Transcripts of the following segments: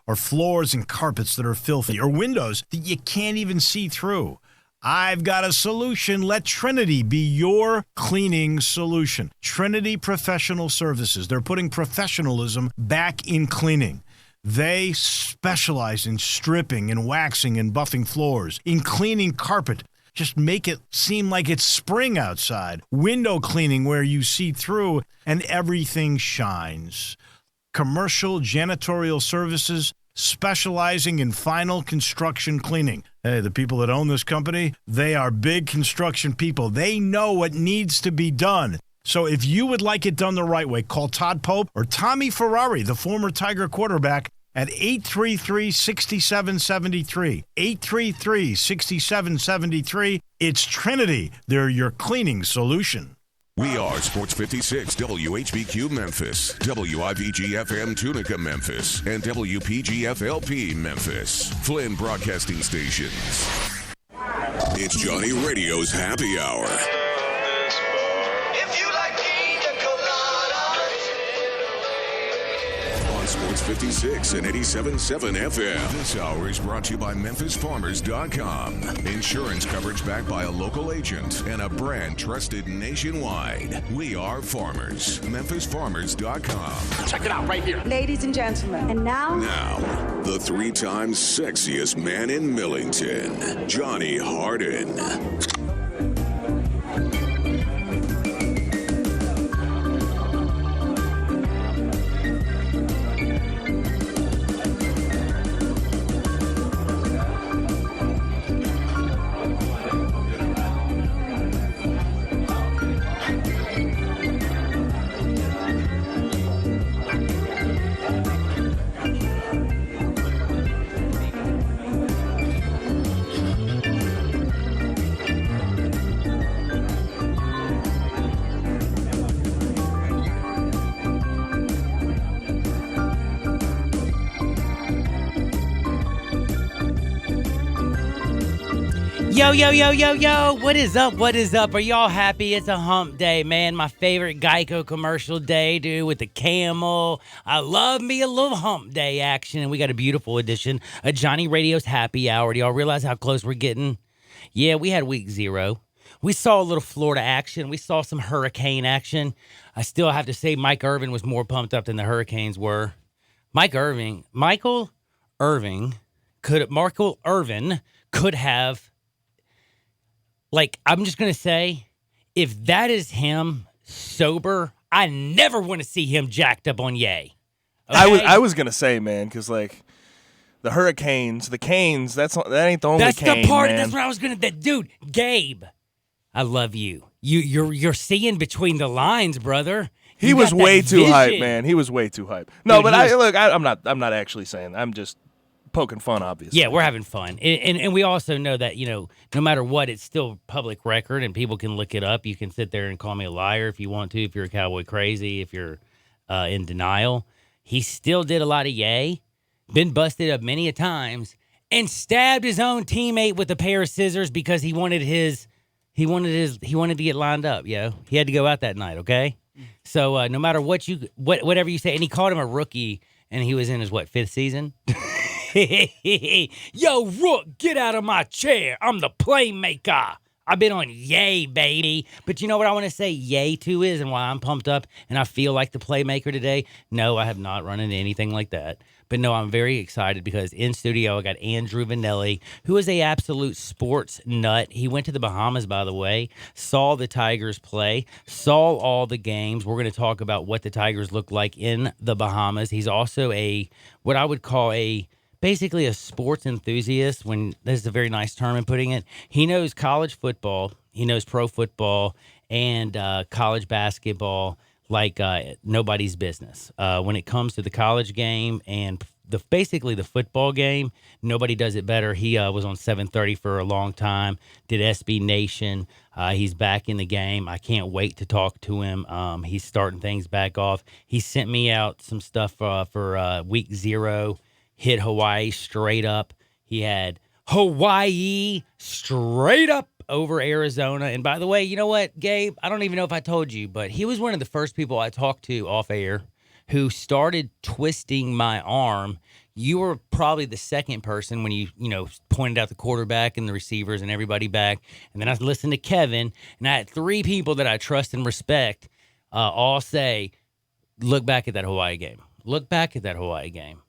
or floors and carpets that are filthy, or windows that you can't even see through. I've got a solution. Let Trinity be your cleaning solution. Trinity Professional Services. They're putting professionalism back in cleaning. They specialize in stripping and waxing and buffing floors, in cleaning carpet. Just make it seem like it's spring outside. Window cleaning where you see through and everything shines. Commercial janitorial services specializing in final construction cleaning. Hey, the people that own this company, they are big construction people. They know what needs to be done. So if you would like it done the right way, call Todd Pope or Tommy Ferrari, the former Tiger quarterback, at 833-6773. 833-6773. It's Trinity. They're your cleaning solution. We are Sports 56 WHBQ Memphis, WIVG-FM Tunica Memphis, and WPG-FLP Memphis. Flynn Broadcasting Stations. It's Johnny Radio's Happy Hour. If you like pina coladas. On Sports 56 and 87.7 FM. This hour is brought to you by MemphisFarmers.com. Insurance coverage backed by a local agent and a brand trusted nationwide. We are farmers. MemphisFarmers.com. Check it out right here. Ladies and gentlemen, and now, the 3-time sexiest man in Millington, Johnny Harden. Yo, yo, yo, yo, yo, what is up? What is up? Are y'all happy? It's a hump day, man. My favorite Geico commercial day, dude, with the camel. I love me a little hump day action, and we got a beautiful edition of Johnny Radio's Happy Hour. Do y'all realize how close we're getting? Yeah, we had week 0. We saw a little Florida action. We saw some hurricane action. I still have to say Michael Irvin was more pumped up than the Hurricanes were. Michael Irvin could have, like, I'm just going to say, if that is him sober, I never want to see him jacked up on Yay. Okay? I was going to say, man, because, like, the Hurricanes, the Canes, that ain't the only That's Cane, the part. man. That's what I was going to, dude, Gabe, I love you. You're seeing between the lines, brother. He was way too hype, man. He was way too hype. No, dude, but I'm not actually saying. I'm just poking fun, obviously. Yeah, we're having fun. And we also know that, you know, no matter what, it's still public record and people can look it up. You can sit there and call me a liar if you want to, if you're a cowboy crazy, if you're in denial. He still did a lot of Yay, been busted up many a times, and stabbed his own teammate with a pair of scissors because he wanted to get lined up, yo. He had to go out that night, okay? So no matter whatever you say, and he called him a rookie, and he was in his, 5th season? Yo, Rook, get out of my chair. I'm the playmaker. I've been on Yay, baby. But you know what I want to say Yay to is and why I'm pumped up and I feel like the playmaker today? No, I have not run into anything like that. But no, I'm very excited because in studio I got Andrew Vanelli, who is a absolute sports nut. He went to the Bahamas, by the way, saw the Tigers play, saw all the games. We're going to talk about what the Tigers look like in the Bahamas. He's also what I would call basically a sports enthusiast. This is a very nice term in putting it. He knows college football, he knows pro football, and college basketball like nobody's business. When it comes to the college game and basically the football game, nobody does it better. He was on 730 for a long time, did SB Nation. He's back in the game. I can't wait to talk to him. He's starting things back off. He sent me out some stuff for week 0. Hit Hawaii straight up. He had Hawaii straight up over Arizona. And by the way, you know what, Gabe? I don't even know if I told you, but he was one of the first people I talked to off air who started twisting my arm you were probably the second person when you pointed out the quarterback and the receivers and everybody back. And then I listened to Kevin, and I had 3 people that I trust and respect all say, look back at that Hawaii game. Look back at that Hawaii game.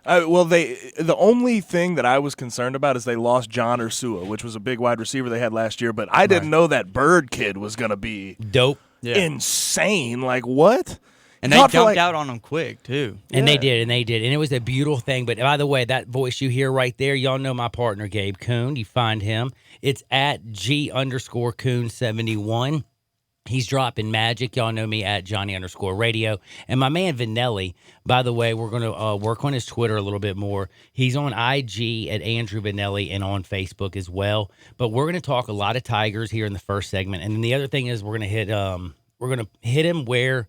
Well, the only thing that I was concerned about is they lost John Ursua, which was a big wide receiver they had last year. But I didn't know that Bird kid was going to be dope, insane. Like, what? And they jumped out on him quick, too. And they did. And it was a beautiful thing. But by the way, that voice you hear right there, y'all know my partner, Gabe Kuhn. You find him. It's at G_Kuhn71. He's dropping magic. Y'all know me at Johnny_radio. And my man Vanelli, by the way, we're going to work on his Twitter a little bit more. He's on IG at Andrew Vanelli and on Facebook as well. But we're going to talk a lot of Tigers here in the first segment. And then the other thing is we're going to hit him where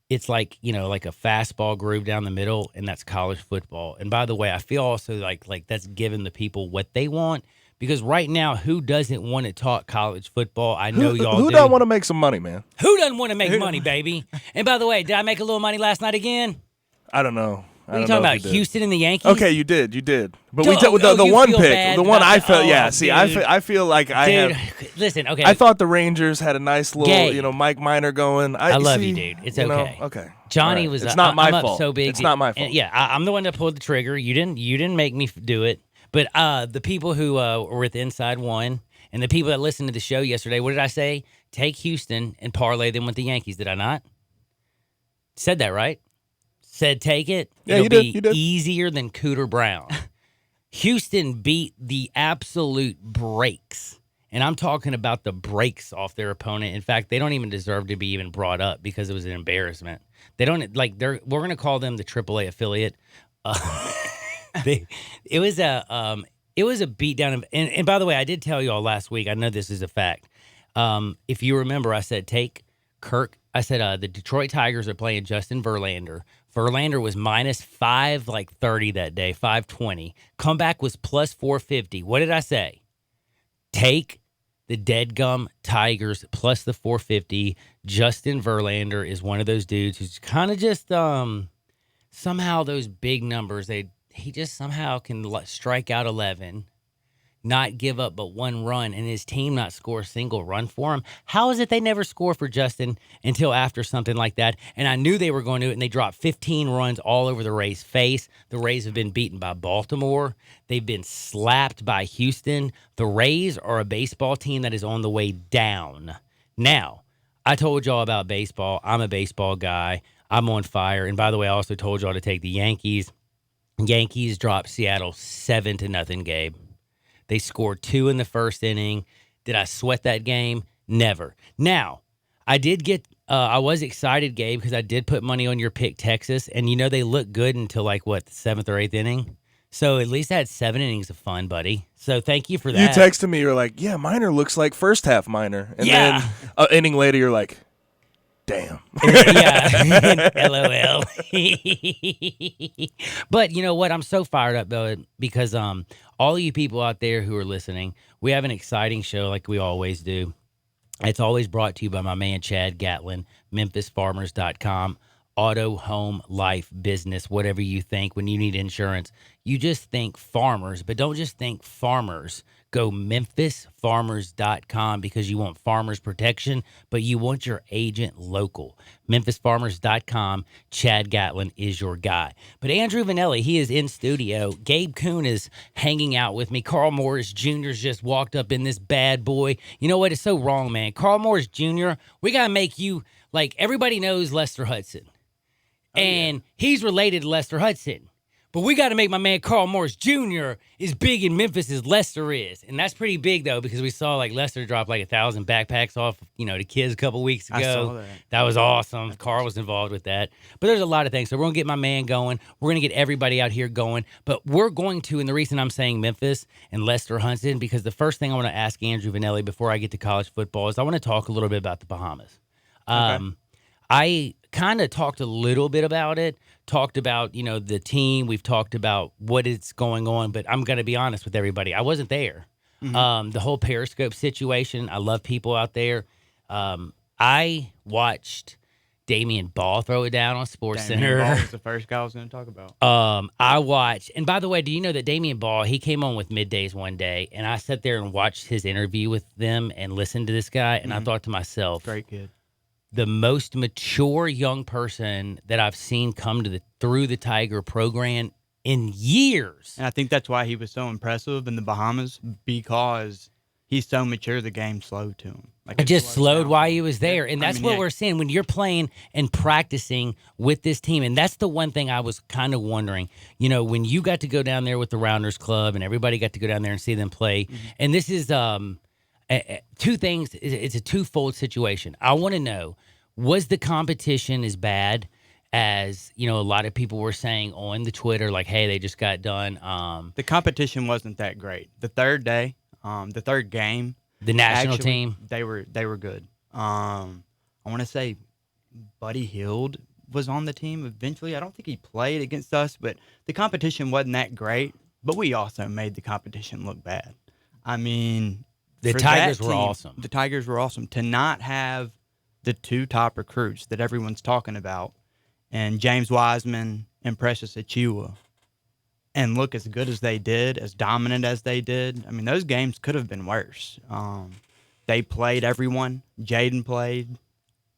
it's like, like a fastball groove down the middle, and that's college football. And by the way, I feel also like that's giving the people what they want. Because right now, who doesn't want to talk college football? I know y'all do. Who doesn't want to make some money, man? Who doesn't want to make money, baby? And by the way, did I make a little money last night again? I don't know. What are you talking about, Houston and the Yankees? Okay, you did. But the one pick, the one I felt, I feel like listen, okay. I thought the Rangers had a nice little, Mike Minor going. I love you, dude. It's okay. Okay. Johnny was. It's not my fault. Up so big. It's not my fault. Yeah, I'm the one that pulled the trigger. You didn't make me do it. But the people who were with Inside One and the people that listened to the show yesterday, what did I say? Take Houston and parlay them with the Yankees. Did I not? Said that, right? Said take it. Yeah, It'll you did. Easier than Cooter Brown. Houston beat the absolute brakes. And I'm talking about the brakes off their opponent. In fact, they don't even deserve to be even brought up because it was an embarrassment. They don't we're going to call them the AAA affiliate. It was a beatdown. And by the way, I did tell y'all last week, I know this is a fact. If you remember, I said, take Kirk. I said, the Detroit Tigers are playing Justin Verlander. Verlander was minus 530 that day, 520. Comeback was plus 450. What did I say? Take the Deadgum Tigers plus the 450. Justin Verlander is one of those dudes who's kind of just somehow those big numbers, he just somehow can strike out 11, not give up but 1 run, and his team not score a single run for him. How is it they never score for Justin until after something like that? And I knew they were going to, and they dropped 15 runs all over the Rays' face. The Rays have been beaten by Baltimore. They've been slapped by Houston. The Rays are a baseball team that is on the way down. Now, I told y'all about baseball. I'm a baseball guy. I'm on fire. And by the way, I also told y'all to take the Yankees. Yankees dropped Seattle 7-0, Gabe. They scored 2 in the first inning. Did I sweat that game? Never. Now, I did get I was excited, Gabe, because I did put money on your pick, Texas, and they looked good until the 7th or 8th inning. So at least I had 7 innings of fun, buddy. So thank you for that. You texted me, you're like, yeah, Minor looks like first half Minor. And then an inning later, you're like, damn. Yeah. LOL. But you know what? I'm so fired up, though, because all of you people out there who are listening, we have an exciting show like we always do. It's always brought to you by my man, Chad Gatlin, MemphisFarmers.com. Auto, home, life, business, whatever you think when you need insurance. You just think farmers, but don't just think farmers. Go MemphisFarmers.com because you want farmers protection, but you want your agent local. MemphisFarmers.com. Chad Gatlin is your guy. But Andrew Vanelli, he is in studio. Gabe Kuhn is hanging out with me. Carl Morris Jr.'s just walked up in this bad boy. You know what? It's so wrong, man. Carl Morris Jr., we got to make you, everybody knows Lester Hudson. And he's related to Lester Hudson. But we got to make my man Carl Morris Jr. as big in Memphis as Lester is. And that's pretty big, though, because we saw Lester drop 1,000 backpacks off, to kids a couple weeks ago. I saw that. That was awesome. Carl was involved with that. But there's a lot of things. So we're going to get my man going. We're going to get everybody out here going. But we're going to, and the reason I'm saying Memphis and Lester Hudson, because the first thing I want to ask Andrew Vanelli before I get to college football is I want to talk a little bit about the Bahamas. Okay. I kind of talked a little bit about it, talked about, the team. We've talked about what is going on, but I'm going to be honest with everybody. I wasn't there. Mm-hmm. The whole Periscope situation, I love people out there. I watched Damian Ball throw it down on Sports Damian Ball Center. was the first guy I was going to talk about. I watched, and by the way, do you know that Damian Ball, he came on with Middays one day, and I sat there and watched his interview with them and listened to this guy, and I thought to myself, Great kid. the most mature young person that I've seen come to through the Tiger program in years. And I think that's why he was so impressive in the Bahamas, because he's so mature, the game slowed to him. Like It just slows slowed down. while he was there. And I that's mean, what yeah. we're seeing when you're playing and practicing with this team. And that's the one thing I was kind of wondering, when you got to go down there with the Rounders Club and everybody got to go down there and see them play. And this is two things. It's a twofold situation. I want to know, was the competition as bad as, a lot of people were saying on the Twitter, like, hey, they just got done. The competition wasn't that great. The third day, the third game, The national actually, team. they were good. I want to say Buddy Hield was on the team eventually. I don't think he played against us, but the competition wasn't that great. But we also made the competition look bad. I mean, The for Tigers that were team, awesome. The Tigers were awesome. To not have the two top recruits that everyone's talking about, and James Wiseman and Precious Achiuwa, and look as good as they did, as dominant as they did. I mean, those games could have been worse. They played everyone. Jaden played.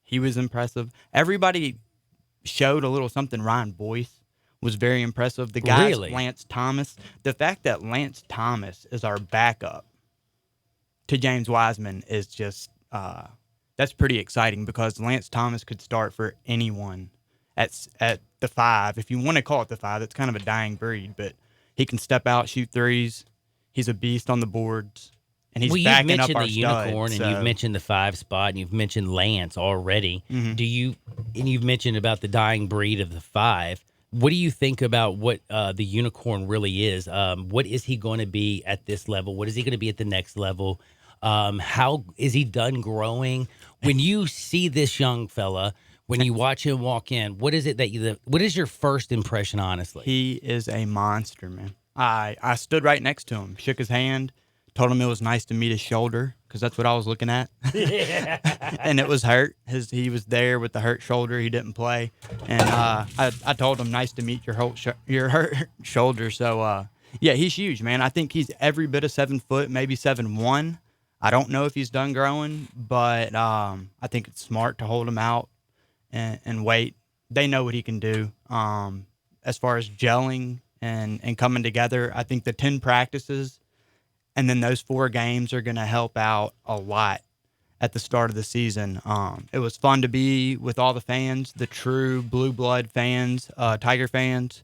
He was impressive. Everybody showed a little something. Ryan Boyce was very impressive. The guys, Really? Lance Thomas. The fact that Lance Thomas is our backup to James Wiseman is just that's pretty exciting, because Lance Thomas could start for anyone at the 5. If you want to call it the 5, it's kind of a dying breed, but he can step out, shoot threes. He's a beast on the boards, and he's Well, you've backing up mentioned our the unicorn, studs, and you've so- mentioned the 5 spot, and you've mentioned Lance already. Mm-hmm. And you've mentioned about the dying breed of the 5. What do you think about what the unicorn really is? What is he going to be at this level? What is he going to be at the next level? How is he done growing? When you see this young fella, when you watch him walk in, what is it what is your first impression, honestly? He is a monster, man. I stood right next to him, shook his hand, told him it was nice to meet his shoulder, because that's what I was looking at. And it was hurt. He was there with the hurt shoulder. He didn't play. And I told him, nice to meet your hurt shoulder. So, yeah, he's huge, man. I think he's every bit of 7 foot, maybe 7'1". I don't know if he's done growing, but I think it's smart to hold him out and wait. They know what he can do. As far as gelling and coming together, I think the 10 practices and then those 4 games are going to help out a lot at the start of the season. It was fun to be with all the fans, the true blue blood fans, Tiger fans.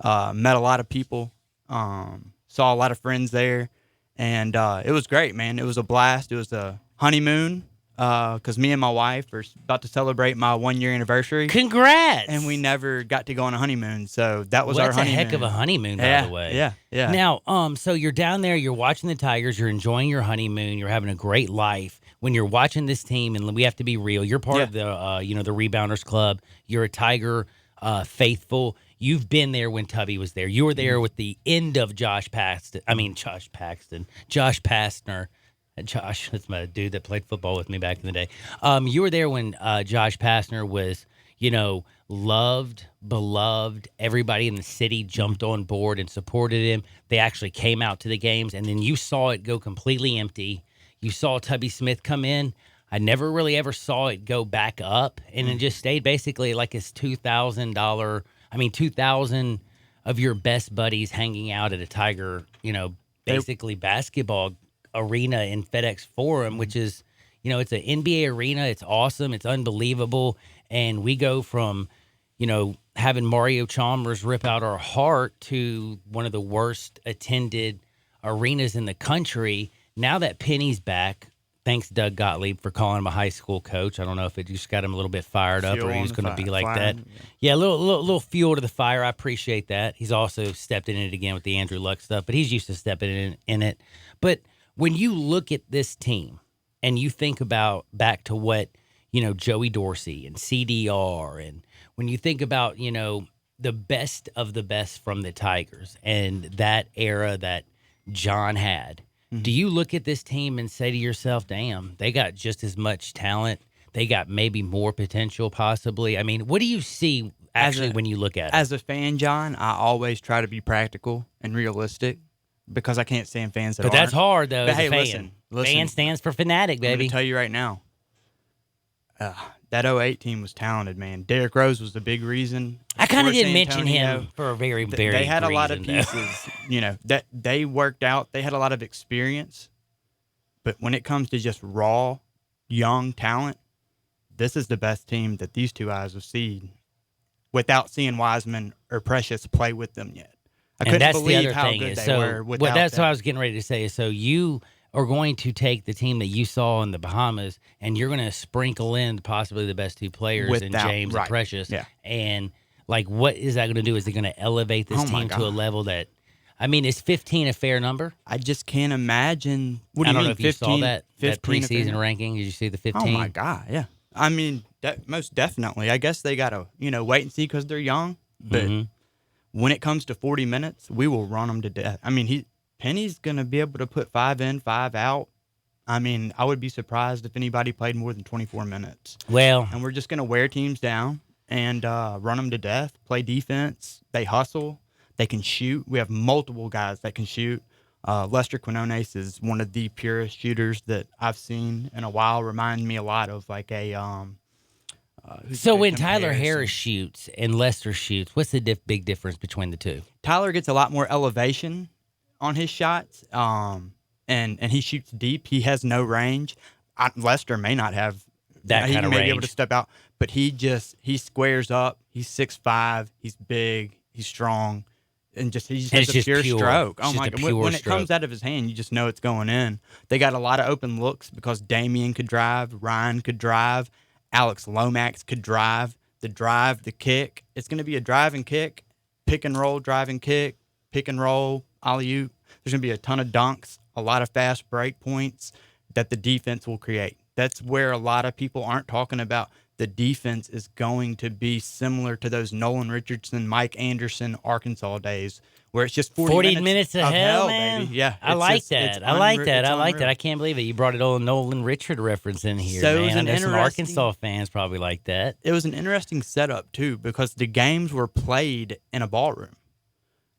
Met a lot of people, saw a lot of friends there, and it was great, man. It was a blast. It was a honeymoon, because me and my wife are about to celebrate my 1-year anniversary. Congrats! And we never got to go on a honeymoon, so that was Well, our that's honeymoon. a heck of a honeymoon, by the way. Yeah. Now, so you're down there, you're watching the Tigers, you're enjoying your honeymoon, you're having a great life. When you're watching this team, and we have to be real, you're part of the, the Rebounders Club. You're a Tiger faithful. You've been there when Tubby was there. You were there with the end of Josh Pastner. Josh, that's my dude that played football with me back in the day. You were there when Josh Pastner was, loved, beloved. Everybody in the city jumped on board and supported him. They actually came out to the games, and then you saw it go completely empty. You saw Tubby Smith come in. I never really ever saw it go back up, and it just stayed basically like his $2,000 of your best buddies hanging out at a Tiger, basically basketball arena in FedEx Forum, which is, it's an NBA arena. It's awesome. It's unbelievable. And we go from, having Mario Chalmers rip out our heart to one of the worst attended arenas in the country. Now that Penny's back, thanks Doug Gottlieb for calling him a high school coach. I don't know if it just got him a little bit fired up, Fuel or he on was the going to be like fire. that. Yeah, a little fuel to the fire. I appreciate that. He's also stepped in it again with the Andrew Luck stuff, but he's used to stepping in it. But when you look at this team and you think about back to what, Joey Dorsey and CDR, and when you think about, the best of the best from the Tigers and that era that John had, do you look at this team and say to yourself, damn, they got just as much talent, they got maybe more potential possibly? I mean, what do you see actually when you look at it? As a fan, John, I always try to be practical and realistic because I can't stand fans that But that's aren't. hard, though, But as hey, a fan. listen. Fan stands for fanatic, I'm going baby. to tell you right now, that 08 team was talented, man. Derrick Rose was the big reason. I kind of Forrest didn't mention Antonio. him for a very, They very had a lot of reason, though. pieces, that they worked out. They had a lot of experience. But when it comes to just raw, young talent, this is the best team that these two eyes have seen without seeing Wiseman or Precious play with them yet. I And couldn't that's the believe other how thing good is, they were without well, that's them. what I was getting ready to say. So you are going to take the team that you saw in the Bahamas, and you're going to sprinkle in possibly the best two players in Without- James right. and Precious. Yeah. And like, what is that going to do? Is it going to elevate this Oh, my team to a God. level that? I mean, is 15 a fair number? I just can't imagine. What do I you don't mean, know if you saw 15 that 15 preseason ranking. Did you see the 15? Oh my God, yeah. I mean, most definitely. I guess they gotta, wait and see because they're young. But when it comes to 40 minutes, we will run them to death. I mean, Penny's gonna be able to put 5 in, 5 out. I mean, I would be surprised if anybody played more than 24 minutes. Well, And we're just gonna wear teams down and run them to death. Play defense. They hustle. They can shoot. We have multiple guys that can shoot. Lester Quinones is one of the purest shooters that I've seen in a while. Reminds me a lot of like a. Who's a so good when Tyler comparison? Harris shoots and Lester shoots, what's the big difference between the two? Tyler gets a lot more elevation on his shots, and he shoots deep. He has no range. Lester may not have That he kind of may range. be able to step out, but he squares up. He's 6'5". He's big. He's strong. And he just And has it's a just pure pure. stroke. It's Oh just my a God! pure When it stroke. comes out of his hand, you just know it's going in. They got a lot of open looks because Damian could drive, Ryan could drive, Alex Lomax could drive. The drive, the kick. It's going to be a drive and kick, pick and roll, drive and kick, pick and roll, alley-oop. There's going to be a ton of dunks, a lot of fast break points that the defense will create. That's where a lot of people aren't talking about. The defense is going to be similar to those Nolan Richardson, Mike Anderson, Arkansas days, where it's just 40 minutes of hell, man. baby. Yeah, I it's like just- it's that. I like unre- that. it's I like that. unreal. I can't believe it. You brought it all Nolan Richard reference in here, So it man. was I an know some interesting- Arkansas fans probably like that. It was an interesting setup too because the games were played in a ballroom.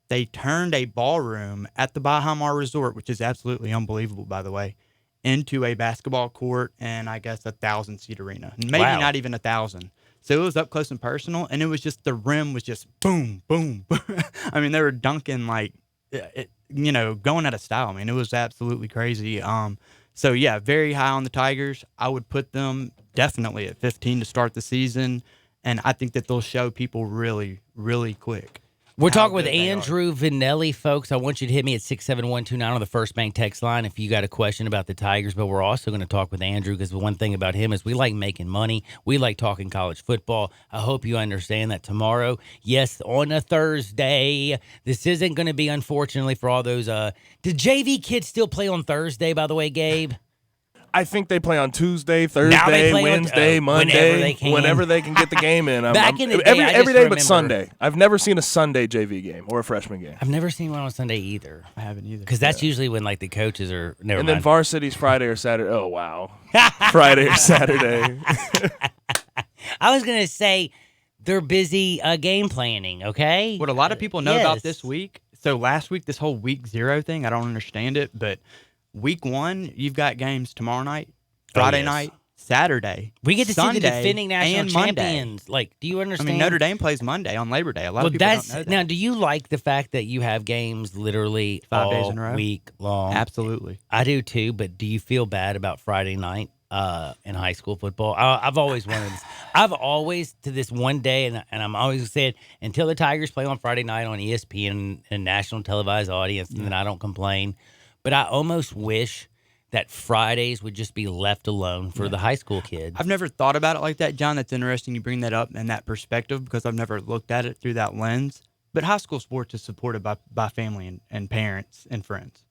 They turned a ballroom at the Bahamar Resort, which is absolutely unbelievable, by the way, into a basketball court and I guess 1,000-seat arena. Maybe Wow. not even 1,000. So it was up close and personal, and it was just the rim was just boom, boom. I mean, they were dunking like, going out of style. I mean, it was absolutely crazy. So yeah, very high on the Tigers. I would put them definitely at 15 to start the season, and I think that they'll show people really, really quick. We're how talking with good they are. Andrew Vinelli, folks. I want you to hit me at 67129 on the First Bank text line if you got a question about the Tigers. But we're also going to talk with Andrew because the one thing about him is we like making money. We like talking college football. I hope you understand that tomorrow, yes, on a Thursday, this isn't going to be, unfortunately, for all those. Did JV kids still play on Thursday, by the way, Gabe? I think they play on Tuesday, Now they Thursday, play on- Wednesday, Monday, whenever they can. get the game in. Back in the day, I just every day remember- but Sunday. I've never seen a Sunday JV game or a freshman game. I've never seen one on Sunday either. I haven't either. Because that's usually when, like, the coaches are. Never And mind. then varsity's Friday or Saturday. Oh wow, Friday or Saturday. I was going to say they're busy game planning, okay? What a lot of people know about Yes. this week. So last week, this whole week 0 thing, I don't understand it. But week 1, you've got games tomorrow night, Friday yes. night, Saturday. We get to Sunday, see the defending national and Monday. champions. Like, do you I understand? mean, Notre Dame plays Monday on Labor Day. A lot Well, of people that's don't know that. now. Do you like the fact that you have games literally 5 all days in a row? week long? Absolutely. I do too. But do you feel bad about Friday night in high school football? I've always wanted. I've always to this one day, and I'm always said until the Tigers play on Friday night on ESPN and a national televised audience, and then I don't complain. But I almost wish that Fridays would just be left alone for the high school kids. I've never thought about it like that, John. That's interesting you bring that up and that perspective because I've never looked at it through that lens. But high school sports is supported by family and parents and friends.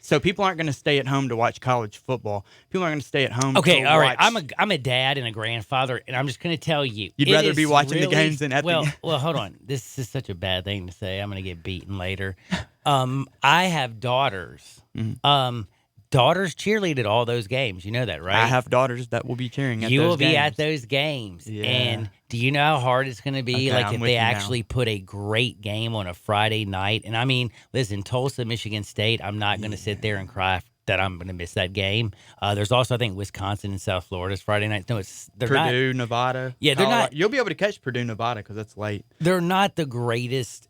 So people aren't going to stay at home to watch college football. People aren't going to stay at home Okay, to all right. watch- I'm a dad and a grandfather, and I'm just going to tell you. You'd it rather be is watching the really- games than at the well, game. Well, hold on. This is such a bad thing to say. I'm going to get beaten later. I have daughters. Mm-hmm. daughters cheerlead at all those games. You know that, right? I have daughters that will be cheering at You those will be games. at those games. Yeah. And do you know how hard it's going to be? Okay, like I'm if with they you now. actually put a great game on a Friday night. And I mean, listen, Tulsa, Michigan State, I'm not going to sit there and cry that I'm going to miss that game. There's also, I think, Wisconsin and South Florida's Friday night. No, they're not. Purdue, Nevada. Yeah, they're Colorado. not- You'll be able to catch Purdue, Nevada because that's late. They're not the greatest.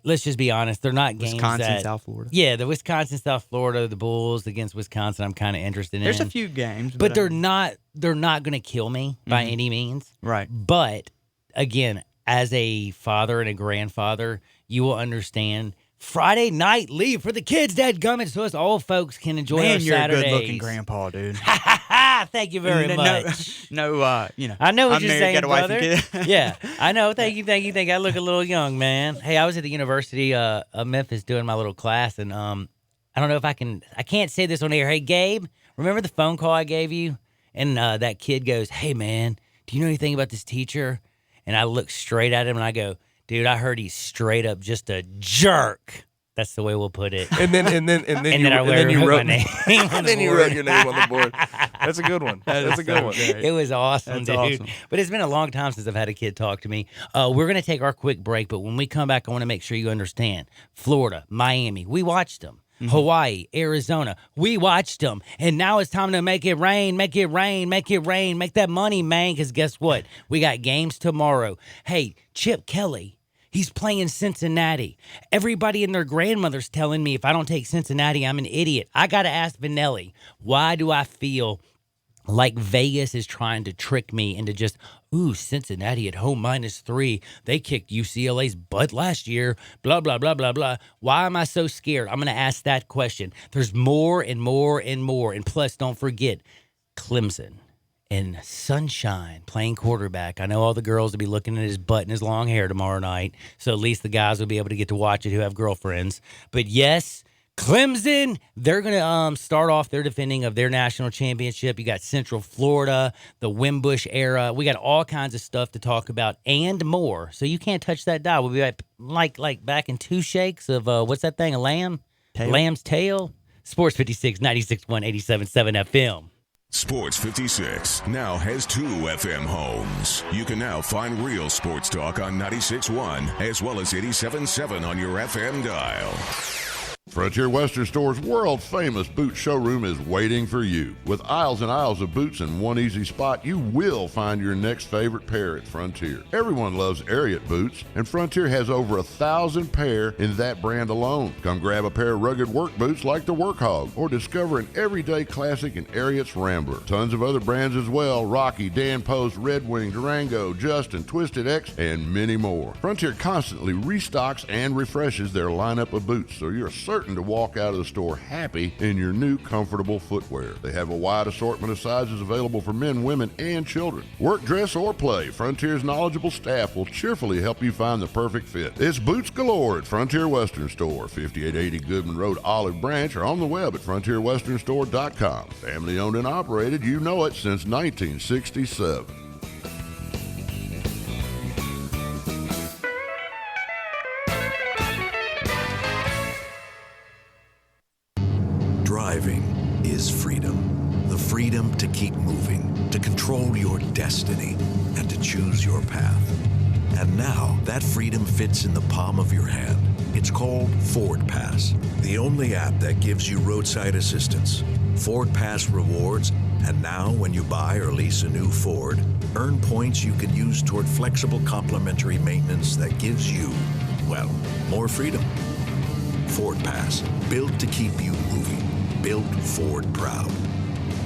Let's just be honest. They're not games Wisconsin, that, South Florida. Yeah, the Wisconsin, South Florida, the Bulls against Wisconsin. I'm kind of interested in. There's a few games, but they're not. They're not going to kill me by any means. Right. But again, as a father and a grandfather, you will understand. Friday night leave for the kids, dadgummit, so us old folks can enjoy Man, our you're Saturdays. a good-looking grandpa, dude. Thank you very much. No, you know. I know what I'm you're married, saying, got a wife and brother. kid. Yeah, I know. Thank you. I look a little young, man. Hey, I was at the University of Memphis doing my little class, and I don't know if I can't say this on air. Hey, Gabe, remember the phone call I gave you? And that kid goes, "Hey, man, do you know anything about this teacher?" And I look straight at him and I go, "Dude, I heard he's straight up just a jerk." That's the way we'll put it. And then And then I you wrote wrote my name on and the then you board. wrote your name on the board. That's a good one. That's a good one. It was awesome, That's dude. awesome. But it's been a long time since I've had a kid talk to me. We're going to take our quick break, but when we come back, I want to make sure you understand. Florida, Miami, we watched them. Hawaii, Arizona, we watched them. And now it's time to make it rain, make it rain, make it rain, make that money, man, because guess what? We got games tomorrow. Hey, Chip Kelly. He's playing Cincinnati. Everybody and their grandmother's telling me if I don't take Cincinnati, I'm an idiot. I got to ask Vanelli, why do I feel like Vegas is trying to trick me into just, Cincinnati at home -3. They kicked UCLA's butt last year, blah, blah, blah, blah, blah. Why am I so scared? I'm going to ask that question. There's more and more and more. And plus, don't forget, Clemson. And Sunshine playing quarterback. I know all the girls will be looking at his butt and his long hair tomorrow night, so at least the guys will be able to get to watch it who have girlfriends. But yes, Clemson, they're going to start off their defending of their national championship. You got Central Florida, the Wimbush era. We got all kinds of stuff to talk about and more. So you can't touch that dial. We'll be like back in 2 shakes of, what's that thing, a lamb? Tail. Lamb's tail? Sports 56, 96.1, 87.7 FM. Sports 56 now has 2 FM homes. You can now find real sports talk on 96.1 as well as 87.7 on your FM dial. Frontier Western Store's world-famous boot showroom is waiting for you. With aisles and aisles of boots in one easy spot, you will find your next favorite pair at Frontier. Everyone loves Ariat boots, and Frontier has over 1,000 pair in that brand alone. Come grab a pair of rugged work boots like the Workhog, or discover an everyday classic in Ariat's Rambler. Tons of other brands as well: Rocky, Dan Post, Red Wing, Durango, Justin, Twisted X, and many more. Frontier constantly restocks and refreshes their lineup of boots, so you're certain to walk out of the store happy in your new comfortable footwear. They have a wide assortment of sizes available for men, women, and children. Work, dress, or play, Frontier's knowledgeable staff will cheerfully help you find the perfect fit. It's boots galore at Frontier Western Store, 5880 Goodman Road, Olive Branch, or on the web at frontierwesternstore.com. Family owned and operated, you know it, since 1967. Driving is freedom. The freedom to keep moving, to control your destiny, and to choose your path. And now, that freedom fits in the palm of your hand. It's called Ford Pass, the only app that gives you roadside assistance, Ford Pass rewards, and now when you buy or lease a new Ford, earn points you can use toward flexible complimentary maintenance that gives you, well, more freedom. Ford Pass, built to keep you moving. Built Ford proud.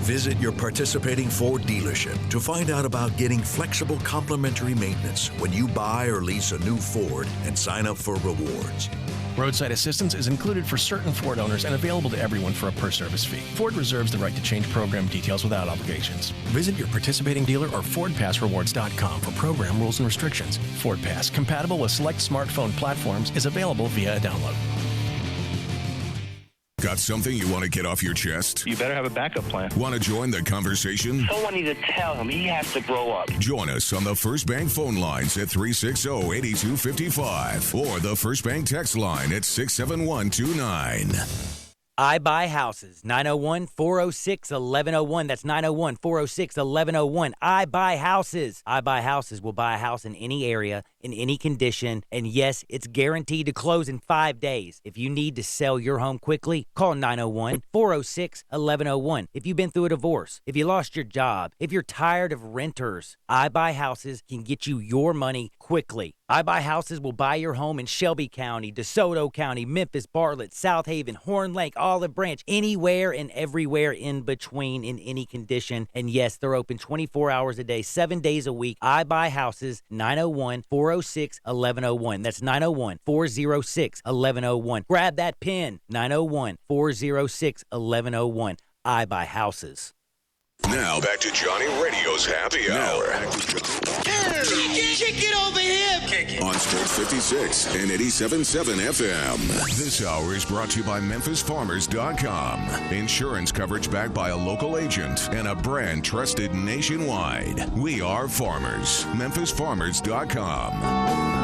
Visit your participating Ford dealership to find out about getting flexible complimentary maintenance when you buy or lease a new Ford and sign up for rewards. Roadside assistance is included for certain Ford owners and available to everyone for a per-service fee. Ford reserves the right to change program details without obligations. Visit your participating dealer or FordPassRewards.com for program rules and restrictions. Ford Pass, compatible with select smartphone platforms, is available via a download. Got something you want to get off your chest? You better have a backup plan. Want to join the conversation? Someone needs to tell him he has to grow up. Join us on the First Bank phone lines at 360-8255 or the First Bank text line at 67129. I Buy Houses, 901-406-1101. That's 901-406-1101. I Buy Houses. I Buy Houses will buy a house in any area, in any condition, and yes, it's guaranteed to close in 5 days. If you need to sell your home quickly, call 901-406-1101. If you've been through a divorce, if you lost your job, if you're tired of renters, I Buy Houses can get you your money quickly. I Buy Houses will buy your home in Shelby County, DeSoto County, Memphis, Bartlett, South Haven, Horn Lake, Olive Branch, anywhere and everywhere in between in any condition. And yes, they're open 24 hours a day, 7 days a week. I Buy Houses, 901-406-1101. That's 901-406-1101. Grab that pen, 901-406-1101. I Buy Houses. Now back to Johnny Radio's Happy Hour. Kick it over here. Kick it. On Sports 56 and 87.7 FM. This hour is brought to you by MemphisFarmers.com. Insurance coverage backed by a local agent and a brand trusted nationwide. We are farmers. MemphisFarmers.com.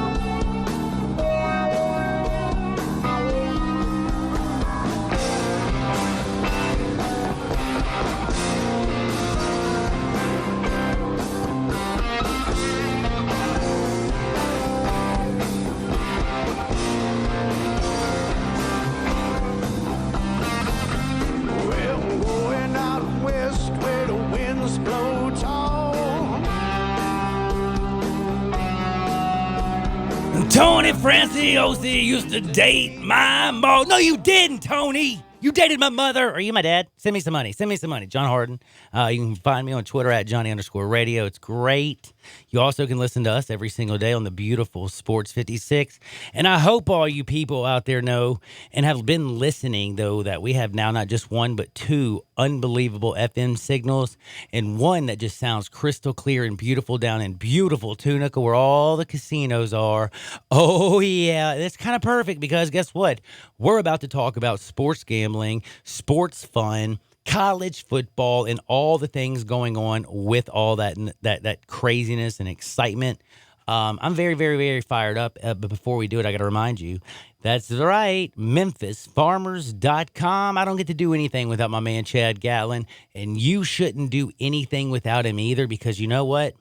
Tony Franciosi used to date my mom. No, you didn't, Tony. You dated my mother. Are you my dad? Send me some money. Send me some money. John Harden. You can find me on Twitter at Johnny_radio. It's great. You also can listen to us every single day on the beautiful Sports 56. And I hope all you people out there know and have been listening, though, that we have now not just one, but two unbelievable FM signals, and one that just sounds crystal clear and beautiful down in beautiful Tunica where all the casinos are. Oh, yeah. That's kind of perfect because guess what? We're about to talk about sports gambling, sports fun, college football, and all the things going on with all that craziness and excitement. I'm very, very, very fired up. But before we do it, I got to remind you, that's right, MemphisFarmers.com. I don't get to do anything without my man Chad Gatlin, and you shouldn't do anything without him either because you know what?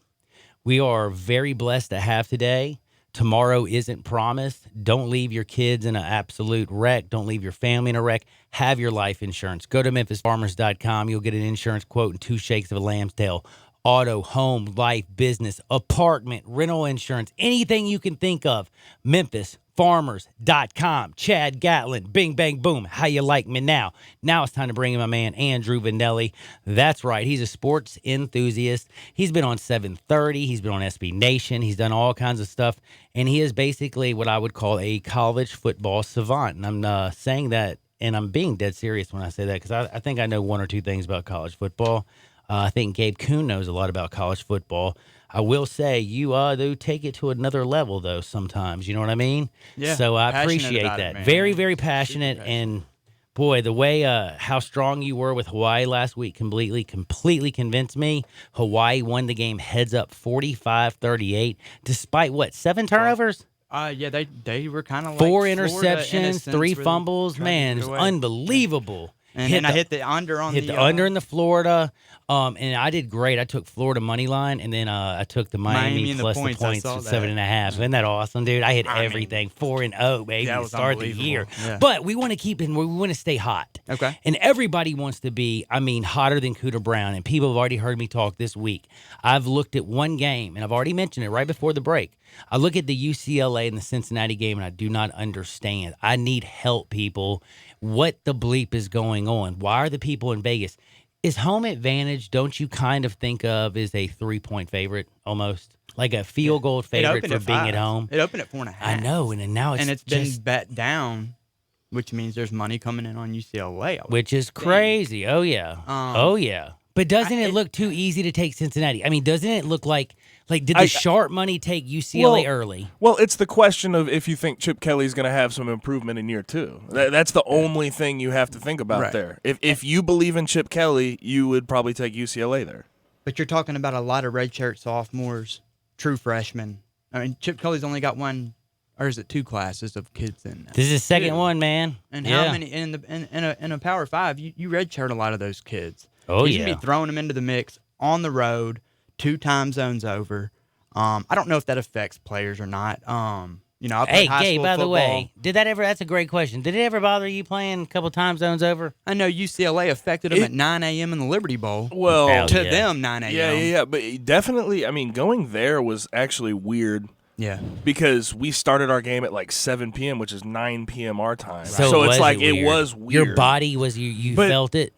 We are very blessed to have today. Tomorrow isn't promised. Don't leave your kids in an absolute wreck. Don't leave your family in a wreck. Have your life insurance. Go to MemphisFarmers.com. You'll get an insurance quote and 2 shakes of a lamb's tail. Auto, home, life, business, apartment, rental insurance, anything you can think of. MemphisFarmers.com. Chad Gatlin, bing, bang, boom. How you like me now? Now it's time to bring in my man, Andrew Vanelli. That's right. He's a sports enthusiast. He's been on 730. He's been on SB Nation. He's done all kinds of stuff. And he is basically what I would call a college football savant. And I'm saying that, and I'm being dead serious when I say that because I think I know one or two things about college football. I think Gabe Kuhn knows a lot about college football. I will say you do take it to another level, though, sometimes. You know what I mean? Yeah. So I appreciate about that. it, man. Very, very passionate. And, boy, the way how strong you were with Hawaii last week completely convinced me. Hawaii won the game heads up 45-38, despite, what, 7 turnovers? Yeah, they were kind of like 4 Florida interceptions, 3 really fumbles. tried to Man, get it was away. unbelievable. And I hit the under on hit the under in the Florida, and I did great. I took Florida money line, and then I took the Miami and plus the the points I of saw 7.5. Isn't that awesome, dude? I hit everything 4-0, baby, that to was start the year. unbelievable. Yeah. But we want to keep it. We want to stay hot. Okay. And everybody wants to be, hotter than Cooter Brown. And people have already heard me talk this week. I've looked at one game, and I've already mentioned it right before the break. I look at the UCLA and the Cincinnati game, and I do not understand. I need help, people. What the bleep is going on? Why are the people in Vegas? Is home advantage, don't you kind of think of as a 3-point favorite almost? Like a field goal favorite for being at home? It opened at 4.5. I know, and now it's been bet down, which means there's money coming in on UCLA. Which is crazy. Oh, yeah. Oh, yeah. But doesn't it look too easy to take Cincinnati? I mean, doesn't it look like did the sharp money take UCLA early? Well, it's the question of if you think Chip Kelly's going to have some improvement in year 2. That's the only thing you have to think about there. If you believe in Chip Kelly, you would probably take UCLA there. But you're talking about a lot of redshirt sophomores, true freshmen. I mean, Chip Kelly's only got one or is it 2 classes of kids in now? This is the second one, man. And Yeah. how many in a Power 5? You redshirt a lot of those kids. Oh, He's yeah. gonna be throwing them into the mix on the road, 2 time zones over. I don't know if that affects players or not. You know, I played Hey, high Gabe, school by the football. way, that's a great question. Did it ever bother you playing a couple time zones over? I know UCLA affected them at 9 a.m. in the Liberty Bowl. Well, Hell to yeah. them, 9 a.m. yeah. But definitely, I mean, going there was actually weird Yeah. because we started our game at like 7 p.m., which is 9 p.m. our time. So it's was like it it weird? was weird. Your body was you But felt it.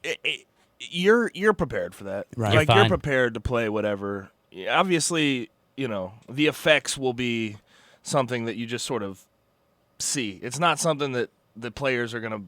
You're prepared for that. Right. Like You're you're fine. prepared to play whatever. Obviously, you know, the effects will be something that you just sort of see. It's not something that the players are going to,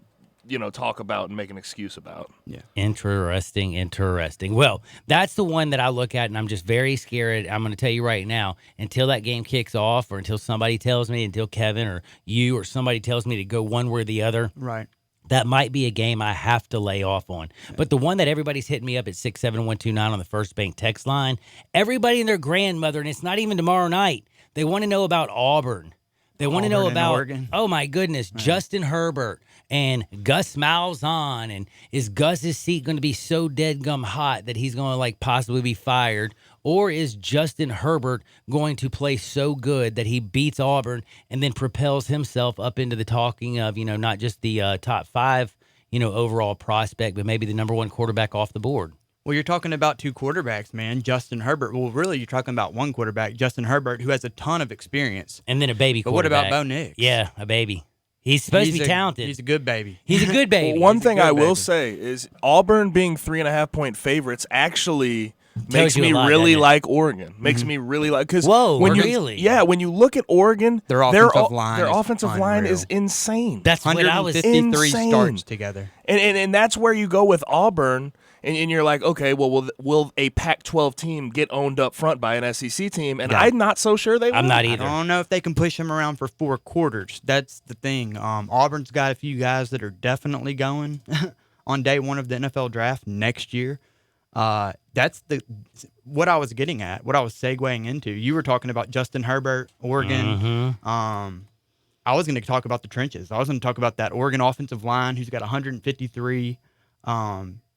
you know, talk about and make an excuse about. Interesting. Well, that's the one that I look at, and I'm just very scared. I'm going to tell you right now, until that game kicks off, or until somebody tells me, until Kevin or you or somebody tells me to go one way or the other, Right. that might be a game I have to lay off on. But the one that everybody's hitting me up at 67129 on the First Bank text line, everybody and their grandmother, and it's not even tomorrow night, they want to know about Auburn. They want to know Auburn and about, Oregon. oh my goodness, Justin Herbert and Gus Malzahn. And is Gus's seat going to be so dead gum hot that he's going to like possibly be fired? Or is Justin Herbert going to play so good that he beats Auburn and then propels himself up into the talking of, you know, not just the top 5, you know, overall prospect, but maybe the number 1 quarterback off the board? Well, you're talking about 2 quarterbacks, man. Justin Herbert. Well, really, you're talking about 1 quarterback, Justin Herbert, who has a ton of experience. And then a baby But what quarterback. about Bo Nix? Yeah, a baby. He's supposed to be talented. He's a good baby. He's a good baby. Well, one He's a thing good I will baby. say is Auburn being 3.5 point favorites actually Tells makes you a me lot, really doesn't it? like Oregon. Makes me really like because Whoa, when you really? yeah when you look at Oregon, Their offensive line their is offensive line unreal. is insane. That's what I was 153 insane. starts together. And that's where you go with Auburn, and you're like, okay, well, will a Pac-12 team get owned up front by an SEC team? And Yeah. I'm not so sure they will. I'm not I either. don't know if they can push him around for 4 quarters. That's the thing. Auburn's got a few guys that are definitely going on day 1 of the NFL draft next year. That's what I was getting at, what I was segueing into. You were talking about Justin Herbert, Oregon. I was going to talk about the trenches. I was going to talk about that Oregon offensive line who's got 153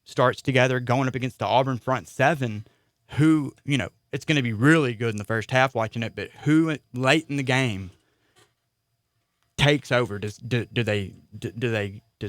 starts together going up against the Auburn front 7 who, you know, it's going to be really good in the first half watching it, but who late in the game takes over? Does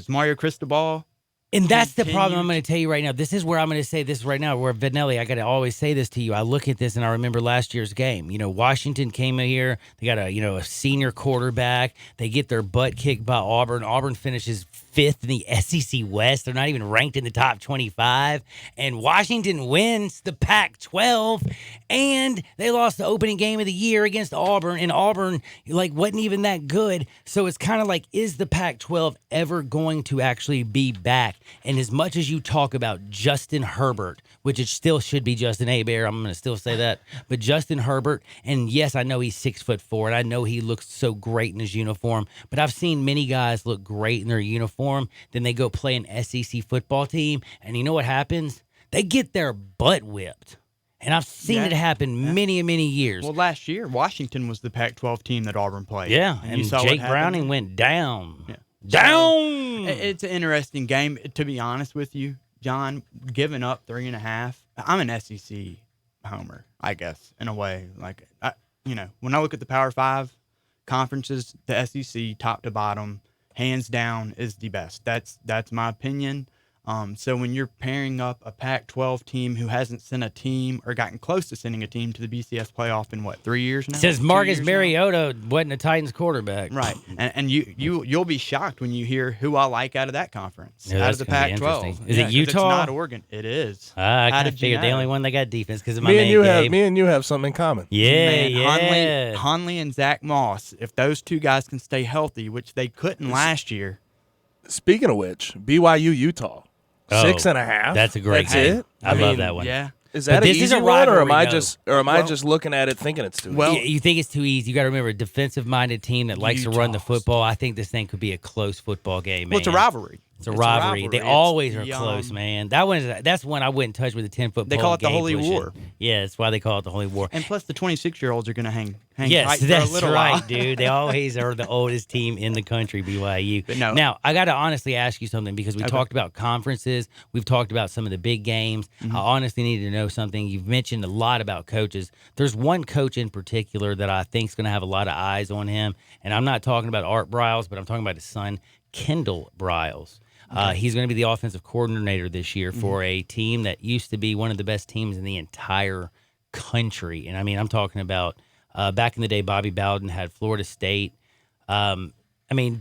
Mario Cristobal? And that's the problem Continue I'm going to tell you right now. This is where I'm going to say this right now, where Vanelli, I got to always say this to you. I look at this and I remember last year's game. You know, Washington came in here. They got a senior quarterback. They get their butt kicked by Auburn. Auburn finishes 5th in the SEC West. They're not even ranked in the top 25. And Washington wins the Pac-12. And they lost the opening game of the year against Auburn. And Auburn, wasn't even that good. So it's kind of like, is the Pac-12 ever going to actually be back? And as much as you talk about Justin Herbert, which it still should be Justin Hebert, I'm going to still say that, but Justin Herbert, and yes, I know he's 6'4", and I know he looks so great in his uniform, but I've seen many guys look great in their uniform, then they go play an SEC football team, and you know what happens? They get their butt whipped. And I've seen it happen many, many years. Well, last year, Washington was the Pac-12 team that Auburn played. Yeah, you and saw what Jake happened. Browning went down. Yeah. Down! It's an interesting game, to be honest with you, John. Giving up 3.5. I'm an SEC homer, I guess, in a way. When I look at the Power 5 conferences, the SEC, top to bottom, hands down, is the best. That's my opinion. So when you're pairing up a Pac-12 team who hasn't sent a team or gotten close to sending a team to the BCS playoff in 3 years now? Says 2 Marcus years now? Mariota wasn't a Titans quarterback. Right, and you'll be shocked when you hear who I like out of that conference, Yeah, out that's of the gonna be Pac-12. interesting. Is it 'cause Utah? It's not Oregon. It is. I How kind of did you figured the know? only one that got defense because of my Me man and Gabe. you have something in common. Yeah, Man, yeah. Hunley and Zach Moss. If those 2 guys can stay healthy, which they couldn't last year. Speaking of which, BYU Utah. Oh, 6.5. That's a great That's game. it. I love that one. Yeah. Is But that an this is easy a one, or am I rivalry, though. just looking at it thinking it's too easy? Well, You think it's too easy. You got to remember, a defensive-minded team that likes to run the Utah's. football. I think this thing could be a close football game, man. Well, it's a rivalry. It's a It's a rivalry. They rivalry. It's always are the, close, man. That's when I wouldn't touch with a 10-foot. They call it the Holy War. Yeah, that's why they call it the Holy War. And plus, the 26-year-olds are going to hang Yes, tight for a that's little right, while. dude. They always are the oldest team in the country, BYU. But no. Now, I got to honestly ask you something because we Okay. talked about conferences. We've talked about some of the big games. Mm-hmm. I honestly need to know something. You've mentioned a lot about coaches. There's one coach in particular that I think is going to have a lot of eyes on him. And I'm not talking about Art Briles, but I'm talking about his son, Kendall Briles. He's going to be the offensive coordinator this year for a team that used to be one of the best teams in the entire country. And I mean, I'm talking about back in the day, Bobby Bowden had Florida State. I mean,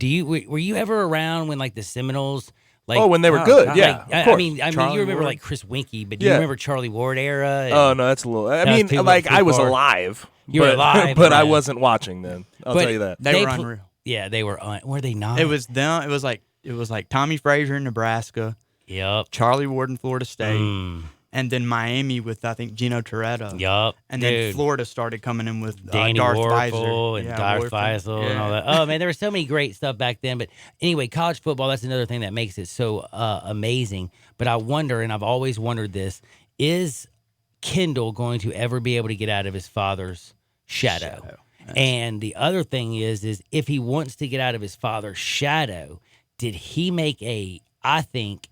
were you ever around when like the Seminoles? Like, when they were good, yeah. Like, of I course. mean, you Charlie remember Ward. like Chris Winkie, but do you Yeah. remember Charlie Ward era? Oh no, that's a little. I That was mean, too like I was far. alive. You were but, alive, but I man. wasn't watching then. I'll But tell you that. They were pl- unreal. Yeah, they were. Were they not? It was them. It was like Tommy Frazier in Nebraska, Yup. Charlie Ward in Florida State, Mm. and then Miami with, I think, Gino Toretta. Yup. And then Dude. Florida started coming in with Danny Darth Warfel Weiser. and Yeah, Darth Warfel. Feisel and all Yeah. that. Oh man, there was so many great stuff back then. But anyway, college football, that's another thing that makes it so amazing. But I wonder, and I've always wondered this, is Kendall going to ever be able to get out of his father's shadow? And the other thing is if he wants to get out of his father's shadow, did he make I think,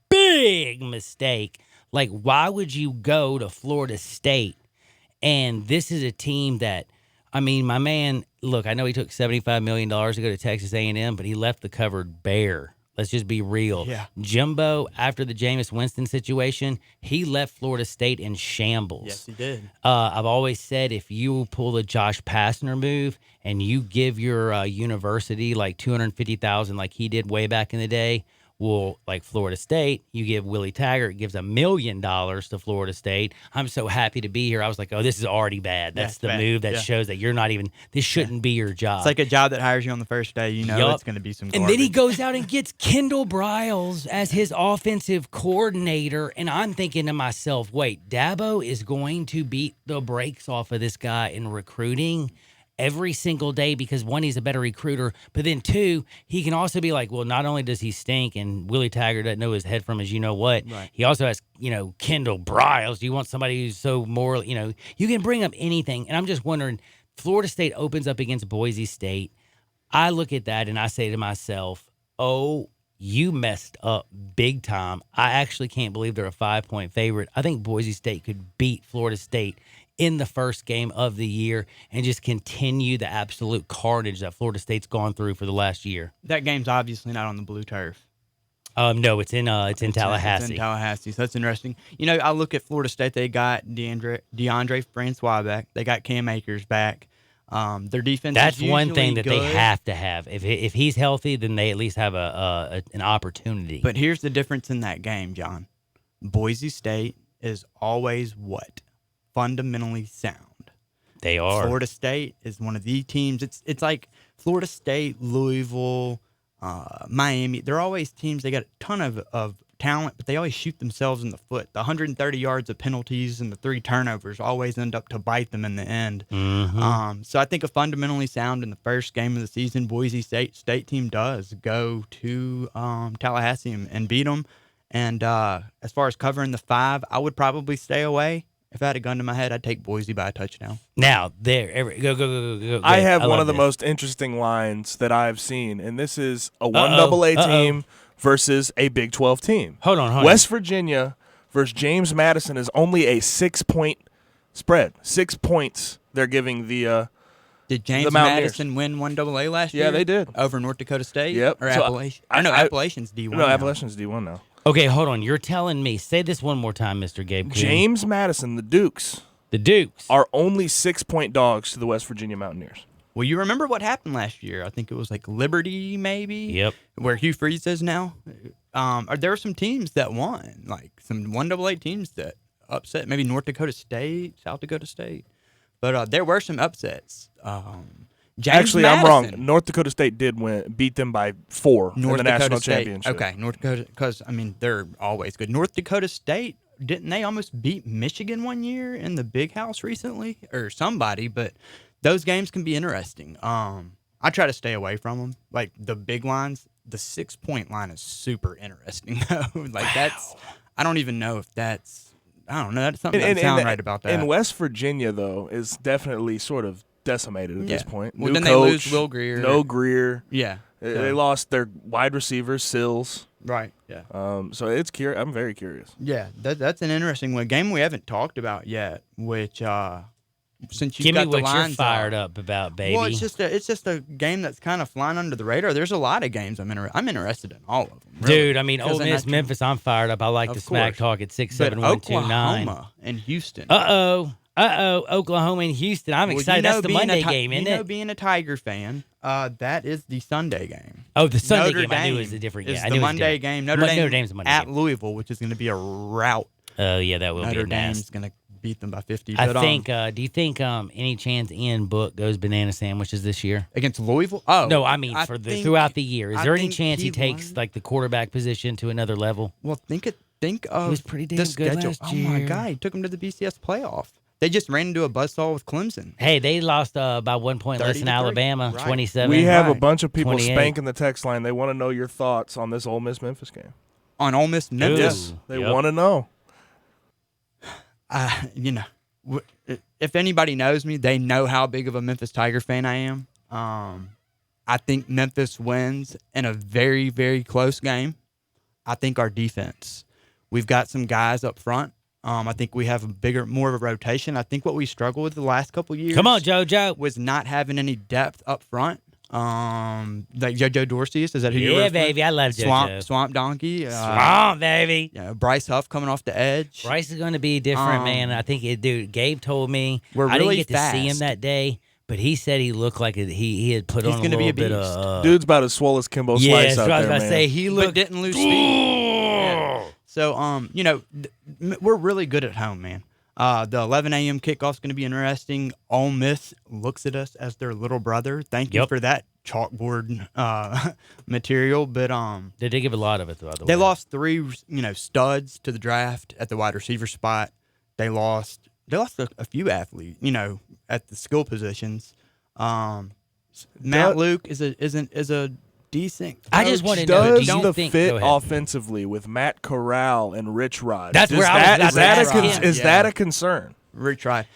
big mistake? Like, why would you go to Florida State? And this is a team that, I mean, my man, look, I know he took $75 million to go to Texas A&M, but he left the cupboard bare. Let's just be real. Yeah. Jimbo, after the Jameis Winston situation, he left Florida State in shambles. Yes, he did. I've always said if you pull the Josh Pastner move and you give your university like $250,000 like he did way back in the day, well, like Florida State, you give Willie Taggart gives $1 million to Florida State. I'm so happy to be here. I was like, oh, this is already bad. That's it's the bad. move that Yeah. shows that you're not even. This shouldn't be your job. It's like a job that hires you on the first day. You know Yup. it's going to be some And garbage. then he goes out and gets Kendall Briles as his offensive coordinator. And I'm thinking to myself, wait, Dabo is going to beat the brakes off of this guy in recruiting every single day because, one, he's a better recruiter. But then, two, he can also be like, well, not only does he stink and Willie Taggart doesn't know his head from his you-know-what, Right. he also has, Kendall Briles. You want somebody who's so moral, you can bring up anything. And I'm just wondering, Florida State opens up against Boise State. I look at that and I say to myself, oh, you messed up big time. I actually can't believe they're a 5-point favorite. I think Boise State could beat Florida State in the first game of the year and just continue the absolute carnage that Florida State's gone through for the last year. That game's obviously not on the blue turf. No, it's in Tallahassee. It's in Tallahassee, so that's interesting. I look at Florida State. They got DeAndre Francois back. They got Cam Akers back. Their defense. That's is one usually thing that they good. have to have. If he's healthy, then they at least have an opportunity. But here's the difference in that game, John. Boise State is always what? Fundamentally sound. They are. Florida State is one of the teams. It's like Florida State, Louisville, Miami. They're always teams. They got a ton of talent, but they always shoot themselves in the foot. The 130 yards of penalties and the 3 turnovers always end up to bite them in the end. Mm-hmm. So I think a fundamentally sound in the first game of the season, Boise State team does go to Tallahassee and beat them. And as far as covering the 5, I would probably stay away. If I had a gun to my head, I'd take Boise by a touchdown. Now, go. I have one love of the this. most interesting lines that I've seen, and this is a Uh-oh. 1AA team versus a Big 12 team. Hold on. West Virginia versus James Madison is only a 6-point spread. 6 points they're giving the Did James Mountaineers. Madison win 1AA last year? Yeah, they did. Over North Dakota State? Yep. Or So Appalachian? I know Appalachian's D1. No, now. Appalachian's D1 now. Okay, hold on. You're telling me. Say this one more time, Mr. Gabe Kuhn. James Madison, the Dukes, The Dukes are only 6-point dogs to the West Virginia Mountaineers. Well, you remember what happened last year? I think it was like Liberty, maybe? Yep. Where Hugh Freeze is now. There were some teams that won, like some 1AA teams that upset, maybe North Dakota State, South Dakota State. But there were some upsets. James Actually, Madison, I'm wrong. North Dakota State did beat them by 4 in North the Dakota national State. championship. Okay, North Dakota, because, they're always good. North Dakota State, didn't they almost beat Michigan one year in the Big House recently? Or somebody, but those games can be interesting. I try to stay away from them. Like, the big lines, the 6-point line is super interesting though. That's I don't even know if that's I don't know. That's something that doesn't sound right about that. And West Virginia though is definitely sort of decimated at this point. Well, New then coach, they lose Will Greer. No Greer. Yeah. They lost their wide receiver Sills. Right. Yeah. So it's I'm very curious. Yeah, that's an interesting one. Game we haven't talked about yet, which since you Give got me the what you're lines fired up about, baby. Well, it's just a game that's kind of flying under the radar. There's a lot of games I'm interested in all of them. Really. Dude, I mean, Ole Miss, Memphis, I'm fired up. I like the smack talk at 67129. Oklahoma and Houston. Oklahoma and Houston. I'm excited. That's the Monday game, isn't it? Being a Tiger fan, that is the Sunday game. Oh, the Sunday Notre game. I knew it Dame was a different is game. the Monday game. Notre Dame's the Monday at game. Louisville, which is going to be a rout. Oh, yeah, that will Notre be Dame's going to beat them by 50. I think. Do you think any chance Ian Book goes banana sandwiches this year against Louisville? Oh, no, I mean throughout the year. Is there any chance he takes like the quarterback position to another level? Well, think of he was pretty damn the good schedule. last Oh my year. God, he took him to the BCS playoff. They just ran into a buzzsaw with Clemson. Hey, they lost by 1 point less than 30-3. Alabama, Right. 27. We have a bunch of people 28. spanking the text line. They want to know your thoughts on this Ole Miss Memphis game. On Ole Miss Memphis? Yes, they want to know. If anybody knows me, they know how big of a Memphis Tiger fan I am. I think Memphis wins in a very, very close game. I think our defense. We've got some guys up front. I think we have more of a rotation. I think what we struggled with the last couple years. Come on, JoJo. Was not having any depth up front. Like JoJo Dorsey, is that who you're Yeah, referring? baby, I love JoJo. Swamp Donkey. Swamp, baby. Yeah, Bryce Huff coming off the edge. Bryce is going to be different, man. I think, dude, Gabe told me. We're I really didn't get to see him fast. that day, but he said he looked like he had put He's on a gonna little be a bit beast. of. Dude's about as swole as Kimbo Yeah, Slice that's out what I was there, about to man. say. He But looked. didn't lose speed. Yeah. So, we're really good at home, man. The 11 a.m. kickoff is going to be interesting. Ole Miss looks at us as their little brother. Thank you for that chalkboard material. But they did give a lot of it, though. They lost 3, studs to the draft at the wide receiver spot. They lost a few athletes, at the skill positions. Matt Luke is a decent coach. I just want to know, Does do you the think, fit go ahead. offensively with Matt Corral and Rich Rod? That's is where I was that, about is to that ask a him. is that a concern? Retry.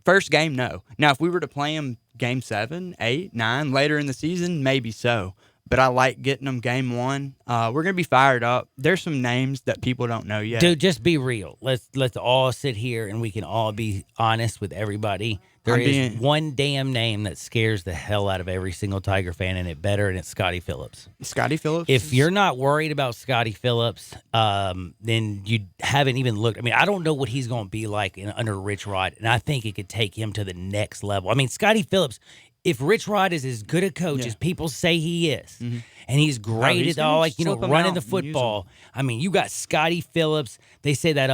First game, no. Now, if we were to play him game 7, 8, 9 later in the season, maybe so. But I like getting them game 1. We're going to be fired up. There's some names that people don't know yet. Dude, just be real. Let's all sit here and we can all be honest with everybody. There is one damn name that scares the hell out of every single Tiger fan, and it's Scotty Phillips. Scotty Phillips? If you're not worried about Scotty Phillips, then you haven't even looked. I mean, I don't know what he's going to be like under Rich Rod, and I think it could take him to the next level. I mean, Scotty Phillips, if Rich Rod is as good a coach as people say he is, and he's great he's at all, gonna slip him running out the and use football. I mean, you got Scotty Phillips. They say that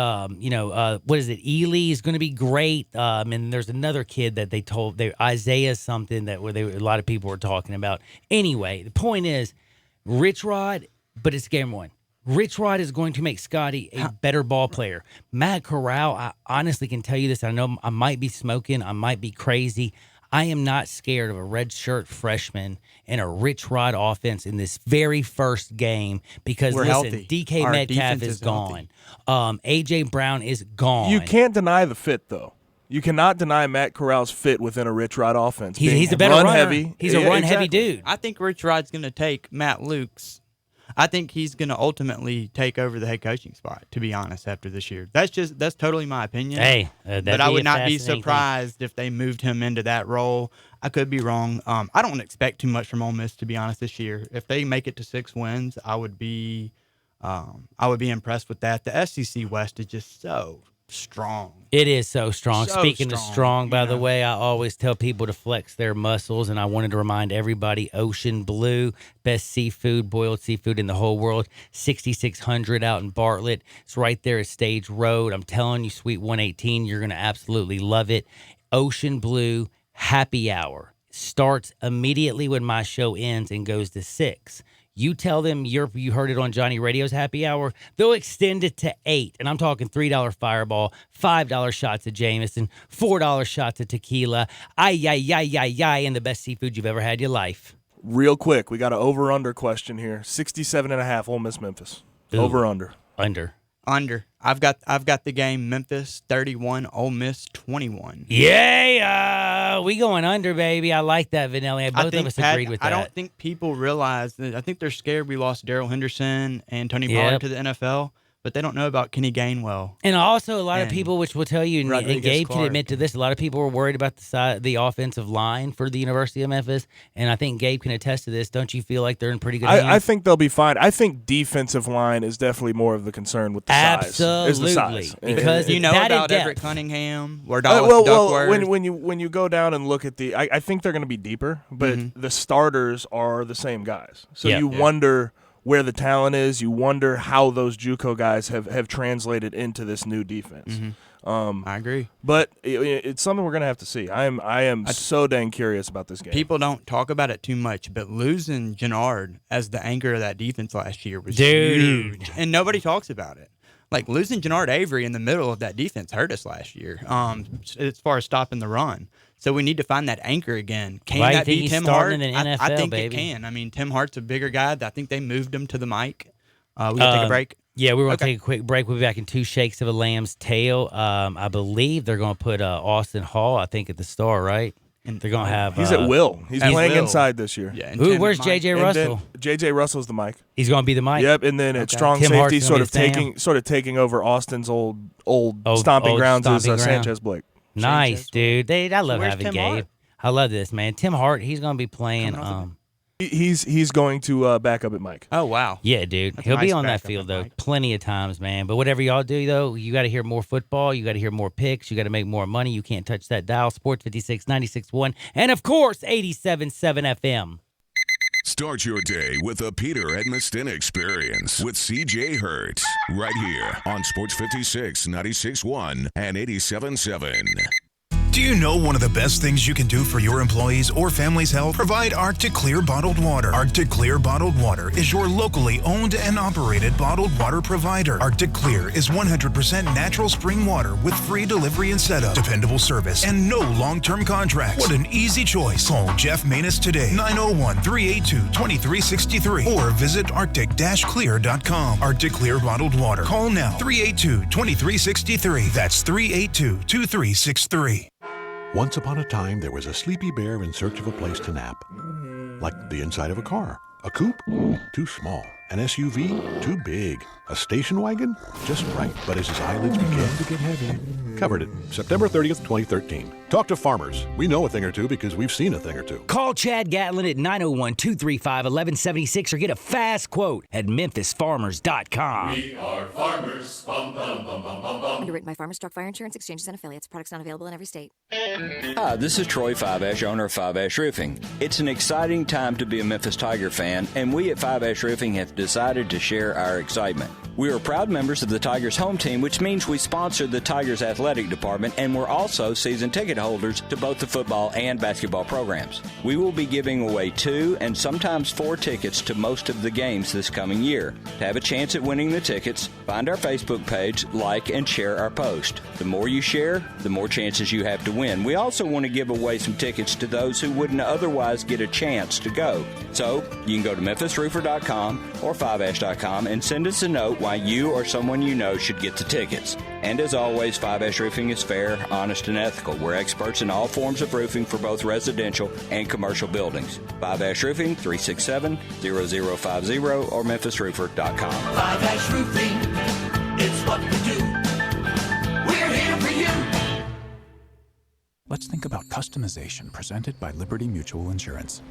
what is it? Ely is going to be great. And there's another kid that they told Isaiah something that a lot of people were talking about. Anyway, the point is, Rich Rod, but it's game 1. Rich Rod is going to make Scotty a better ball player. Matt Corral, I honestly can tell you this. I know I might be smoking. I might be crazy. I am not scared of a redshirt freshman and a Rich Rod offense in this very first game because, We're listen, healthy. DK Our Metcalf defense is is healthy. gone. A.J. Brown is gone. You can't deny the fit, though. You cannot deny Matt Corral's fit within a Rich Rod offense. He's a better run runner. heavy. He's a run-heavy exactly. dude. I think Rich Rod's going to take Matt Luke's. I think he's going to ultimately take over the head coaching spot, to be honest, after this year. That's totally my opinion. Hey, but I would not be surprised if they moved him into that role. I could be wrong. I don't expect too much from Ole Miss, to be honest, this year. If they make it to 6 wins, I would be impressed with that. The SEC West is just so strong. It is so strong. So Speaking of strong, strong, by the way, I always tell people to flex their muscles, and I wanted to remind everybody, Ocean Blue, best seafood, boiled seafood in the whole world, 6600 out in Bartlett. It's right there at Stage Road. I'm telling you, Suite 118, you're going to absolutely love it. Ocean Blue happy hour starts immediately when my show ends and goes to 6. You tell them you heard it on Johnny Radio's happy hour, they'll extend it to 8. And I'm talking $3 Fireball, $5 shots of Jameson, $4 shots of tequila, and the best seafood you've ever had in your life. Real quick, we got an over-under question here. 67.5 Ole Miss Memphis. Ooh. Over-under. Under. I've got the game Memphis 31, Ole Miss 21. Yeah, we going under, baby. I like that, Vanelli. Both of us agreed with that. I don't think people realize that. I think they're scared we lost Darrell Henderson and Tony Yep. Pollard to the NFL, but they don't know about Kenny Gainwell. And also, a lot of And people, which will tell you, and Rodriguez Gabe can Clark. admit to this, a lot of people were worried about the offensive line for the University of Memphis, and I think Gabe can attest to this. Don't you feel like they're in pretty good hands? I think they'll be fine. I think defensive line is definitely more of the concern with the size. Is the size. Because You know that in about depth. Everett Cunningham or Dallas Duckworth. when you go down and look at I think they're going to be deeper, but the starters are the same guys. So Yeah. you wonder where the talent is. You wonder how those JUCO guys have translated into this new defense. I agree. But it's something we're going to have to see. I am so dang curious about this game. People don't talk about it too much, but losing Gennard as the anchor of that defense last year was Dude. huge, and nobody talks about it. Like losing Gennard Avery in the middle of that defense hurt us last year, as far as stopping the run. So we need to find that anchor again. Can Why do you that think be he's Tim starting Hart? in the I NFL, think baby? it can. I mean, Tim Hart's a bigger guy. I think they moved him to the mic. We can take a break. Yeah, we're going to Okay. take a quick break. We'll be back in 2 shakes of a lamb's tail. I believe they're going to put Austin Hall, I think, at the Star, right? And they're going to have. He's at Will. He's playing Will. inside this year. Yeah. and Ooh, Tim where's at Mike. J.J. And Russell? then J.J. Russell's the mic. He's going to be the mic. Yep, and then at Okay. strong Tim Hart's safety, gonna be the sort of taking over Austin's old Old stomping grounds is stomping ground. Sanchez Blake. Nice, dude. I love where's having Tim Gabe. Hart? I love this, man. Tim Hart, he's going to be playing. Coming off He's going to back up at Mike. Oh wow. Yeah, dude. That's a He'll be nice on that backup field, at though, Mike. plenty of times, man. But whatever y'all do, though, you got to hear more football. You got to hear more picks. You got to make more money. You can't touch that dial. Sports 56, 96.1, and, of course, 87.7 FM. Start your day with the Peter Edmiston Experience with CJ Hertz right here on Sports 56, 96.1, and 87.7. Do you know one of the best things you can do for your employees or family's health? Provide Arctic Clear bottled water. Arctic Clear bottled water is your locally owned and operated bottled water provider. Arctic Clear is 100% natural spring water with free delivery and setup, dependable service, and no long-term contracts. What an easy choice. Call Jeff Manus today, 901-382-2363, or visit arctic-clear.com. Arctic Clear bottled water. Call now, 382-2363. That's 382-2363. Once upon a time, there was a sleepy bear in search of a place to nap. Like the inside of a car. A coupe? Too small. An SUV? Too big. A station wagon? Just right. But as his eyelids began to get heavy... Covered it. September 30th, 2013. Talk to farmers. We know a thing or two because we've seen a thing or two. Call Chad Gatlin at 901-235-1176 or get a fast quote at memphisfarmers.com. We are farmers. Bum, bum, bum, bum, bum, bum. Underwritten by Farmers Truck Fire Insurance Exchanges and Affiliates. Products not available in every state. Hi, this is Troy Five Ash, owner of Five Ash Roofing. It's an exciting time to be a Memphis Tiger fan, and we at Five Ash Roofing have decided to share our excitement. We are proud members of the Tigers home team, which means we sponsor the Tigers athletic department, and we're also season ticket holders to both the football and basketball programs. We will be giving away 2 and sometimes 4 tickets to most of the games this coming year. To have a chance at winning the tickets, find our Facebook page, like, and share our post. The more you share, the more chances you have to win. We also want to give away some tickets to those who wouldn't otherwise get a chance to go. So, you can go to memphisroofer.com or 5ash.com and send us a note why you or someone you know should get the tickets. And as always, 5Ash Roofing is fair, honest, and ethical. We're experts in all forms of roofing for both residential and commercial buildings. 5Ash Roofing, 367-0050 or memphisroofer.com. 5-Ash Roofing, it's what we do. We're here for you. Let's think about customization presented by Liberty Mutual Insurance.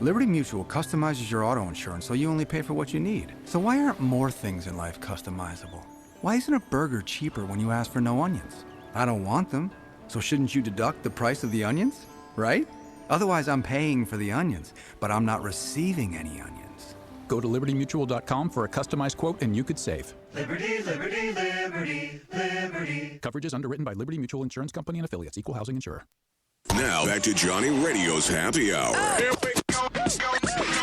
Liberty Mutual customizes your auto insurance so you only pay for what you need. So why aren't more things in life customizable? Why isn't a burger cheaper when you ask for no onions? I don't want them, so shouldn't you deduct the price of the onions, right? Otherwise, I'm paying for the onions, but I'm not receiving any onions. Go to libertymutual.com for a customized quote and you could save. Liberty, liberty, liberty, liberty. Coverage is underwritten by Liberty Mutual Insurance Company and Affiliates, Equal Housing Insurer. Now back to Johnny Radio's Happy Hour.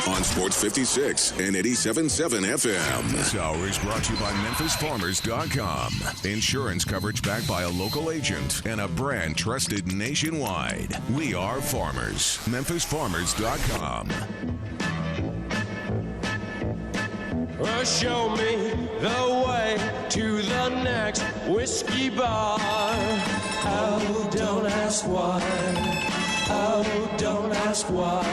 On Sports 56 and 87.7 FM. This hour is brought to you by memphisfarmers.com. Insurance coverage backed by a local agent and a brand trusted nationwide. We are farmers. memphisfarmers.com. Show me the way to the next whiskey bar. Oh, don't ask why. Oh, don't ask why.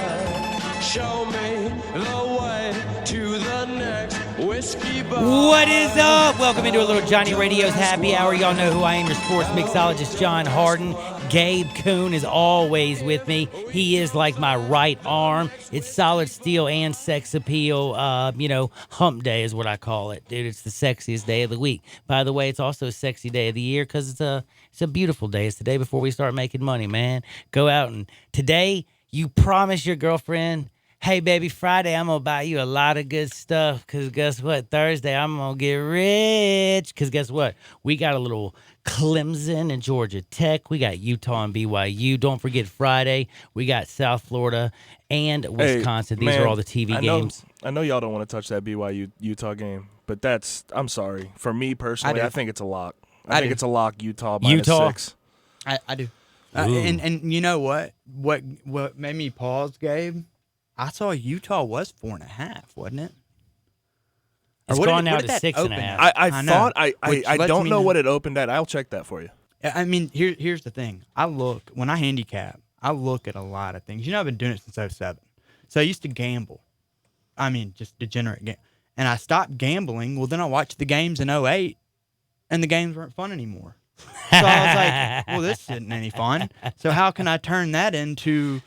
Show me the way to the next whiskey bar. What is up? Welcome into a little Johnny Radio's Happy Hour. Y'all know who I am, your sports mixologist, John Harden. Gabe Kuhn is always with me. He is like my right arm. It's solid steel and sex appeal. Hump day is what I call it. Dude, it's the sexiest day of the week. By the way, it's also a sexy day of the year because it's a beautiful day. It's the day before we start making money, man. Go out and today you promise your girlfriend, hey, baby, Friday, I'm going to buy you a lot of good stuff because guess what? Thursday, I'm going to get rich because guess what? We got a little Clemson and Georgia Tech. We got Utah and BYU. Don't forget Friday, we got South Florida and Wisconsin. These are all the TV games. I know y'all don't want to touch that BYU-Utah game, but I'm sorry. For me personally, I think it's a lock. I think it's a lock Utah -6. I do. And you know what? What made me pause, Gabe? I saw Utah was 4.5, wasn't it? It's gone now to 6.5. I don't know what it opened at. I'll check that for you. I mean, here's the thing. When I handicap, I look at a lot of things. I've been doing it since 2007. So I used to gamble. I mean, just degenerate gamble. And I stopped gambling. Well, then I watched the games in 2008, and the games weren't fun anymore. So I was like, well, this isn't any fun. So how can I turn that into...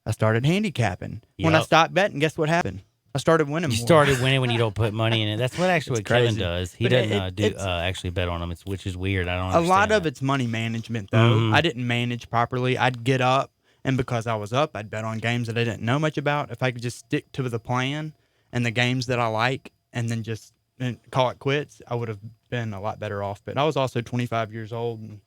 I started handicapping. Yep. When I stopped betting, guess what happened? I started winning more. You started winning when you don't put money in it. That's what actually what Kevin does. He But doesn't actually bet on them, which is weird. I don't understand A lot that. of it's money management, though. Mhm. I didn't manage properly. I'd get up, and because I was up, I'd bet on games that I didn't know much about. If I could just stick to the plan and the games that I like and then just call it quits, I would have been a lot better off. But I was also 25 years old, and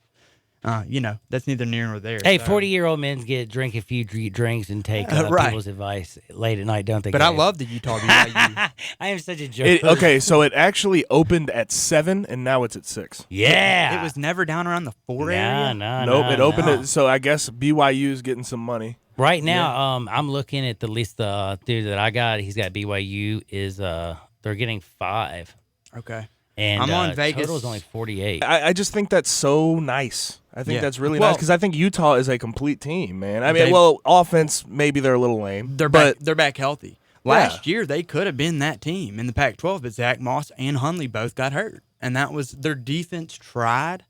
that's neither near nor there. Hey, so. 40-year-old men drink a few drinks and take Right. people's advice late at night, don't they? But I Gabe? love the Utah BYU. I am such a jerk. Okay, so it actually opened at 7, and now it's at 6. Yeah. It was never down around the 4 area? Nope, it opened it. So I guess BYU is getting some money. Right now, I'm looking at the list. The dude that I got, he's got BYU is they're getting 5. Okay. And I'm on Vegas. Total is only 48. I just think that's so nice. I think that's really nice because I think Utah is a complete team, man. I mean, offense, maybe they're a little lame. They're back healthy. Last year, they could have been that team in the Pac-12, but Zach Moss and Hundley both got hurt. And that was their defense tried,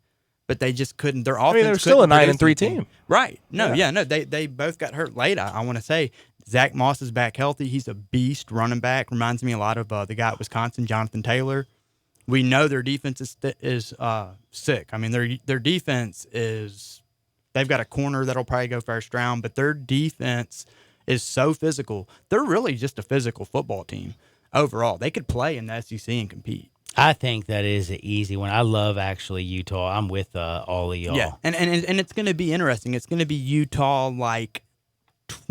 but they just couldn't. Their offense they're still a 9-3 team. Right. No, they both got hurt late, I want to say. Zach Moss is back healthy. He's a beast running back. Reminds me a lot of the guy at Wisconsin, Jonathan Taylor. We know their defense is sick. I mean, their defense is – they've got a corner that'll probably go first round, but their defense is so physical. They're really just a physical football team overall. They could play in the SEC and compete. I think that is an easy one. I love, actually, Utah. I'm with all of y'all. Yeah, and it's going to be interesting. It's going to be Utah like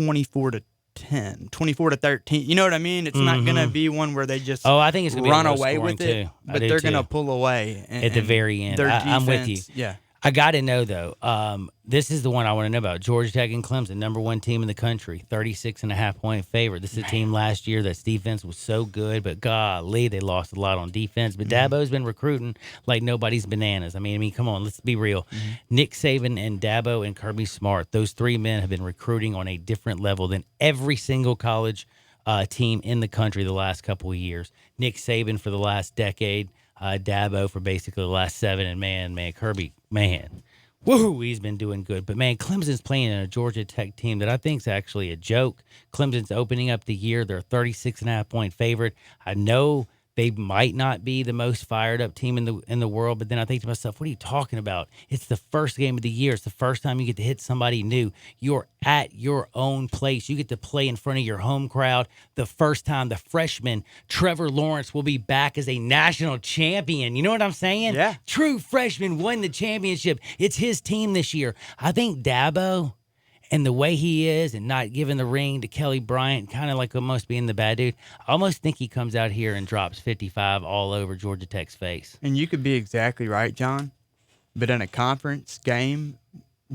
24-10, 24-13. You know what I mean? It's not going to be one where they just I think it's gonna run be away with it, too. but they're going to pull away at the very end. Their I'm with you. defense, yeah. I got to know, though, this is the one I want to know about. Georgia Tech and Clemson, number 1 team in the country, 36.5-point favorite. This is a team last year that's defense was so good, but golly, they lost a lot on defense. But Dabo's been recruiting like nobody's bananas. I mean, come on, let's be real. Nick Saban and Dabo and Kirby Smart, those 3 men have been recruiting on a different level than every single college team in the country the last couple of years. Nick Saban for the last decade, Dabo for basically the last 7, and man, Kirby, woohoo, he's been doing good. But man, Clemson's playing in a Georgia Tech team that I think is actually a joke. Clemson's opening up the year; they're a 36.5-point favorite. I know they might not be the most fired up team in the world, but then I think to myself, what are you talking about? It's the first game of the year. It's the first time you get to hit somebody new. You're at your own place. You get to play in front of your home crowd. The first time the freshman Trevor Lawrence will be back as a national champion. You know what I'm saying? Yeah. True freshman won the championship. It's his team this year. I think Dabo and the way he is and not giving the ring to Kelly Bryant, kind of like almost being the bad dude, I almost think he comes out here and drops 55 all over Georgia Tech's face. And you could be exactly right, John. But in a conference game,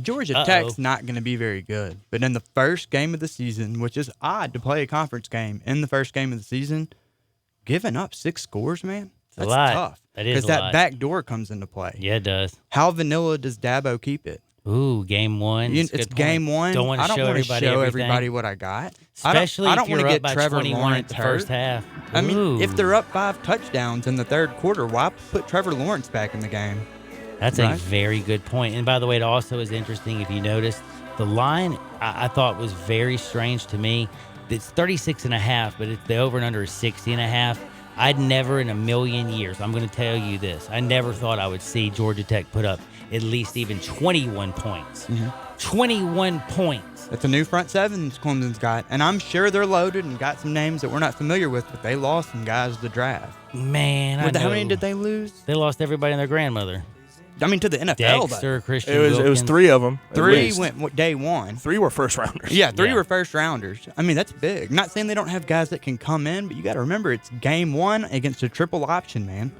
Georgia Tech's not going to be very good. But in the first game of the season, which is odd to play a conference game in the first game of the season, giving up 6 scores, man, that's a lot. tough. That is a that lot. back door comes into play. Yeah, it does. How vanilla does Dabo keep it? Ooh, game one. It's game one. Don't want to show everybody what I got. Especially I don't if you're want to up get by Trevor 21 Lawrence at the first half. I mean, if Ooh. they're up 5 touchdowns in the third quarter, why put Trevor Lawrence back in the game? That's a very good point. And by the way, it also is interesting if you notice the line I thought was very strange to me. It's 36.5, but the over and under is 60.5. I'd never in a million years, I'm going to tell you this, I never thought I would see Georgia Tech put up at least even 21 points. 21 points. That's a new front seven Clemson's got. And I'm sure they're loaded and got some names that we're not familiar with, but they lost some guys to the draft. Man, How many did they lose? They lost everybody and their grandmother. I mean, to the NFL. Dexter, Christian It was Wilkins. 3 of them. 3 went day one. 3 were first rounders. Yeah, 3 were first rounders. I mean, that's big. Not saying they don't have guys that can come in, but you got to remember it's game 1 against a triple option, man.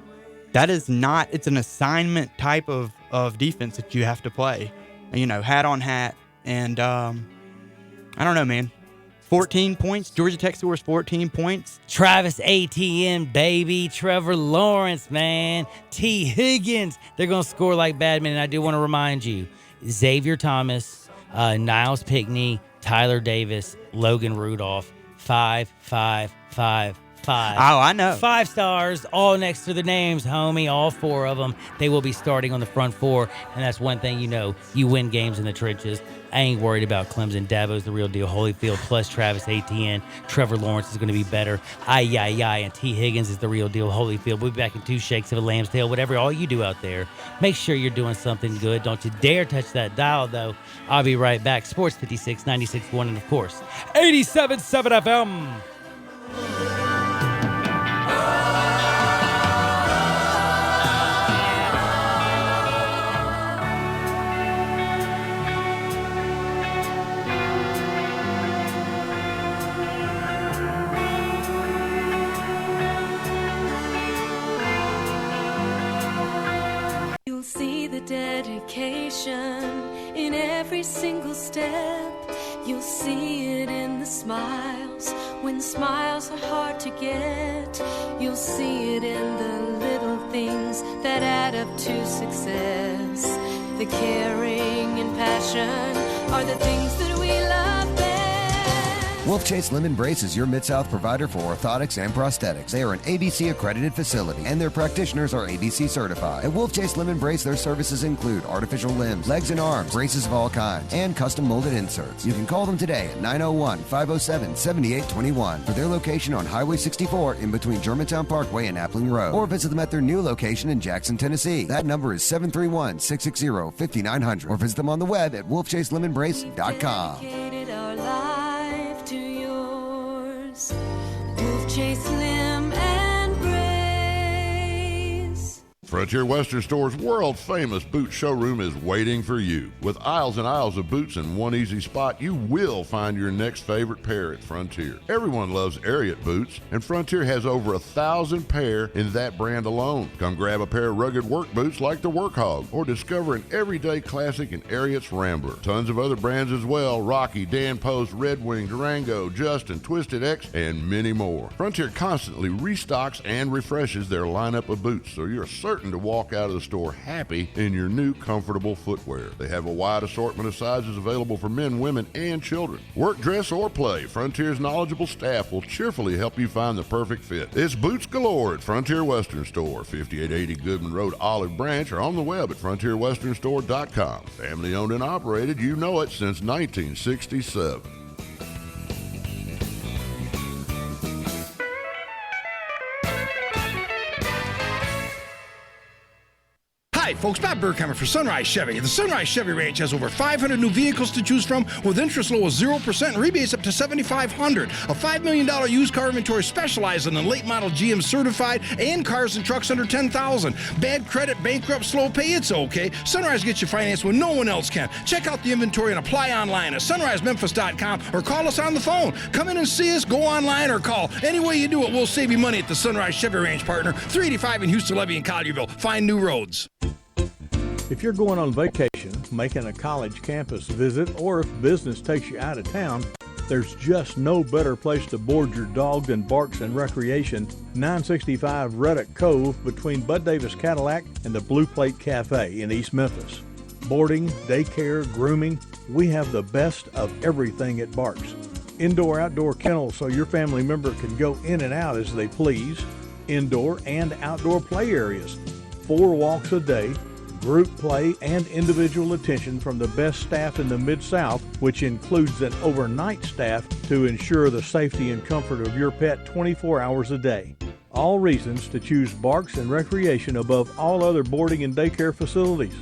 That is not, it's an assignment type of defense that you have to play. You know, hat on hat. And I don't know, man. 14 points. Georgia Tech scores 14 points. Travis Etienne, baby. Trevor Lawrence, man. T. Higgins. They're going to score like badminton. I do want to remind you, Xavier Thomas, Niles Pickney, Tyler Davis, Logan Rudolph, 5, 5, 5, 5. Oh, I know. 5 stars, all next to the names, homie. All 4 of them. They will be starting on the front 4, and that's one thing you know. You win games in the trenches. I ain't worried about Clemson. Dabo's the real deal. Holyfield plus Travis Etienne. Trevor Lawrence is going to be better. And T. Higgins is the real deal. Holyfield. We'll be back in 2 shakes of a lamb's tail. Whatever all you do out there, make sure you're doing something good. Don't you dare touch that dial, though. I'll be right back. Sports 56, 96.1, and of course, 87.7 FM. You'll see the dedication in every single step. You'll see it in the smiles when smiles are hard to get. You'll see it in the little things that add up to success. The caring and passion are the things that we love best. Wolf Chase Limb Brace is your Mid-South provider for orthotics and prosthetics. They are an ABC accredited facility and their practitioners are ABC certified. At Wolf Chase Limb Brace, their services include artificial limbs, legs and arms, braces of all kinds, and custom molded inserts. You can call them today at 901-507-7821 for their location on Highway 64 in between Germantown Parkway and Appling Road, or visit them at their new location in Jackson, Tennessee. That number is 731-660-5900, or visit them on the web at wolfchaselimbembrace.com. Dedicated our life to yours. Wolf Chase Limb and Brace. Frontier Western Store's world-famous boot showroom is waiting for you. With aisles and aisles of boots in one easy spot, you will find your next favorite pair at Frontier. Everyone loves Ariat boots, and Frontier has over 1,000 pair in that brand alone. Come grab a pair of rugged work boots like the Workhog, or discover an everyday classic in Ariat's Rambler. Tons of other brands as well: Rocky, Dan Post, Red Wing, Durango, Justin, Twisted X, and many more. Frontier constantly restocks and refreshes their lineup of boots, so you're certain to walk out of the store happy in your new comfortable footwear. They have a wide assortment of sizes available for men, women, and children. Work, dress, or play, Frontier's knowledgeable staff will cheerfully help you find the perfect fit. It's boots galore at Frontier Western Store, 5880 Goodman Road, Olive Branch, or on the web at frontierwesternstore.com. Family owned and operated, you know it, since 1967. Hi, folks. Bob Burkheimer for Sunrise Chevy. The Sunrise Chevy Ranch has over 500 new vehicles to choose from with interest low as 0% and rebates up to $7,500. A $5 million used car inventory specializing in late model GM certified and cars and trucks under $10,000. Bad credit, bankrupt, slow pay, it's okay. Sunrise gets you financed when no one else can. Check out the inventory and apply online at sunrisememphis.com or call us on the phone. Come in and see us, go online, or call. Any way you do it, we'll save you money at the Sunrise Chevy Ranch, partner. 385 in Houston, Levy, and Collierville. Find new roads. If you're going on vacation, making a college campus visit, or if business takes you out of town, There's just no better place to board your dog than Barks and Recreation, 965 Reddick Cove between Bud Davis Cadillac and the Blue Plate Cafe in East Memphis. Boarding, daycare, grooming, we have the best of everything at Barks. Indoor-outdoor kennels so your family member can go in and out as they please. Indoor and outdoor play areas. 4 walks a day, group play, and individual attention from the best staff in the Mid-South, which includes an overnight staff to ensure the safety and comfort of your pet 24 hours a day. All reasons to choose Barks and Recreation above all other boarding and daycare facilities.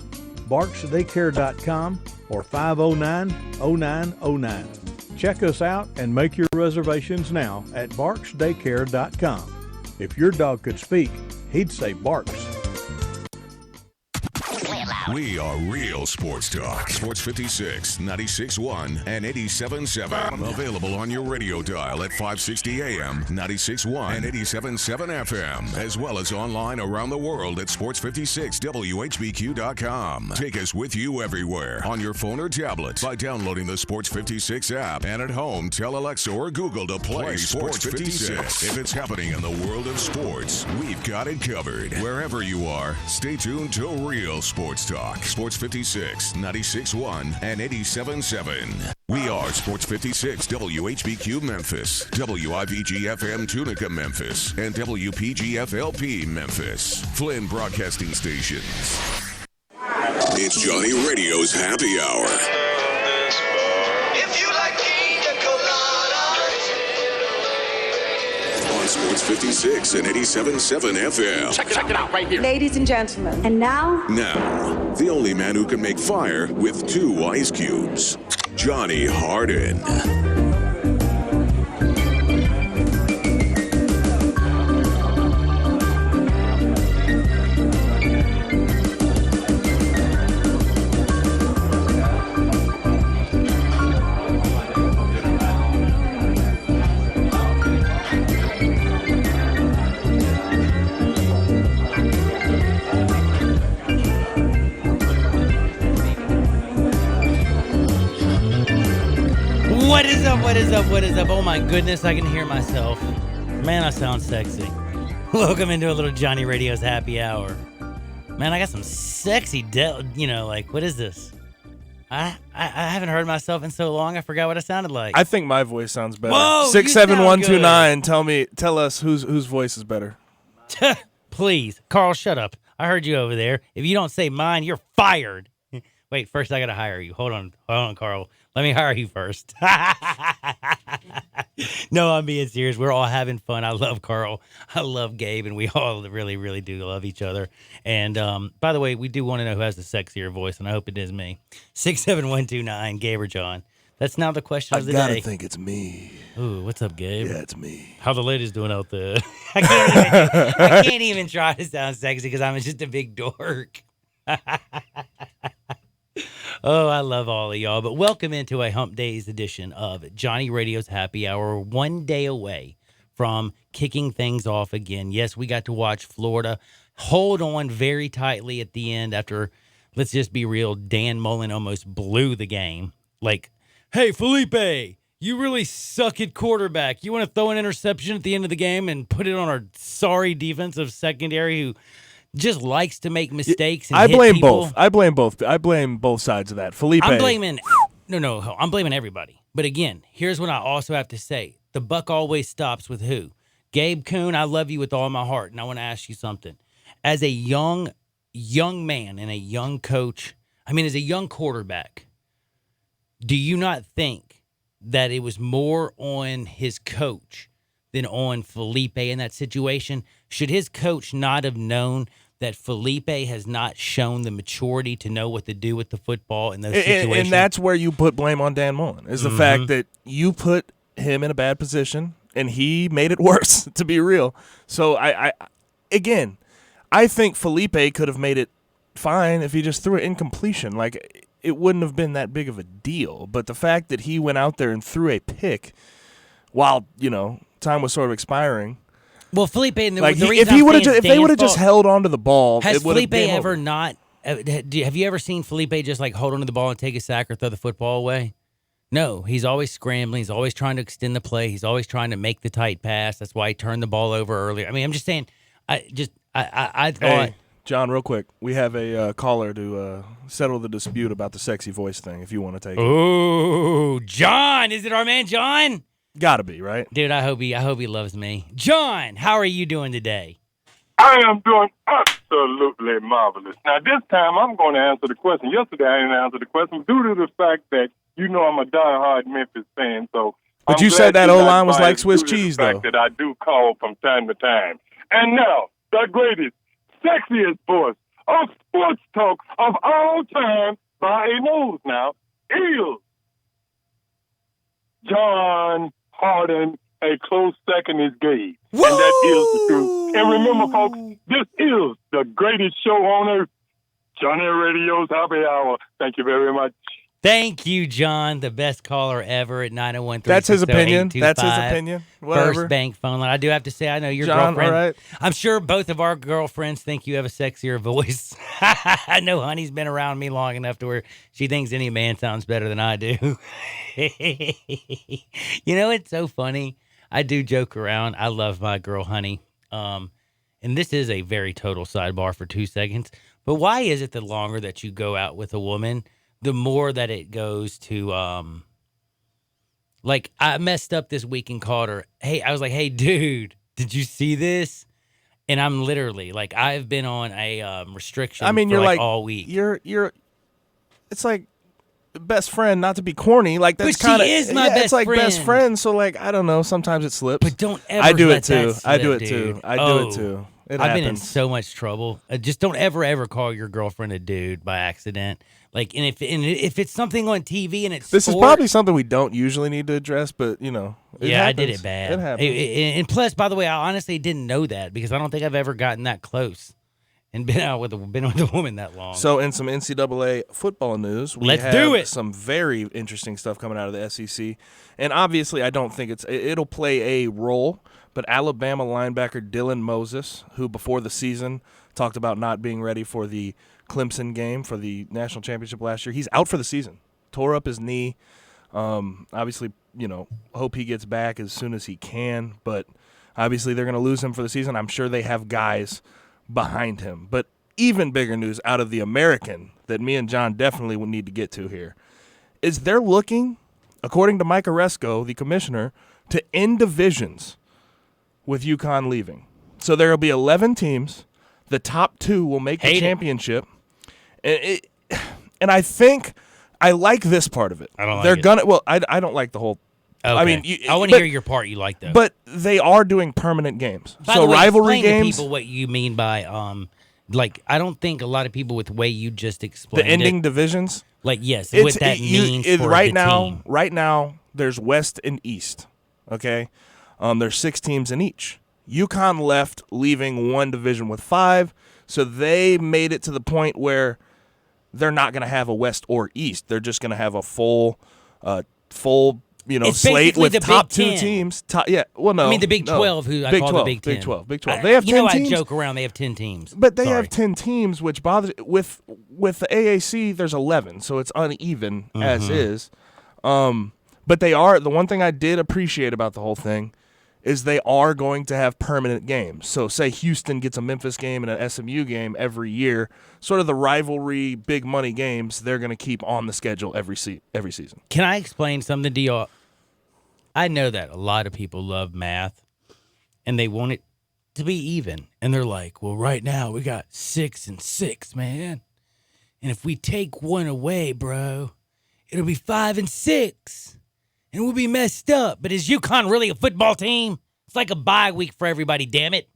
BarksDaycare.com or 509-0909. Check us out and make your reservations now at BarksDaycare.com. If your dog could speak, he'd say Barks. We are Real Sports Talk. Sports 56, 96.1, and 87.7. Available on your radio dial at 560 AM, 96.1, and 87.7 FM, as well as online around the world at sports56whbq.com. Take us with you everywhere on your phone or tablet by downloading the Sports 56 app. And at home, tell Alexa or Google to play Sports 56. If it's happening in the world of sports, we've got it covered. Wherever you are, stay tuned to Real Sports Talk. Sports 56, 96.1, and 87.7. We are Sports 56 WHBQ Memphis, WIVG-FM Tunica Memphis, and WPG-FLP Memphis. Flynn Broadcasting Stations. It's Johnny Radio's Happy Hour. If you like pina coladas. On Sports 56 and 87.7 FM. Check it out right here. Ladies and gentlemen. And now? Now, the only man who can make fire with 2 ice cubes, Johnny Harden. What is up? What is up? What is up? Oh my goodness, I can hear myself. Man, I sound sexy. Welcome into a little Johnny Radio's Happy Hour. Man, I got some sexy, what is this? I haven't heard myself in so long, I forgot what I sounded like. I think my voice sounds better. Whoa, 67129. Tell us whose voice is better. Please, Carl, shut up. I heard you over there. If you don't say mine, you're fired. Wait, first I gotta hire you. Hold on, Carl. Let me hire you first. No, I'm being serious. We're all having fun. I love Carl. I love Gabe, and we all really, really do love each other. And by the way, we do want to know who has the sexier voice, and I hope it is me. 67129, Gabe or John. That's now the question of the day. I gotta think it's me. Ooh, what's up, Gabe? Yeah, it's me. How the ladies doing out there? I can't even try to sound sexy because I'm just a big dork. Oh, I love all of y'all. But welcome into a Hump Days edition of Johnny Radio's Happy Hour, 1 day away from kicking things off again. Yes, we got to watch Florida hold on very tightly at the end after, let's just be real, Dan Mullen almost blew the game. Like, hey, Felipe, you really suck at quarterback. You want to throw an interception at the end of the game and put it on our sorry defensive secondary who just likes to make mistakes and I hit blame people. both. I blame both sides of that. Felipe. I'm blaming I'm blaming everybody. But again, here's what I also have to say. The buck always stops with who? Gabe Kuhn, I love you with all my heart, and I want to ask you something. As a young man and a young coach, as a young quarterback, do you not think that it was more on his coach than on Felipe in that situation? Should his coach not have known that Felipe has not shown the maturity to know what to do with the football in those situations? And that's where you put blame on Dan Mullen, is the fact that you put him in a bad position, and he made it worse, to be real. So, I think Felipe could have made it fine if he just threw it incompletion. Like, it wouldn't have been that big of a deal. But the fact that he went out there and threw a pick while, time was sort of expiring. Well, Felipe, and the reason if they would have just held on to the ball, has it would have Felipe been ever over. not? Have you ever seen Felipe just like hold on to the ball and take a sack or throw the football away? No, he's always scrambling. He's always trying to extend the play. He's always trying to make the tight pass. That's why he turned the ball over earlier. I mean, I'm just saying. I thought. Hey, John, real quick, we have a caller to settle the dispute about the sexy voice thing. If you want to take it. Oh, John, is it our man John? Gotta be, right, dude? I hope he loves me. John, how are you doing today? I am doing absolutely marvelous. Now, this time I'm going to answer the question. Yesterday I didn't answer the question due to the fact that you know I'm a diehard Memphis fan. So, but I'm you glad said that you're O-line not was like biased Swiss due to cheese, the fact though. that I do call from time to time. And now, the greatest, sexiest voice of sports talk of all time by a nose now is John Harden. A close second is Gabe. And that is the truth. And remember, folks, this is the greatest show on earth. Johnny Radio's Happy Hour. Thank you very much. Thank you, John, the best caller ever at 901-360-8255. That's his opinion. That's his opinion. Whatever. First bank phone line. I do have to say, I know your John, girlfriend. all right. I'm sure both of our girlfriends think you have a sexier voice. I know Honey's been around me long enough to where she thinks any man sounds better than I do. You know, it's so funny. I do joke around. I love my girl, Honey. And this is a very total sidebar for 2 seconds. But why is it the longer that you go out with a woman, the more that it goes to, like, I messed up this week and called her. Hey, I was like, hey, dude, did you see this? And I'm literally, like, I've been on a restriction I mean, for you're like all week. You're. It's like best friend, not to be corny. Like that's But she kind of is my best It's like best friend. friend. So like I don't know. Sometimes it slips. But don't ever. I do let it too. that I do slip, it dude. too. I do it too. It I've been in happens. so much trouble. Just don't ever call your girlfriend a dude by accident. Like, and if it's something on TV and it's This is sport- probably something we don't usually need to address, but you know. Yeah, I did happens. it bad. It happens. And plus, by the way, I honestly didn't know that because I don't think I've ever gotten that close and been with a woman that long. So, in some NCAA football news, we Let's have do it. some very interesting stuff coming out of the SEC. And obviously, I don't think it'll play a role, but Alabama linebacker Dylan Moses, who before the season talked about not being ready for the Clemson game for the national championship last year, he's out for the season. Tore up his knee. Obviously, you know, hope he gets back as soon as he can, but obviously they're going to lose him for the season. I'm sure they have guys behind him. But even bigger news out of the American that me and John definitely would need to get to here is they're looking, according to Mike Oresco, the commissioner, to end divisions with UConn leaving. So there will be 11 teams. The top 2 will make the championship. And I think I like this part of it. I don't like They're it. gonna. Well, I don't like the whole. Okay. I mean, I want to hear your part you like, though. But they are doing permanent games. By So the way, rivalry explain games. to people what you mean by like I don't think a lot of people with the way you just explained The ending it, divisions. like yes, what that means for right the now. team. Right now, there's West and East. Okay, there's 6 teams in each. UConn left, leaving one division with 5. So they made it to the point where they're not going to have a West or East. They're just going to have a full, It's slate basically with the top Big 2 Ten. teams. Well, no, I mean the Big no. 12, who I Big call 12, the Big 10. Big 12, Big 12. They have 10 teams. I joke around. They have 10 teams, But they Sorry. have 10 teams, which bothers with the AAC. There's 11, so it's uneven as is. But they are the one thing I did appreciate about the whole thing is they are going to have permanent games. So say Houston gets a Memphis game and an SMU game every year, sort of the rivalry, big money games. They're going to keep on the schedule every season. Can I explain something to y'all? I know that a lot of people love math, and they want it to be even. And they're like, well, right now we got 6 and 6, man. And if we take one away, bro, it'll be 5 and 6. And we'll be messed up. But is UConn really a football team? It's like a bye week for everybody, damn it.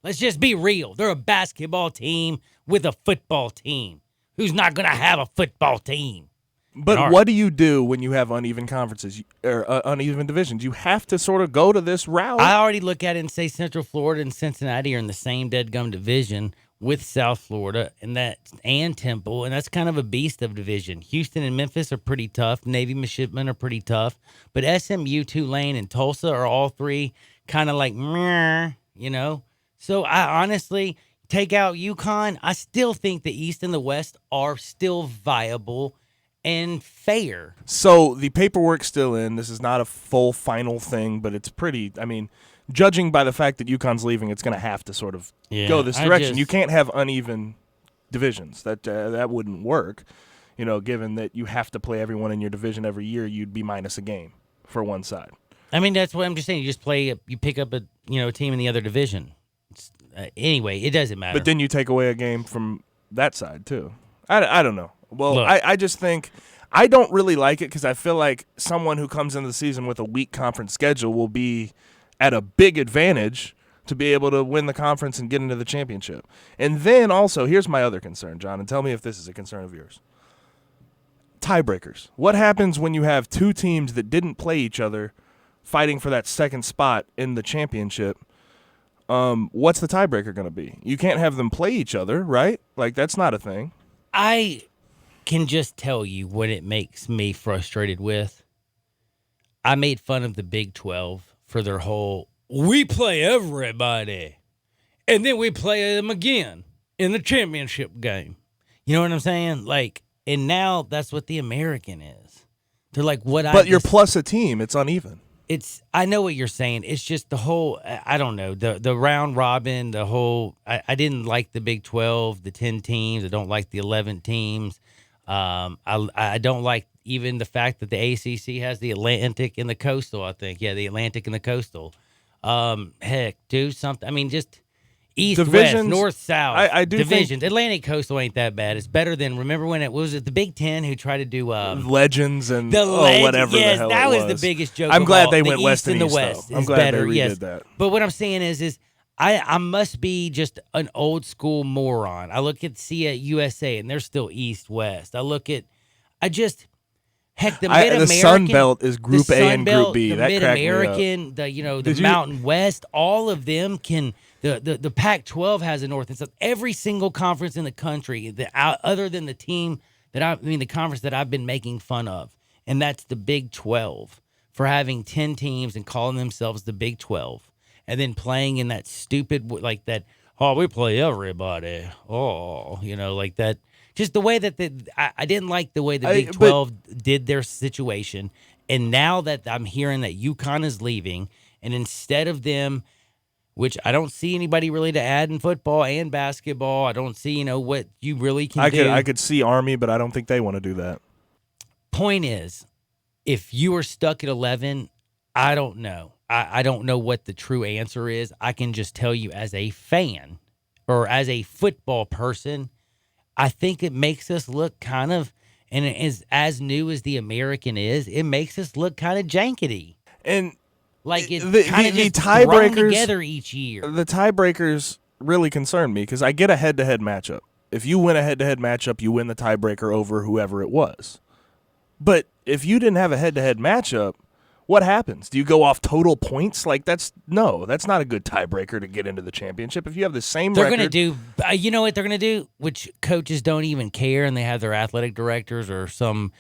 Let's just be real. They're a basketball team with a football team. Who's not going to have a football team? But what do you do when you have uneven conferences or uneven divisions? You have to sort of go to this route. I already look at it and say Central Florida and Cincinnati are in the same deadgum division with South Florida and Temple, and that's kind of a beast of division. Houston and Memphis are pretty tough. Navy Midshipmen are pretty tough. But SMU, Tulane, and Tulsa are all 3 kind of like, meh, you know? So I honestly, take out UConn, I still think the East and the West are still viable. and fair. So the paperwork's still in. This is not a full final thing, but it's pretty. I mean, judging by the fact that UConn's leaving, it's going to have to sort of go this direction. You can't have uneven divisions. That wouldn't work. You know, given that you have to play everyone in your division every year, you'd be minus a game for one side. I mean, that's what I'm just saying. You just you pick up a team in the other division. Anyway, it doesn't matter. But then you take away a game from that side too. I don't know. Well, Look. I just think I don't really like it because I feel like someone who comes into the season with a weak conference schedule will be at a big advantage to be able to win the conference and get into the championship. And then also, here's my other concern, John, and tell me if this is a concern of yours. Tiebreakers. What happens when you have two teams that didn't play each other fighting for that second spot in the championship? What's the tiebreaker going to be? You can't have them play each other, right? Like, that's not a thing. I can just tell you what it makes me frustrated with. I made fun of the Big 12 for their whole, we play everybody, and then we play them again in the championship game. You know what I'm saying? Like, and now that's what the American is. They're like, But you're plus a team. It's uneven. I know what you're saying. It's just the whole, I don't know, the round robin, the whole, I didn't like the Big 12, the 10 teams. I don't like the 11 teams. I don't like even the fact that the ACC has the Atlantic and the Coastal, I think. Yeah, the Atlantic and the Coastal. Heck, do something. I mean, just East, Divisions, West, North, South. I do Divisions. Atlantic Coastal ain't that bad. It's better than, remember when it was the Big Ten who tried to do Legends and whatever yes, the hell that it was the biggest joke. I'm of glad all. they the went East West and the East, West though. I'm is glad better, they redid yes. that. But what I'm saying is I must be just an old school moron. I look at USA and they're still East West. Heck, the Mid-American. The Sun Belt is Group A and Group B. The That cracked me up. Mid-American, the Mountain West, all of them can. The Pac-12 has a North and South. Every single conference in the country, other than the the conference that I've been making fun of, and that's the Big 12, for having 10 teams and calling themselves the Big 12, and then playing in that stupid like that. Oh, we play everybody. Oh, like that. Just the way that I didn't like the way the Big 12 did their situation. And now that I'm hearing that UConn is leaving, and instead of them, which I don't see anybody really to add in football and basketball, I don't see, what you really can do. I could see Army, but I don't think they want to do that. Point is, if you are stuck at 11, I don't know. I don't know what the true answer is. I can just tell you as a fan or as a football person, I think it makes us look kind of, and it is as new as the American is, it makes us look kind of jankety. And like it the kind of just tiebreakers thrown together each year. The tiebreakers really concern me because I get a head-to-head matchup. If you win a head-to-head matchup, you win the tiebreaker over whoever it was. But if you didn't have a head-to-head matchup, what happens? Do you go off total points? Like that's not a good tiebreaker to get into the championship. If you have the same They're record, going to do, you know what they're going to do, which coaches don't even care, and they have their athletic directors or some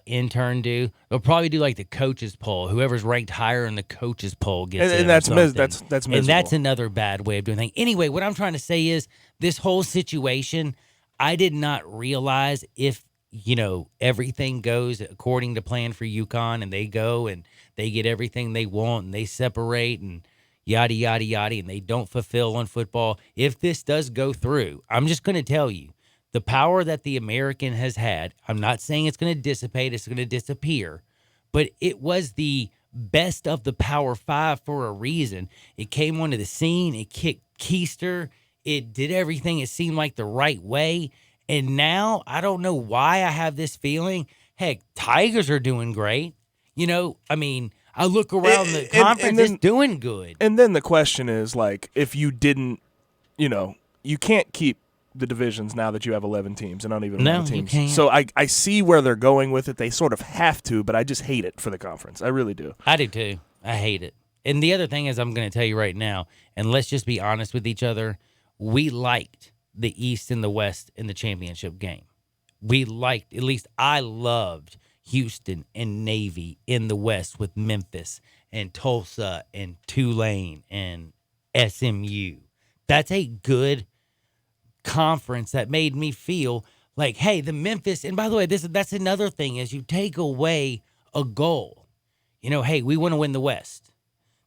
intern do. They'll probably do like the coaches poll. Whoever's ranked higher in the coaches poll gets in. And that's that's miserable. And that's another bad way of doing things. Anyway, what I'm trying to say is this whole situation, I did not realize if everything goes according to plan for UConn and they go and they get everything they want and they separate and yada, yada, yada, and they don't fulfill on football. If this does go through, I'm just going to tell you, the power that the American has had, I'm not saying it's going to dissipate, it's going to disappear, but it was the best of the Power Five for a reason. It came onto the scene, it kicked Keister, it did everything, it seemed like the right way. And now, I don't know why I have this feeling. Heck, Tigers are doing great. I look around the conference, it's doing good. And then the question is, like, if you didn't, you can't keep the divisions now that you have 11 teams and uneven amount of teams. You can't. So I see where they're going with it. They sort of have to, but I just hate it for the conference. I really do. I do too. I hate it. And the other thing is, I'm going to tell you right now, and let's just be honest with each other, we liked the East and the West in the championship game. We liked, at least I loved Houston and Navy in the West with Memphis and Tulsa and Tulane and SMU. That's a good conference that made me feel Like, hey, the Memphis, and by the way, that's another thing is you take away a goal. Hey, we want to win the West.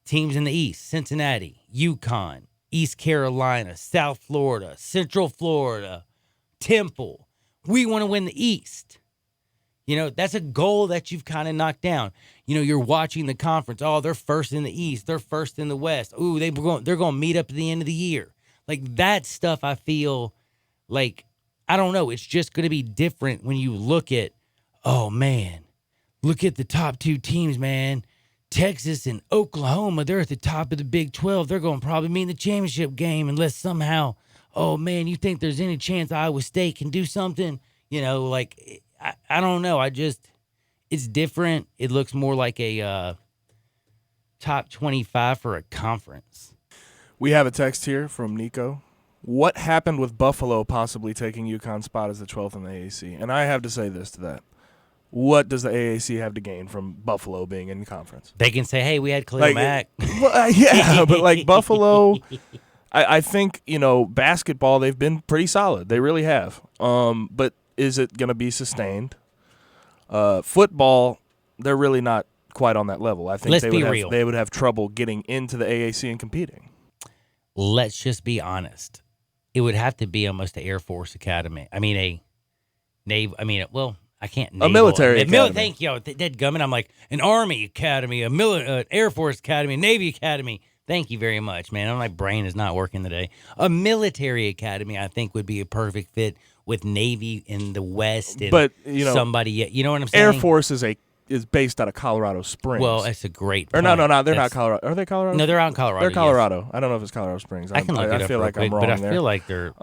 Teams in the East, Cincinnati, UConn, East Carolina, South Florida, Central Florida, Temple. We want to win the East. That's a goal that you've kind of knocked down. You're watching the conference. Oh, they're first in the East. They're first in the West. Ooh, they're going to meet up at the end of the year. Like that stuff, I feel like, I don't know. It's just going to be different when you look at, oh, man, look at the top two teams, man. Texas and Oklahoma, they're at the top of the Big 12. They're going to probably meet in the championship game unless somehow, oh, man, you think there's any chance Iowa State can do something? I don't know. It's different. It looks more like a top 25 for a conference. We have a text here from Nico. What happened with Buffalo possibly taking UConn's spot as the 12th in the AAC? And I have to say this to that. What does the AAC have to gain from Buffalo being in conference? They can say, hey, we had Khalil Mack. Yeah, but Buffalo, I think, basketball, they've been pretty solid. They really have. But is it going to be sustained? Football, they're really not quite on that level. I think they would have trouble getting into the AAC and competing. Let's just be honest. It would have to be almost an Air Force Academy. I mean, a Navy. I can't. A military academy. Thank you. Dead gummit. I'm like an Army Academy, Air Force Academy, Navy Academy. Thank you very much, man. My brain is not working today. A military academy, I think, would be a perfect fit with Navy in the West. And somebody, you know what I'm saying? Air Force is based out of Colorado Springs. Well, that's a great point. Or no, they're not Colorado. Are they Colorado? No, they're out in Colorado. They're Colorado. Yes. I don't know if it's Colorado Springs. I can look it up feel like quick, I'm wrong but I there. feel like they're.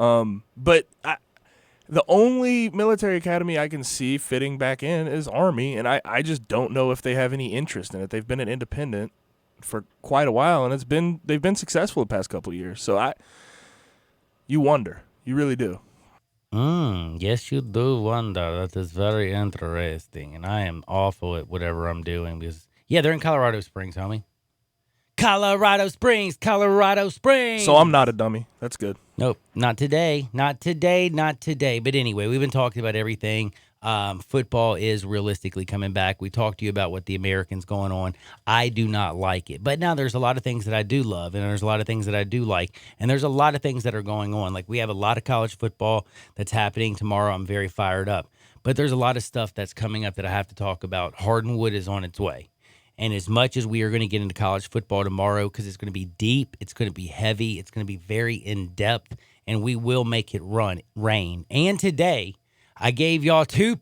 The only military academy I can see fitting back in is Army, and I just don't know if they have any interest in it. They've been an independent for quite a while, and they've been successful the past couple of years. So you wonder, you really do. Yes, you do wonder. That is very interesting, and I am awful at whatever I'm doing because they're in Colorado Springs, homie. Colorado Springs. So I'm not a dummy. That's good. Nope, not today. Not today. But anyway, we've been talking about everything. Football is realistically coming back. We talked to you about what the American's going on. I do not like it. But now there's a lot of things that I do love, and there's a lot of things that I do like, and there's a lot of things that are going on. Like we have a lot of college football that's happening tomorrow. I'm very fired up. But there's a lot of stuff that's coming up that I have to talk about. Hardwood is on its way. And as much as we are going to get into college football tomorrow, because it's going to be deep, it's going to be heavy, it's going to be very in-depth, and we will make it rain. And today, I gave y'all two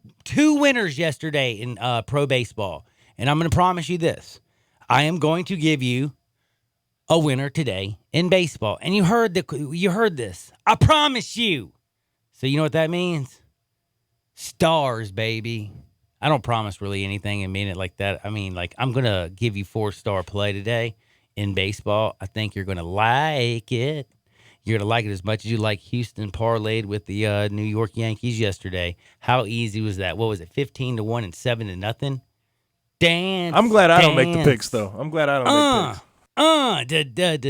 winners yesterday in pro baseball. And I'm going to promise you this. I am going to give you a winner today in baseball. And you heard this. I promise you. So you know what that means? Stars, baby. I don't promise really anything and mean it like that. I mean, like, I'm going to give you 4-star play today in baseball. I think you're going to like it. You're going to like it as much as you like Houston parlayed with the New York Yankees yesterday. How easy was that? What was it, 15-1 and 7-0? Dance. I'm glad I don't make the picks, though. I'm glad I don't make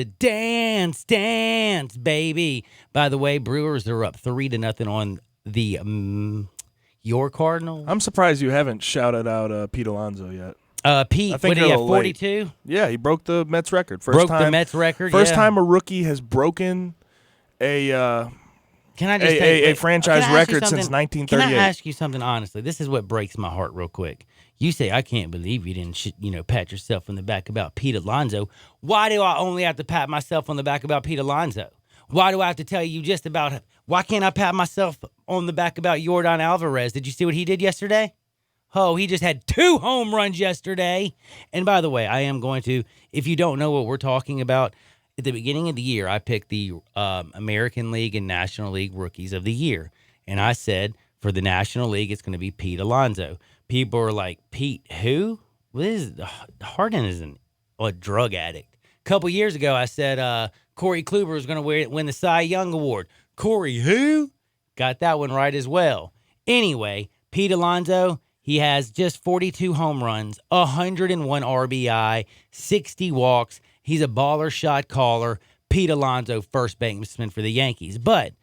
picks. Dance, baby. By the way, Brewers are up 3-0 on the your Cardinals. I'm surprised you haven't shouted out Pete Alonso yet. Pete, what did he have, 42? Yeah, he broke the Mets record. First time a rookie has broken a franchise record since 1938. Can I ask you something honestly? This is what breaks my heart real quick. You say, I can't believe you didn't pat yourself on the back about Pete Alonso. Why do I only have to pat myself on the back about Pete Alonso? Why do I have to tell you just about him? Why can't I pat myself on the back about Yordan Alvarez? Did you see what he did yesterday? Oh, he just had 2 home runs yesterday. And by the way, I am going to, if you don't know what we're talking about, at the beginning of the year, I picked the American League and National League Rookies of the Year. And I said, for the National League, it's going to be Pete Alonso. People are like, Pete who? Harden is a drug addict. A couple years ago, I said Corey Kluber was going to win the Cy Young Award. Corey who? Got that one right as well. Anyway, Pete Alonso, he has just 42 home runs, 101 RBI, 60 walks. He's a baller shot caller. Pete Alonso, first baseman for the Yankees. But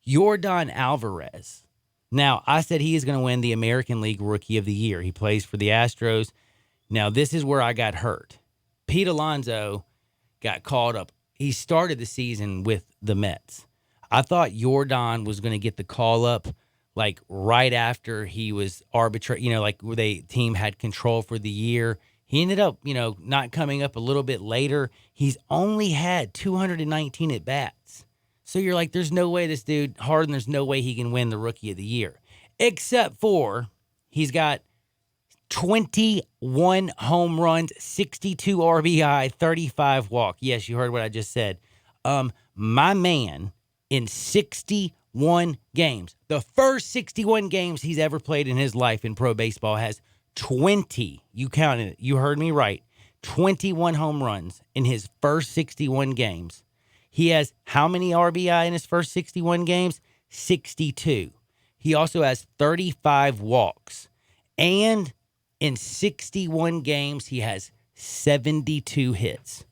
Yordan Alvarez Now, I said he is going to win the American League Rookie of the Year. He plays for the Astros. Now, this is where I got hurt. Pete Alonso got called up. He started the season with the Mets. I thought Yordan was going to get the call up like right after he was like where the team had control for the year. He ended up, not coming up a little bit later. He's only had 219 at-bats. So you're like, there's no way this dude, Harden, there's no way he can win the Rookie of the Year. Except for he's got 21 home runs, 62 RBI, 35 walk. Yes, you heard what I just said. My man, in 61 games, the first 61 games he's ever played in his life in pro baseball, has 20, you counted it, you heard me right, 21 home runs in his first 61 games. He has how many RBI in his first 61 games? 62. He also has 35 walks. And in 61 games, he has 72 hits.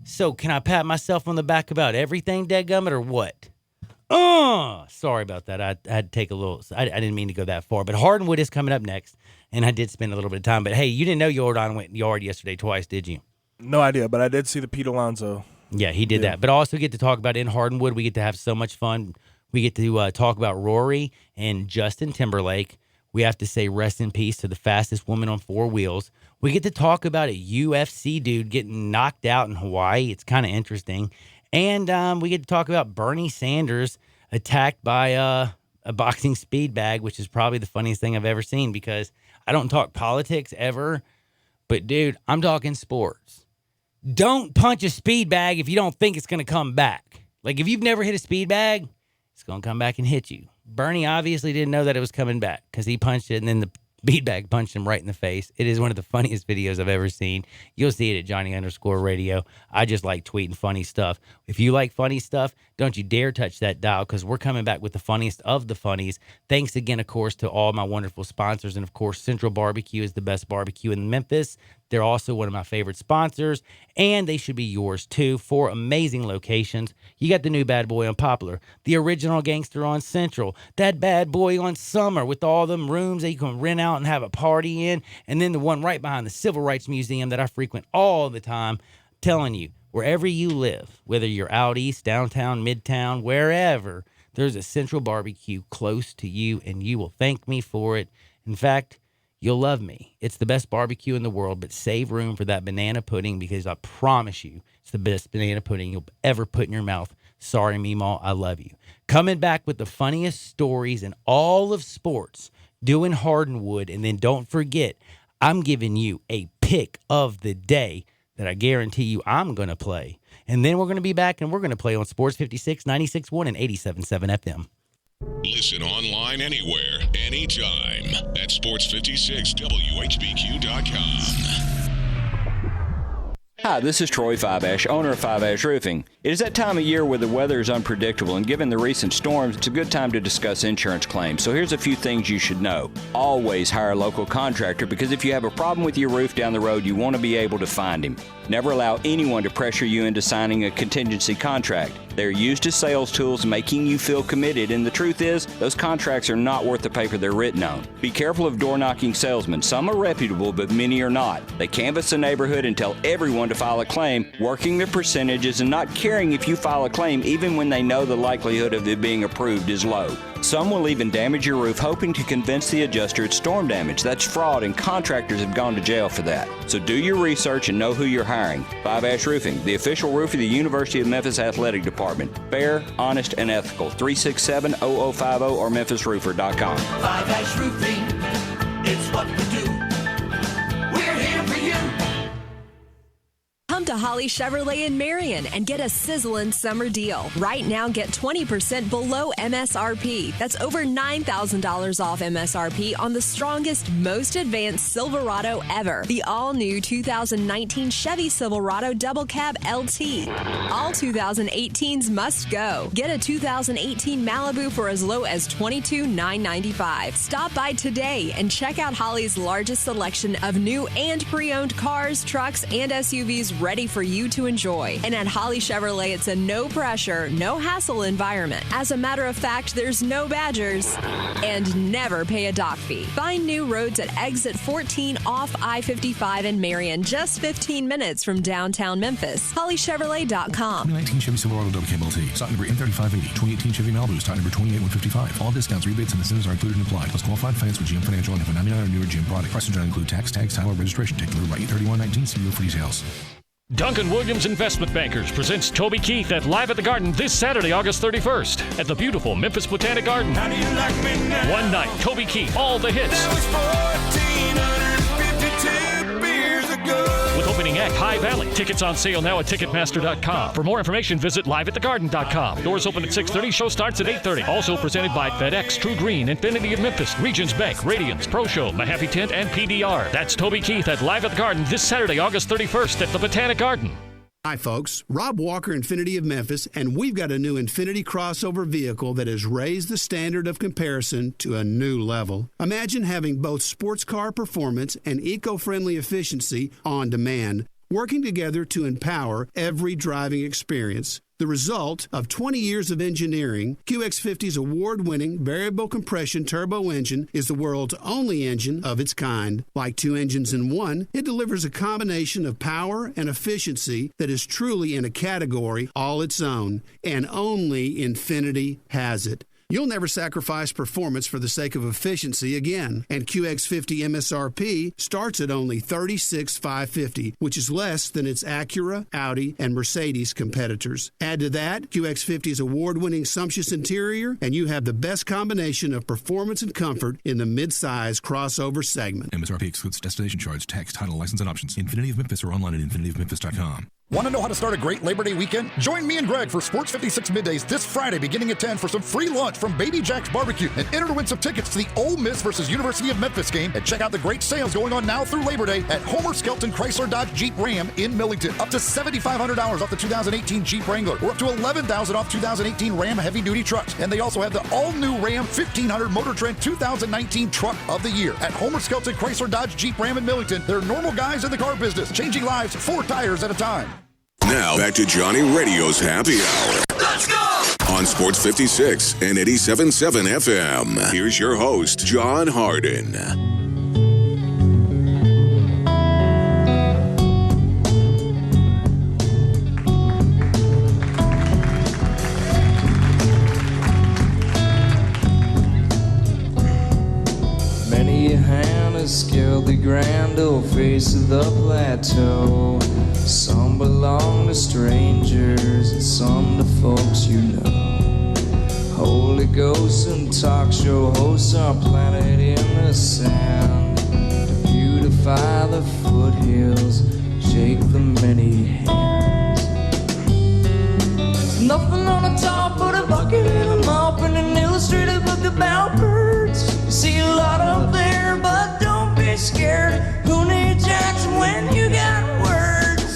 So can I pat myself on the back about everything, dadgummit, or what? Sorry about that. I had to take a little, I didn't mean to go that far. But Hardenwood is coming up next, and I did spend a little bit of time. But, hey, you didn't know Yordan went yard yesterday twice, did you? No idea, but I did see the Pete Alonso. Yeah, he did that. But I also get to talk about in Hardenwood. We get to have so much fun. We get to talk about Rory and Justin Timberlake. We have to say rest in peace to the fastest woman on four wheels. We get to talk about a UFC dude getting knocked out in Hawaii. It's kind of interesting. And we get to talk about Bernie Sanders attacked by a boxing speed bag, which is probably the funniest thing I've ever seen because I don't talk politics ever. But, dude, I'm talking sports. Don't punch a speed bag if you don't think it's going to come back. Like, if you've never hit a speed bag, it's going to come back and hit you. Bernie obviously didn't know that it was coming back because he punched it and then the speed bag punched him right in the face. It is one of the funniest videos I've ever seen. You'll see it at Johnny_radio. I just like tweeting funny stuff. If you like funny stuff, don't you dare touch that dial because we're coming back with the funniest of the funnies. Thanks again, of course, to all my wonderful sponsors. And, of course, Central Barbecue is the best barbecue in Memphis. They're also one of my favorite sponsors, and they should be yours, too. 4 amazing locations. You got the new Bad Boy on Poplar, the original Gangster on Central, that Bad Boy on Summer with all them rooms that you can rent out and have a party in, and then the one right behind the Civil Rights Museum that I frequent all the time. I'm telling you, wherever you live, whether you're out east, downtown, midtown, wherever, there's a Central Barbecue close to you, and you will thank me for it. In fact, you'll love me. It's the best barbecue in the world, but save room for that banana pudding because I promise you it's the best banana pudding you'll ever put in your mouth. Sorry, Meemaw, I love you. Coming back with the funniest stories in all of sports, doing Hardenwood, and then don't forget, I'm giving you a pick of the day that I guarantee you I'm going to play. And then we're going to be back and we're going to play on Sports 56, 96.1, and 87.7 FM. Listen online anywhere, anytime at sports56whbq.com. Hi, this is Troy Five Ash, owner of Five Ash Roofing. It is that time of year where the weather is unpredictable, and given the recent storms, it's a good time to discuss insurance claims. So here's a few things you should know. Always hire a local contractor, because if you have a problem with your roof down the road, you want to be able to find him. Never allow anyone to pressure you into signing a contingency contract. They're used as sales tools, making you feel committed, and the truth is, those contracts are not worth the paper they're written on. Be careful of door-knocking salesmen. Some are reputable, but many are not. They canvass the neighborhood and tell everyone to file a claim, working their percentages and not caring if you file a claim even when they know the likelihood of it being approved is low. Some will even damage your roof hoping to convince the adjuster it's storm damage. That's fraud, and contractors have gone to jail for that. So do your research and know who you're hiring. Five Ash Roofing, the official roof of the University of Memphis Athletic Department. Fair, honest, and ethical. 367-0050 or memphisroofer.com. Five Ash Roofing, it's what we do. We're here for you. Come to Holly Chevrolet in Marion and get a sizzling summer deal. Right now, get 20% below MSRP. That's over $9,000 off MSRP on the strongest, most advanced Silverado ever. The all-new 2019 Chevy Silverado Double Cab LT. All 2018s must go. Get a 2018 Malibu for as low as $22,995. Stop by today and check out Holly's largest selection of new and pre-owned cars, trucks, and SUVs ready ready for you to enjoy. And at Holly Chevrolet, it's a no-pressure, no-hassle environment. As a matter of fact, there's no Badgers and never pay a dock fee. Find new roads at exit 14 off I-55 in Marion, just 15 minutes from downtown Memphis. HollyChevrolet.com. 2019 Chevy Silverado WKMLT. Stock number M3580. 2018 Chevy Malibu. Stock number 28155. All discounts, rebates, and incentives are included and applied. Plus qualified finance with GM Financial and have a 99 or newer GM product. Prices do not include tax, tags, title, or registration. Take delivery by 83119. See you for details. Duncan Williams Investment Bankers presents Toby Keith at Live at the Garden this Saturday, August 31st at the beautiful Memphis Botanic Garden. How do you like me now? One night, Toby Keith, all the hits. That was 1,452 beers ago. With opening act High Valley. Tickets on sale now at Ticketmaster.com. For more information, visit liveatthegarden.com. Doors open at 6:30. Show starts at 8:30. Also presented by FedEx, True Green, Infinity of Memphis, Regions Bank, Radiance, Pro Show, Mahaffey Tent, and PDR. That's Toby Keith at Live at the Garden this Saturday, August 31st at the Botanic Garden. Hi, folks. Rob Walker, Infinity of Memphis, and we've got a new Infinity crossover vehicle that has raised the standard of comparison to a new level. Imagine having both sports car performance and eco-friendly efficiency on demand, working together to empower every driving experience. The result of 20 years of engineering, QX50's award-winning variable compression turbo engine is the world's only engine of its kind. Like two engines in one, it delivers a combination of power and efficiency that is truly in a category all its own, and only Infinity has it. You'll never sacrifice performance for the sake of efficiency again. And QX50 MSRP starts at only $36,550, which is less than its Acura, Audi, and Mercedes competitors. Add to that QX50's award-winning sumptuous interior, and you have the best combination of performance and comfort in the mid-size crossover segment. MSRP excludes destination charge, tax, title, license, and options. Infinity of Memphis or online at infinityofmemphis.com. Want to know how to start a great Labor Day weekend? Join me and Greg for Sports 56 Middays this Friday beginning at 10 for some free lunch from Baby Jack's Barbecue and enter to win some tickets to the Ole Miss versus University of Memphis game, and check out the great sales going on now through Labor Day at Homer Skelton Chrysler Dodge Jeep Ram in Millington. Up to $7,500 off the 2018 Jeep Wrangler or up to $11,000 off 2018 Ram heavy duty trucks. And they also have the all-new Ram 1500 Motor Trend 2019 Truck of the Year at Homer Skelton Chrysler Dodge Jeep Ram in Millington. They're normal guys in the car business, changing lives 4 tires at a time. Now back to Johnny Radio's Happy Hour. Let's go! On Sports 56 and 87.7 FM. Here's your host, John Harden. Many a hand has scaled the grand old face of the plateau. Some belong to strangers and some to folks you know. Holy ghosts and talk show hosts are planted in the sand to beautify the foothills, shake the many hands. There's nothing on the top but a bucket and a mop and an illustrated book about birds. You see a lot up there, but don't be scared. Who needs Jackson when you got words?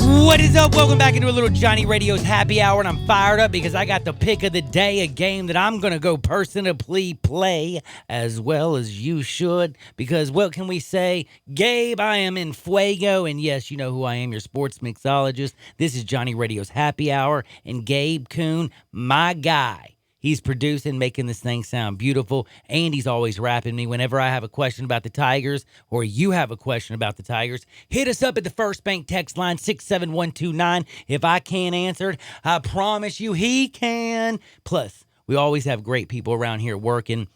What is up? Welcome back into a little Johnny Radio's Happy Hour, and I'm fired up because I got the pick of the day, a game that I'm going to go personally play as well as you should, because what can we say? Gabe, I am in fuego, and yes, you know who I am, your sports mixologist. This is Johnny Radio's Happy Hour, and Gabe Kuhn, my guy. He's producing, making this thing sound beautiful, and he's always rapping me whenever I have a question about the Tigers or you have a question about the Tigers. Hit us up at the First Bank text line 67129. If I can't answer it, I promise you he can. Plus, we always have great people around here working,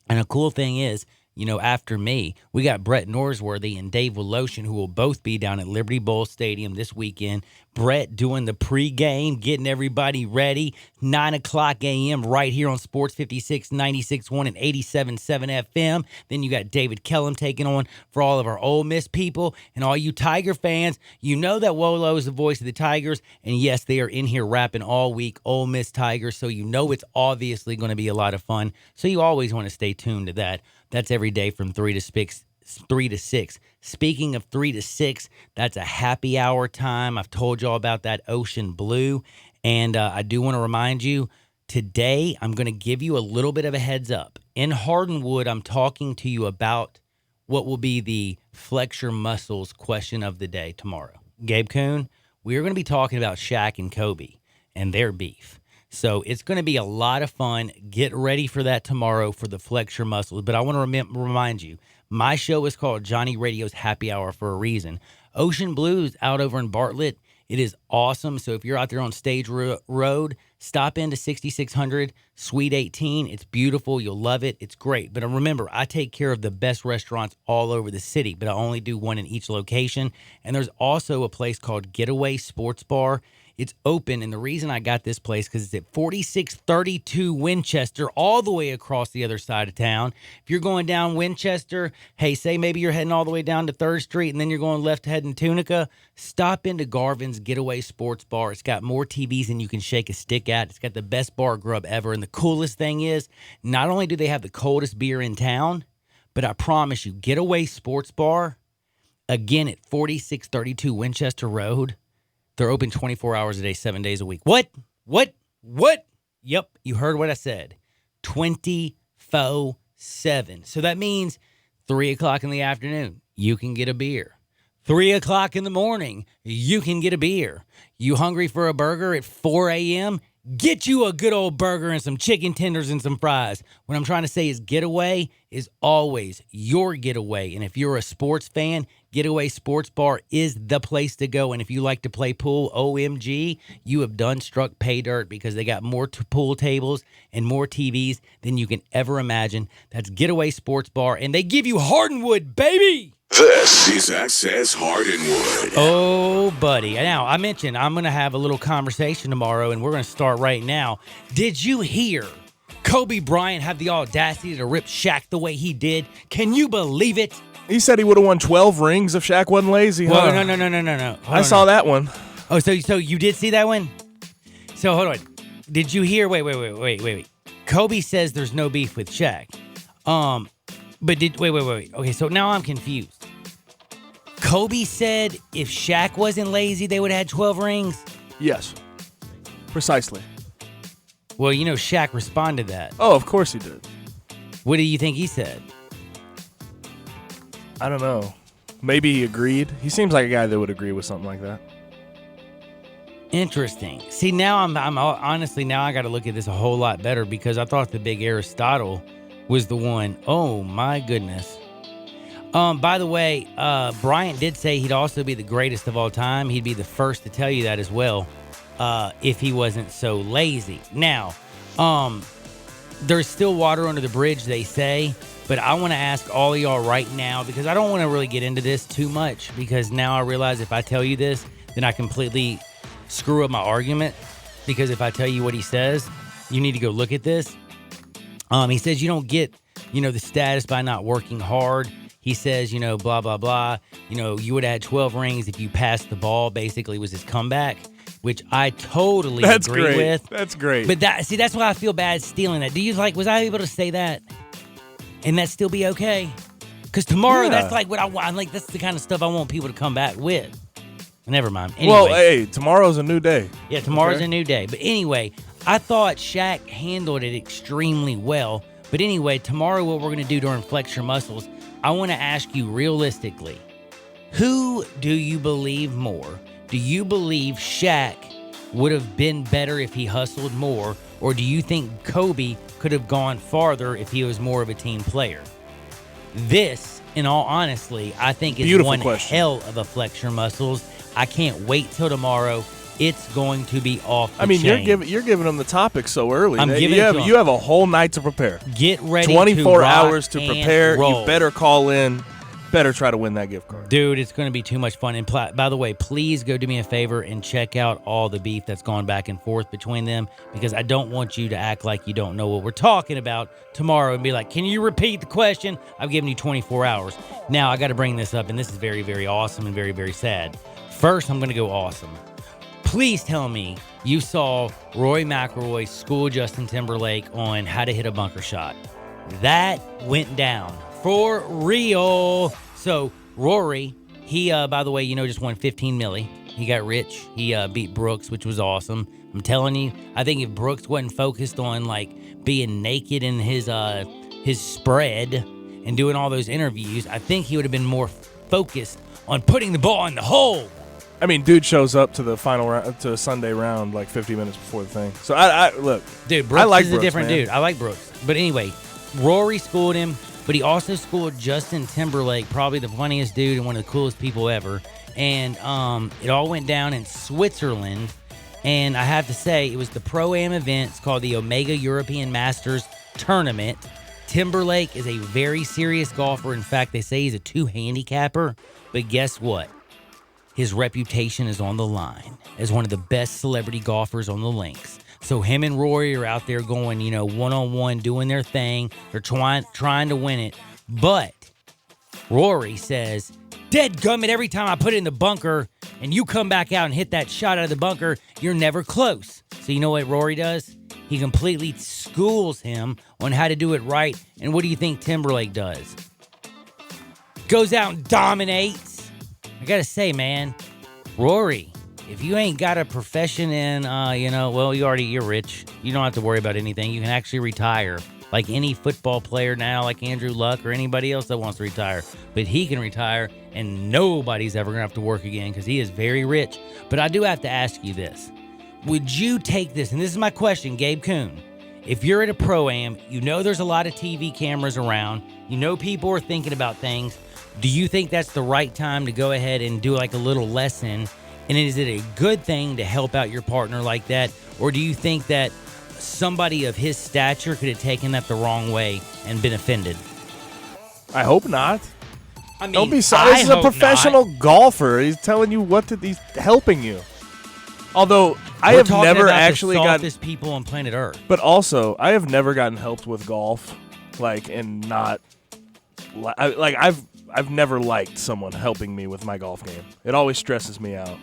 and a cool thing is, you know, after me, we got Brett Norsworthy and Dave Woloshin, who will both be down at Liberty Bowl Stadium this weekend. Brett doing the pregame, getting everybody ready. 9 o'clock a.m. right here on Sports 56, 96.1 and 87.7 FM. Then you got David Kellum taking on for all of our Ole Miss people. And all you Tiger fans, you know that Wolo is the voice of the Tigers. And yes, they are in here rapping all week, Ole Miss Tigers. So you know it's obviously going to be a lot of fun. So you always want to stay tuned to that. That's every day from 3 to 6. 3 to 6. Speaking of 3 to 6, that's a happy hour time. I've told y'all about that Ocean Blue. And I do want to remind you, today I'm going to give you a little bit of a heads up. In Hardenwood, I'm talking to you about what will be the flex your muscles question of the day tomorrow. Gabe Kuhn, we are going to be talking about Shaq and Kobe and their beef. So it's going to be a lot of fun. Get ready for that tomorrow for the Flex Your Muscles. But I want to remind you, my show is called Johnny Radio's Happy Hour for a reason. Ocean Blues out over in Bartlett. It is awesome. So if you're out there on Stage Road, stop into 6600 Suite 18. It's beautiful. You'll love it. It's great. But remember, I take care of the best restaurants all over the city, but I only do one in each location. And there's also a place called Getaway Sports Bar. It's open, and the reason I got this place because it's at 4632 Winchester, all the way across the other side of town. If you're going down Winchester, hey, say maybe you're heading all the way down to 3rd Street, and then you're going left heading Tunica, stop into Garvin's Getaway Sports Bar. It's got more TVs than you can shake a stick at. It's got the best bar grub ever, and the coolest thing is, not only do they have the coldest beer in town, but I promise you, Getaway Sports Bar, again at 4632 Winchester Road, they're open 24 hours a day, 7 days a week. What? Yep, you heard what I said. 24/7. So that means 3 o'clock in the afternoon, you can get a beer. 3 o'clock in the morning, you can get a beer. You hungry for a burger at 4 a.m.? Get you a good old burger and some chicken tenders and some fries. What I'm trying to say is Getaway is always your getaway. And if you're a sports fan, Getaway Sports Bar is the place to go. And if you like to play pool, OMG, you have done struck pay dirt because they got more pool tables and more TVs than you can ever imagine. That's Getaway Sports Bar. And they give you Hardwood, baby! This is Access Hardwood. Oh, buddy. Now, I mentioned I'm going to have a little conversation tomorrow, and we're going to start right now. Did you hear Kobe Bryant have the audacity to rip Shaq the way he did? Can you believe it? He said he would have won 12 rings if Shaq wasn't lazy, huh? Well, no. I saw that one. Oh, so you did see that one? So, hold on. Did you hear? Wait. Kobe says there's no beef with Shaq. But wait. Okay, so now I'm confused. Kobe said if Shaq wasn't lazy, they would have had 12 rings? Yes. Precisely. Well, you know, Shaq responded that. Oh, of course he did. What do you think he said? I don't know. Maybe he agreed. He seems like a guy that would agree with something like that. Interesting. See, now I'm honestly, now I got to look at this a whole lot better because I thought the big Aristotle was the one. Oh, my goodness. By the way, Bryant did say he'd also be the greatest of all time. He'd be the first to tell you that as well, if he wasn't so lazy. Now, there's still water under the bridge, they say, but I want to ask all of y'all right now, because I don't want to really get into this too much, because now I realize if I tell you this, then I completely screw up my argument, because if I tell you what he says, you need to go look at this. He says you don't get, the status by not working hard. He says, blah, blah, blah. You would have had 12 rings if you passed the ball, basically was his comeback, which I totally agree with. That's great. But that's why I feel bad stealing that. Do you was I able to say that and that still be okay? Because tomorrow, that's like what I want. Like, that's the kind of stuff I want people to come back with. Never mind. Anyway. Well, hey, tomorrow's a new day. Yeah, tomorrow's a new day. But anyway, I thought Shaq handled it extremely well. But anyway, tomorrow what we're going to do during Flex Your Muscles, I want to ask you realistically, who do you believe more? Do you believe Shaq would have been better if he hustled more? Or do you think Kobe could have gone farther if he was more of a team player? This, in all honesty, I think is Beautiful one question. hell of a Flex Your Muscles. I can't wait till tomorrow. It's going to be off the chain. You're giving them the topic so early. I'm giving it to them. You have a whole night to prepare. Get ready 24 to rock hours to prepare. and roll. You better call in. Better try to win that gift card. Dude, it's going to be too much fun. And by the way, please go do me a favor and check out all the beef that's gone back and forth between them, because I don't want you to act like you don't know what we're talking about tomorrow and be like, can you repeat the question? I've given you 24 hours. Now, I got to bring this up, and this is very, very awesome and very, very sad. First, I'm going to go awesome. Please tell me you saw Rory McIlroy school Justin Timberlake on how to hit a bunker shot. That went down for real. So Rory, he, by the way, just won $15 million. He got rich. He beat Brooks, which was awesome. I'm telling you, I think if Brooks wasn't focused on being naked in his spread and doing all those interviews, I think he would have been more focused on putting the ball in the hole. I mean, dude shows up to the final round, to Sunday round like 50 minutes before the thing. So I look, dude, Brooks I like is Brooks, a different man. dude. I like Brooks, but anyway, Rory schooled him, but he also schooled Justin Timberlake, probably the funniest dude and one of the coolest people ever. And it all went down in Switzerland, and I have to say, it was the Pro-Am event. It's called the Omega European Masters Tournament. Timberlake is a very serious golfer. In fact, they say he's a 2-handicapper, but guess what? His reputation is on the line as one of the best celebrity golfers on the links. So him and Rory are out there going, one-on-one, doing their thing. They're trying to win it. But Rory says, "Dadgummit, every time I put it in the bunker and you come back out and hit that shot out of the bunker, you're never close." So you know what Rory does? He completely schools him on how to do it right. And what do you think Timberlake does? Goes out and dominates. I gotta say, man, Rory, if you ain't got a profession in, you're rich. You don't have to worry about anything. You can actually retire like any football player now, like Andrew Luck or anybody else that wants to retire. But he can retire, and nobody's ever gonna have to work again because he is very rich. But I do have to ask you this. Would you take this, and this is my question, Gabe Kuhn. If you're at a Pro-Am, there's a lot of TV cameras around. People are thinking about things. Do you think that's the right time to go ahead and do like a little lesson? And is it a good thing to help out your partner like that? Or do you think that somebody of his stature could have taken that the wrong way and been offended? I hope not. I mean, don't be sorry. This is a professional golfer. He's telling you he's helping you. Although I have never actually gotten the softest people on planet Earth. But also, I have never gotten helped with golf, and not I've never liked someone helping me with my golf game. It always stresses me out.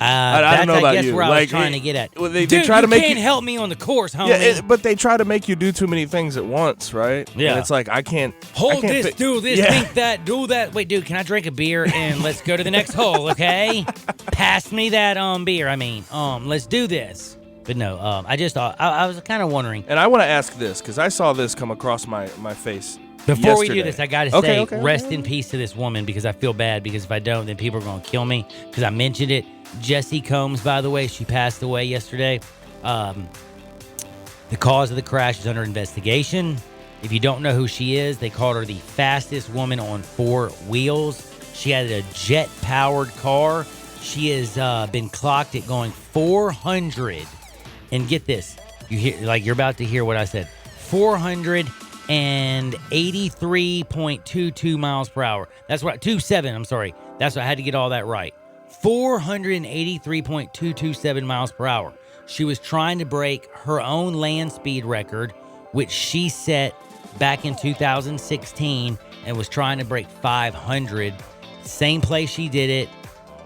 I don't know about you. That's where I was trying to get at. They Dude, try to you make can't help me on the course, homie. Yeah, but they try to make you do too many things at once, right? Yeah. And it's like, I can't. Hold this, do this, think that, do that. Wait, dude, can I drink a beer and let's go to the next hole, okay? Pass me that beer. Let's do this. But no, I just thought, I was kind of wondering. And I want to ask this, because I saw this come across my face. Before we do this, I got to say, rest in peace to this woman, because I feel bad, because if I don't, then people are going to kill me, because I mentioned it. Jessie Combs, by the way, she passed away yesterday. The cause of the crash is under investigation. If you don't know who she is, they called her the fastest woman on 4 wheels. She had a jet-powered car. She has been clocked at going 400. And get this, you're about to hear what I said. 483.22 miles per hour. That's right, 27. I'm sorry. That's what I had to get all that right. 483.227 miles per hour. She was trying to break her own land speed record, which she set back in 2016, and was trying to break 500. Same place she did it,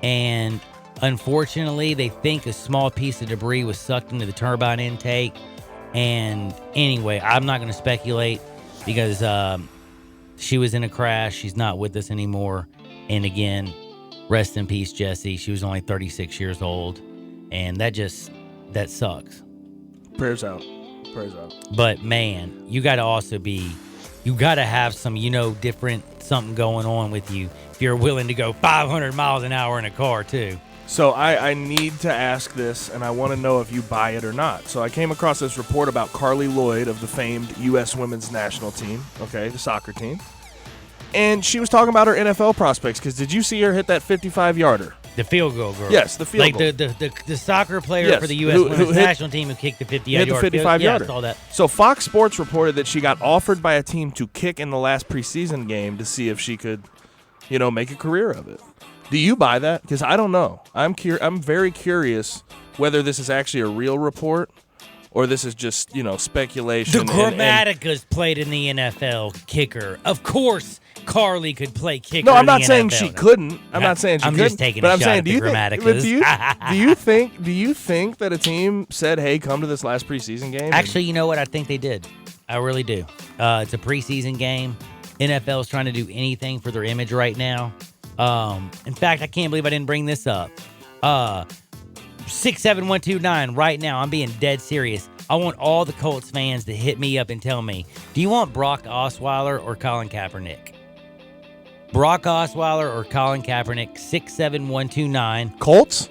and unfortunately, they think a small piece of debris was sucked into the turbine intake. And anyway, I'm not going to speculate, because she was in a crash. She's not with us anymore. And again, rest in peace, Jessie. She was only 36 years old. And that sucks. Prayers out. But man, you got to have some, different something going on with you if you're willing to go 500 miles an hour in a car too. So I need to ask this, and I want to know if you buy it or not. So I came across this report about Carly Lloyd of the famed U.S. women's national team, the soccer team. And she was talking about her NFL prospects, because did you see her hit that 55-yarder? The field goal girl. Yes, the field goal. Like the soccer player for the U.S. women's national team who kicked the 55-yarder. Hit the 55-yarder. Yeah, I saw that. So Fox Sports reported that she got offered by a team to kick in the last preseason game to see if she could, make a career of it. Do you buy that? Because I don't know. I'm very curious whether this is actually a real report or this is just, speculation. The Grammatica's played in the NFL kicker. Of course, Carly could play kicker. No, I'm not in the saying NFL. she couldn't. I'm not saying she couldn't. I'm just taking but a I'm shot saying, at the Grammaticas. Do you think that a team said, "Hey, come to this last preseason game"? Actually, you know what? I think they did. I really do. It's a preseason game. NFL's trying to do anything for their image right now. In fact, I can't believe I didn't bring this up. 67129 right now. I'm being dead serious. I want all the Colts fans to hit me up and tell me, do you want Brock Osweiler or Colin Kaepernick? Brock Osweiler or Colin Kaepernick, 67129. Colts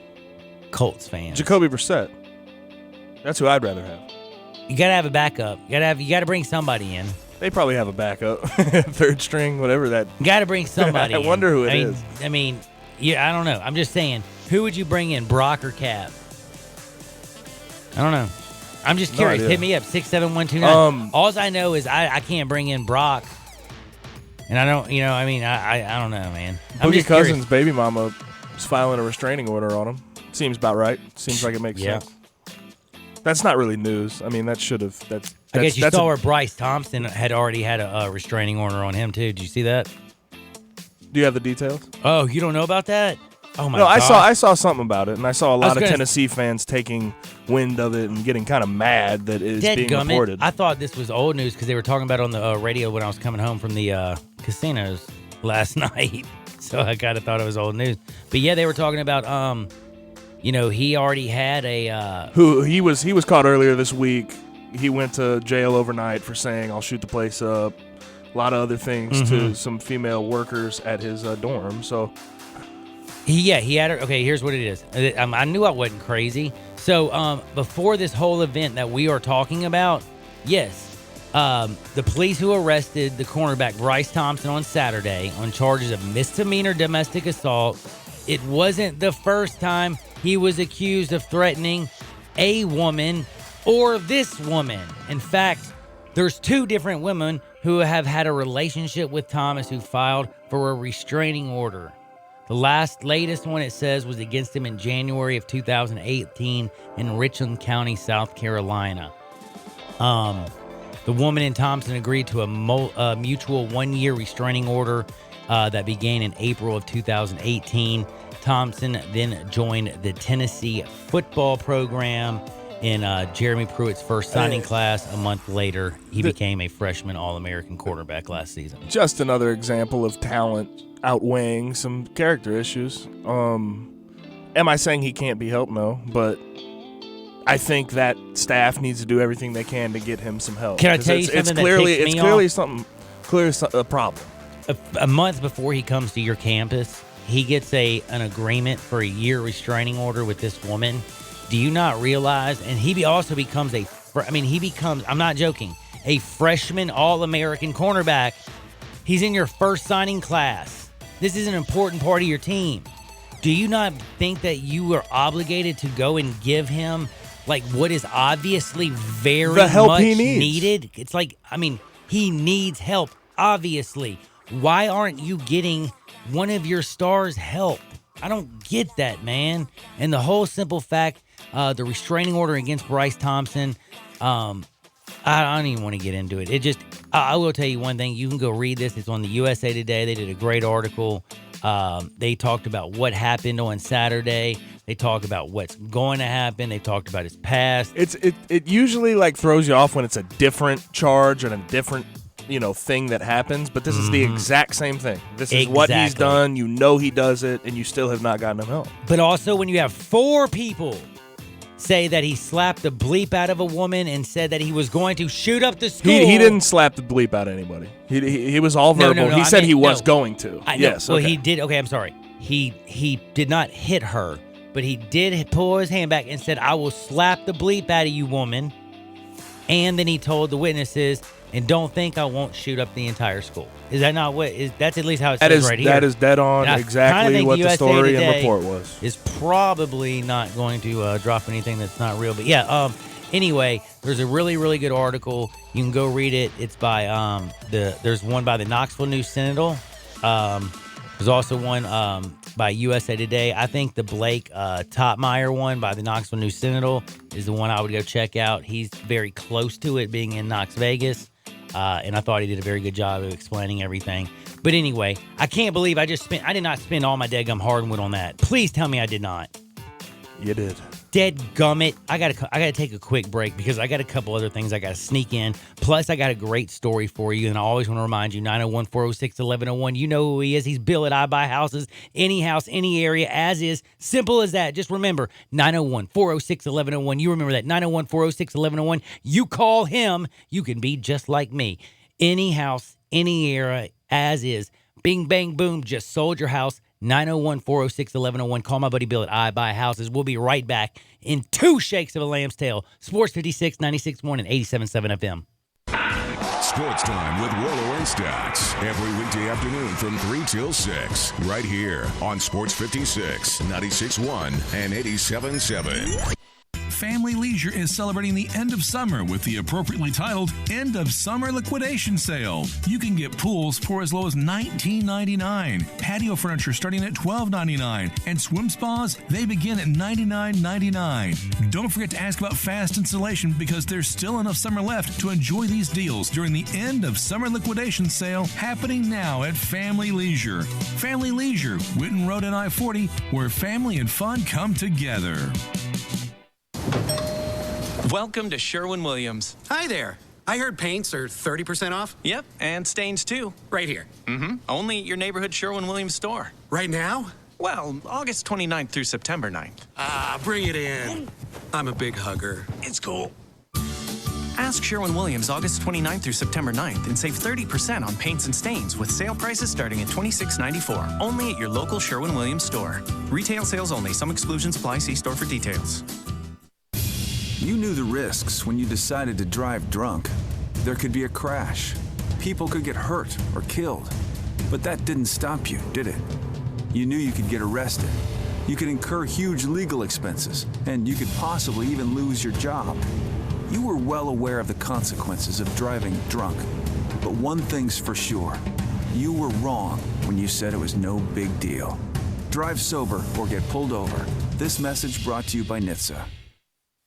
fans. Jacoby Brissett. That's who I'd rather have. You gotta have a backup. You gotta bring somebody in. They probably have a backup, third string, whatever that. You gotta bring somebody. I wonder who it is. is. I mean, yeah, I don't know. I'm just saying, who would you bring in, Brock or Cap? I don't know. I'm just curious. Hit me up, 67129. All I know is I can't bring in Brock, and I don't. I don't know, man. I'm Boogie just Cousins' curious. baby mama is filing a restraining order on him. Seems about right. Seems like it makes sense. That's not really news. I mean, that should have. I guess you saw where Bryce Thompson had already had a restraining order on him too. Did you see that? Do you have the details? Oh, you don't know about that? Oh my No, God. I saw something about it, and I saw a lot of gonna- Tennessee fans taking wind of it and getting kind of mad that it is being Dadgummit. reported. I thought this was old news because they were talking about it on the radio when I was coming home from the casinos last night. So I kind of thought it was old news. But yeah, they were talking about, he already had a. He was caught earlier this week. He went to jail overnight for saying, "I'll shoot the place up." A lot of other things to some female workers at his dorm. So. He had her. Okay, here's what it is. I knew I wasn't crazy. So before this whole event that we are talking about, yes, the police who arrested the cornerback Bryce Thompson on Saturday on charges of misdemeanor domestic assault, it wasn't the first time he was accused of threatening a woman or this woman. In fact, there's two different women who have had a relationship with Thomas who filed for a restraining order. The latest one, it says, was against him in January of 2018 in Richland County, South Carolina. The woman and Thompson agreed to a mutual one-year restraining order that began in April of 2018. Thompson then joined the Tennessee football program in Jeremy Pruitt's first signing class. A month later, he became a freshman All-American quarterback last season. Just another example of talent outweighing some character issues. Am I saying he can't be helped? No, but I think that staff needs to do everything they can to get him some help. Can I tell you something it's that clearly ticks me it's clearly a problem. A month before he comes to your campus, he gets an agreement for a year restraining order with this woman. Do you not realize? And he also becomes I'm not joking, a freshman All-American cornerback. He's in your first signing class. This is an important part of your team. Do you not think that you are obligated to go and give him what is obviously very the help much he needs. needed? It's he needs help, obviously. Why aren't you getting one of your stars help? I don't get that, man. And the whole simple fact, the restraining order against Bryce Thompson, I don't even want to get into it. I will tell you one thing. You can go read this. It's on the USA Today. They did a great article. They talked about what happened on Saturday. They talked about what's going to happen. They talked about his past. It usually throws you off when it's a different charge and a different thing that happens, but this is the exact same thing. This is what he's done. You know he does it, and you still have not gotten him help. But also when you have 4 people say that he slapped the bleep out of a woman and said that he was going to shoot up the school. He didn't slap the bleep out of anybody. He was all verbal. No, he said he was going to. Yes. Well, okay. he did. Okay, I'm sorry. He did not hit her, but he did pull his hand back and said, "I will slap the bleep out of you, woman." And then he told the witnesses, "And don't think I won't shoot up the entire school." Is that not what? That's at least how it says right here. That is dead on exactly what the story and report was. Is probably not going to drop anything that's not real. But yeah, anyway, there's a really, really good article. You can go read it. It's by there's one by the Knoxville News Sentinel. There's also one by USA Today. I think the Blake Topmeyer one by the Knoxville News Sentinel is the one I would go check out. He's very close to it, being in Knox Vegas. And I thought he did a very good job of explaining everything. But anyway, I can't believe I did not spend all my dadgum hardwood on that. Please tell me I did not. You did. Dadgummit. I gotta take a quick break because I got a couple other things I gotta sneak in. Plus, I got a great story for you, and I always want to remind you, 901-406-1101. You know who he is. He's Bill at I Buy Houses. Any house, any area, as is. Simple as that. Just remember, 901-406-1101. You remember that, 901-406-1101. You call him. You can be just like me. Any house, any area, as is. Bing, bang, boom, just sold your house. 901-406-1101. Call my buddy Bill at I Buy Houses. We'll be right back in 2 shakes of a lamb's tail. Sports 56, 96.1 and 87.7 FM. Sports Time with Rollo and Stacks. Every weekday afternoon from 3 till 6. Right here on Sports 56, 96.1 and 87.7. Family Leisure is celebrating the end of summer with the appropriately titled End of Summer Liquidation Sale. You can get pools for as low as $19.99, patio furniture starting at $12.99, and swim spas, they begin at $99.99. Don't forget to ask about fast installation because there's still enough summer left to enjoy these deals during the End of Summer Liquidation Sale happening now at Family Leisure. Family Leisure, Whitten Road and I-40, where family and fun come together. Welcome to Sherwin-Williams. Hi there. I heard paints are 30% off. Yep, and stains too. Right here. Mm-hmm. Only at your neighborhood Sherwin-Williams store. Right now? Well, August 29th through September 9th. Bring it in. I'm a big hugger. It's cool. Ask Sherwin-Williams August 29th through September 9th and save 30% on paints and stains with sale prices starting at $26.94. Only at your local Sherwin-Williams store. Retail sales only. Some exclusions apply. See store for details. You knew the risks when you decided to drive drunk. There could be a crash. People could get hurt or killed. But that didn't stop you, did it? You knew you could get arrested. You could incur huge legal expenses, and you could possibly even lose your job. You were well aware of the consequences of driving drunk. But one thing's for sure. You were wrong when you said it was no big deal. Drive sober or get pulled over. This message brought to you by NHTSA.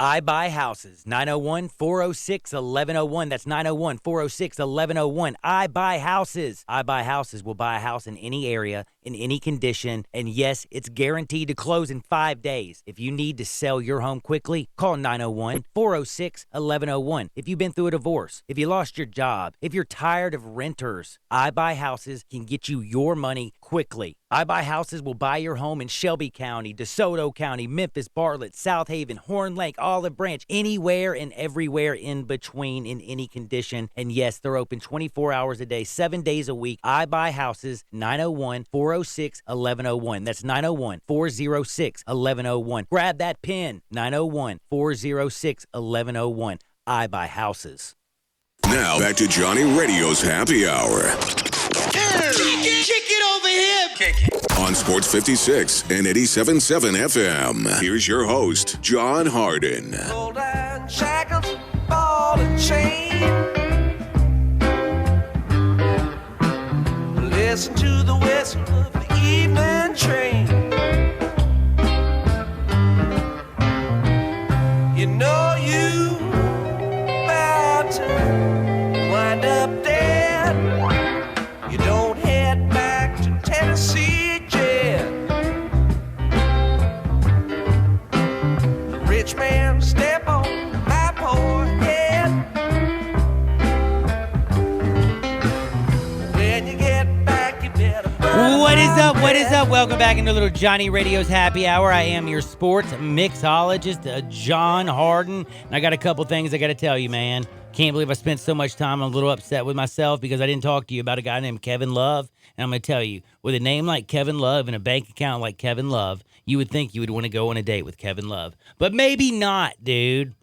I Buy Houses, 901-406-1101. That's 901-406-1101. I Buy Houses. I Buy Houses will buy a house in any area, in any condition, and yes, it's guaranteed to close in 5 days. If you need to sell your home quickly, call 901-406-1101. If you've been through a divorce, if you lost your job, if you're tired of renters, I Buy Houses can get you your money quickly. I Buy Houses will buy your home in Shelby County, DeSoto County, Memphis, Bartlett, South Haven, Horn Lake, Olive Branch, anywhere and everywhere in between in any condition. And yes, they're open 24 hours a day, 7 days a week. I Buy Houses, 901-406-1101. That's 901-406-1101. Grab that pen, 901-406-1101. I Buy Houses. Now back to Johnny Radio's Happy Hour. Kick it over here. Kick it. On Sports 56 and 87.7 FM. Here's your host, John Harden. Gold and shackles, ball and chain. Listen to the whistle of the evening train. You know you about to wind up dead. You don't head back to Tennessee jet. The rich man step on my poor head. When you get back, you better burn. What is up? What is up? Welcome back into Little Johnny Radio's Happy Hour. I am your sports mixologist, John Harden. And I got a couple things I got to tell you, man. Can't believe I spent so much time. I'm a little upset with myself because I didn't talk to you about a guy named Kevin Love. And I'm going to tell you, with a name like Kevin Love and a bank account like Kevin Love, you would think you would want to go on a date with Kevin Love. But maybe not, dude.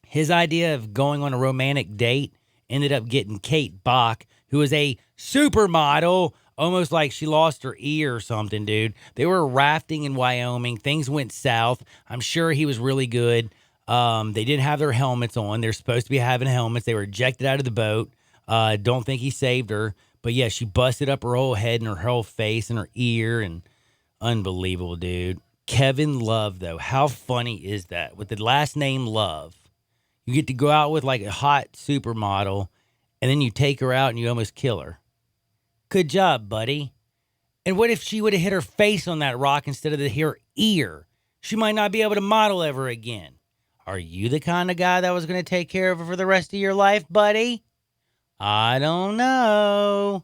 His idea of going on a romantic date ended up getting Kate Bach, who is a supermodel, almost like she lost her ear or something, dude. They were rafting in Wyoming. Things went south. I'm sure he was really good. They didn't have their helmets on. They're supposed to be having helmets. They were ejected out of the boat. Don't think he saved her. But, yeah, she busted up her whole head and her whole face and her ear. And unbelievable, dude. Kevin Love, though. How funny is that? With the last name Love, you get to go out with, like, a hot supermodel, and then you take her out and you almost kill her. Good job, buddy. And what if she would have hit her face on that rock instead of her ear? She might not be able to model ever again. Are you the kind of guy that was going to take care of her for the rest of your life, buddy? I don't know.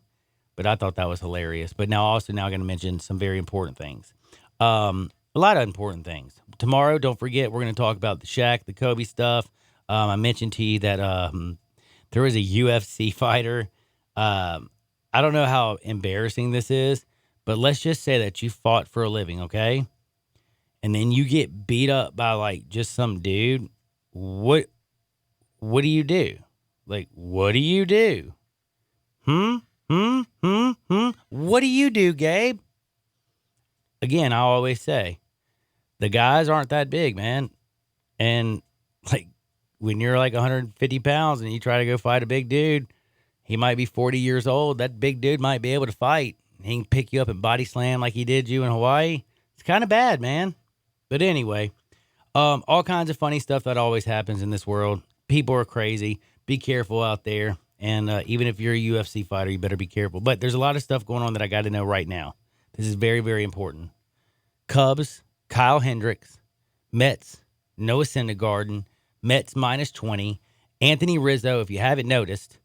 But I thought that was hilarious. But now I'm going to mention some very important things. A lot of important things. Tomorrow, don't forget, we're going to talk about the Shaq, the Kobe stuff. I mentioned to you that there was a UFC fighter. I I don't know how embarrassing this is, but let's just say that you fought for a living, okay? And then you get beat up by like just some dude. What do you do? Like, what do you do? What do you do, Gabe? Again, I always say, the guys aren't that big, man. And like when you're like 150 pounds and you try to go fight a big dude, he might be 40 years old. That big dude might be able to fight. He can pick you up and body slam like he did you in Hawaii. It's kind of bad, man. But anyway, all kinds of funny stuff that always happens in this world. People are crazy. Be careful out there. And even if you're a UFC fighter, you better be careful. But there's a lot of stuff going on that I got to know right now. This is very, very important. Cubs, Kyle Hendricks. Mets, Noah Syndergaard. Mets -20. Anthony Rizzo, if you haven't noticed,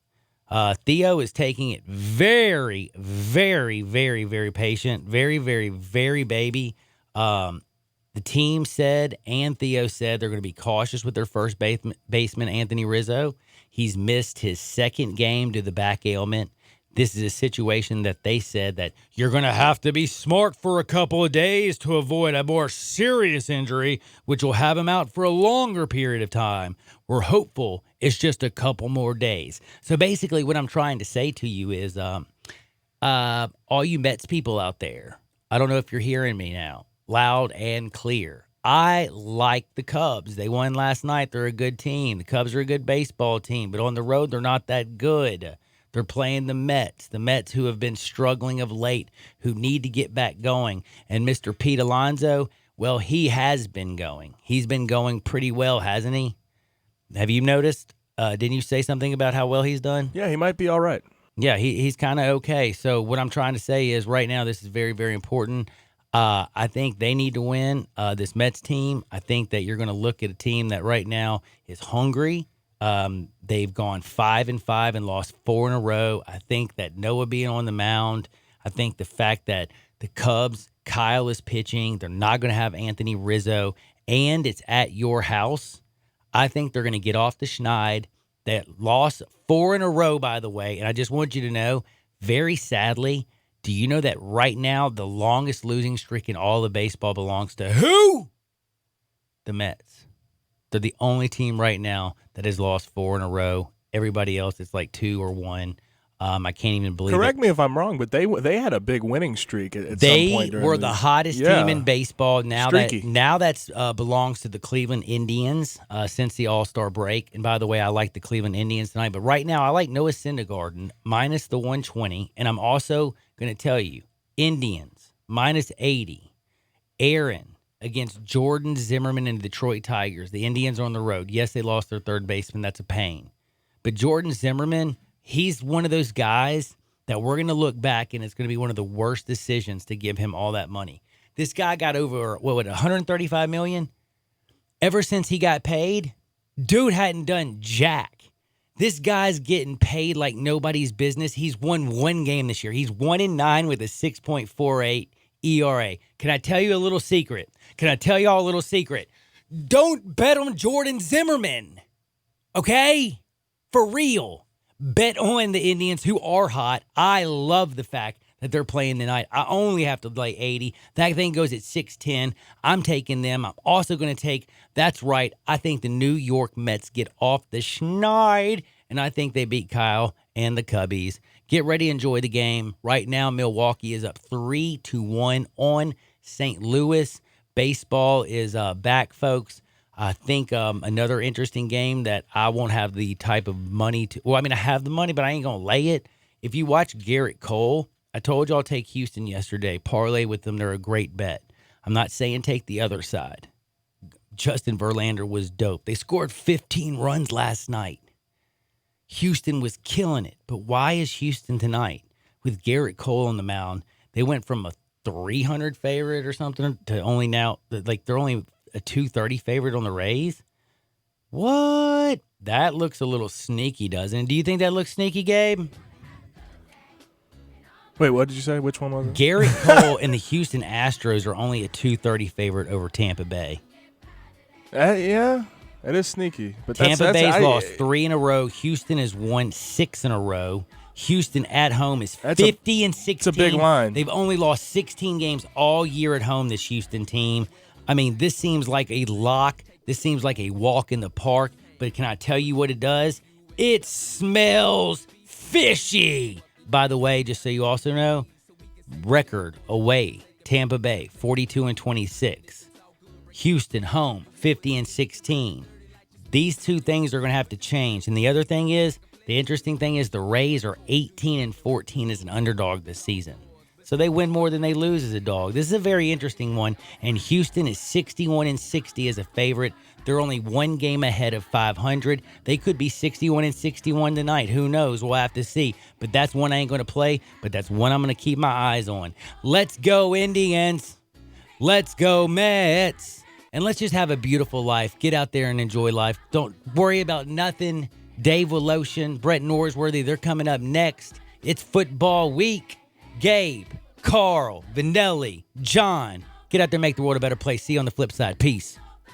Theo is taking it very, very, very, very patient. Very, very, very baby. The team said and Theo said they're going to be cautious with their first baseman, Anthony Rizzo. He's missed his second game due to the back ailment. This is a situation that they said that you're going to have to be smart for a couple of days to avoid a more serious injury, which will have him out for a longer period of time. We're hopeful it's just a couple more days. So basically what I'm trying to say to you is all you Mets people out there, I don't know if you're hearing me now, loud and clear. I like the Cubs. They won last night. They're a good team. The Cubs are a good baseball team, but on the road, they're not that good. They're playing the Mets who have been struggling of late, who need to get back going. And Mr. Pete Alonso, well, he has been going. He's been going pretty well, hasn't he? Have you noticed? Didn't you say something about how well he's done? Yeah, he might be all right. Yeah, he's kind of okay. So what I'm trying to say is right now this is very, very important. I think they need to win this Mets team. I think that you're going to look at a team that right now is hungry. They've gone 5-5 and lost 4 in a row. I think that Noah being on the mound, I think the fact that the Cubs, Kyle is pitching, they're not going to have Anthony Rizzo, and it's at your house. I think they're going to get off the schneid. That lost 4 in a row, by the way, and I just want you to know, very sadly, do you know that right now the longest losing streak in all of baseball belongs to who? The Mets. They're the only team right now that has lost 4 in a row. Everybody else is like 2 or 1. I can't even believe Correct me if I'm wrong, but they had a big winning streak at some point. They were the hottest team in baseball. Now that belongs to the Cleveland Indians since the All-Star break. And by the way, I like the Cleveland Indians tonight. But right now, I like Noah Syndergaard minus the 120. And I'm also going to tell you, Indians minus 80. Aaron against Jordan Zimmerman and the Detroit Tigers. The Indians are on the road. Yes, they lost their third baseman. That's a pain. But Jordan Zimmerman, he's one of those guys that we're going to look back and it's going to be one of the worst decisions to give him all that money. This guy got over, $135 million? Ever since he got paid, dude hadn't done jack. This guy's getting paid like nobody's business. He's won 1 game this year. He's 1-9 with a 6.48 ERA. Can I tell you a little secret? Can I tell y'all a little secret? Don't bet on Jordan Zimmerman. Okay? For real. Bet on the Indians, who are hot. I love the fact that they're playing tonight. I only have to lay 80. That thing goes at 610. I'm taking them. I'm also going to take, that's right, I think the New York Mets get off the schneid, and I think they beat Kyle and the Cubbies. Get ready to enjoy the game. Right now, Milwaukee is up 3-1 on St. Louis. Baseball is back, folks. I think another interesting game that I won't have the type of money to. Well, I mean, I have the money, but I ain't going to lay it. If you watch Garrett Cole, I told you I'll take Houston yesterday. Parlay with them. They're a great bet. I'm not saying take the other side. Justin Verlander was dope. They scored 15 runs last night. Houston was killing it. But why is Houston tonight with Garrett Cole on the mound? They went from a 300 favorite or something to only now, like they're only a 230 favorite on the Rays? What? That looks a little sneaky, doesn't it? Do you think that looks sneaky, Gabe? Wait, what did you say? Which one was it? Garrett Cole and the Houston Astros are only a 230 favorite over Tampa Bay. Yeah. It is sneaky. But Tampa Bay's lost 3 in a row. Houston has won 6 in a row. Houston at home is 50 and 16. It's a big line. They've only lost 16 games all year at home, this Houston team. I mean, this seems like a lock. This seems like a walk in the park. But can I tell you what it does? It smells fishy. By the way, just so you also know, record away, Tampa Bay, 42 and 26. Houston home, 50 and 16. These two things are going to have to change. And the other thing is, the interesting thing is the Rays are 18 and 14 as an underdog this season. So they win more than they lose as a dog. This is a very interesting one. And Houston is 61 and 60 as a favorite. They're only 1 game ahead of 500. They could be 61 and 61 tonight. Who knows? We'll have to see. But that's one I ain't going to play. But that's one I'm going to keep my eyes on. Let's go, Indians. Let's go, Mets. And let's just have a beautiful life. Get out there and enjoy life. Don't worry about nothing. Dave Woloshin, Brett Norsworthy, they're coming up next. It's football week. Gabe, Carl, Vanelli, John. Get out there and make the world a better place. See you on the flip side. Peace.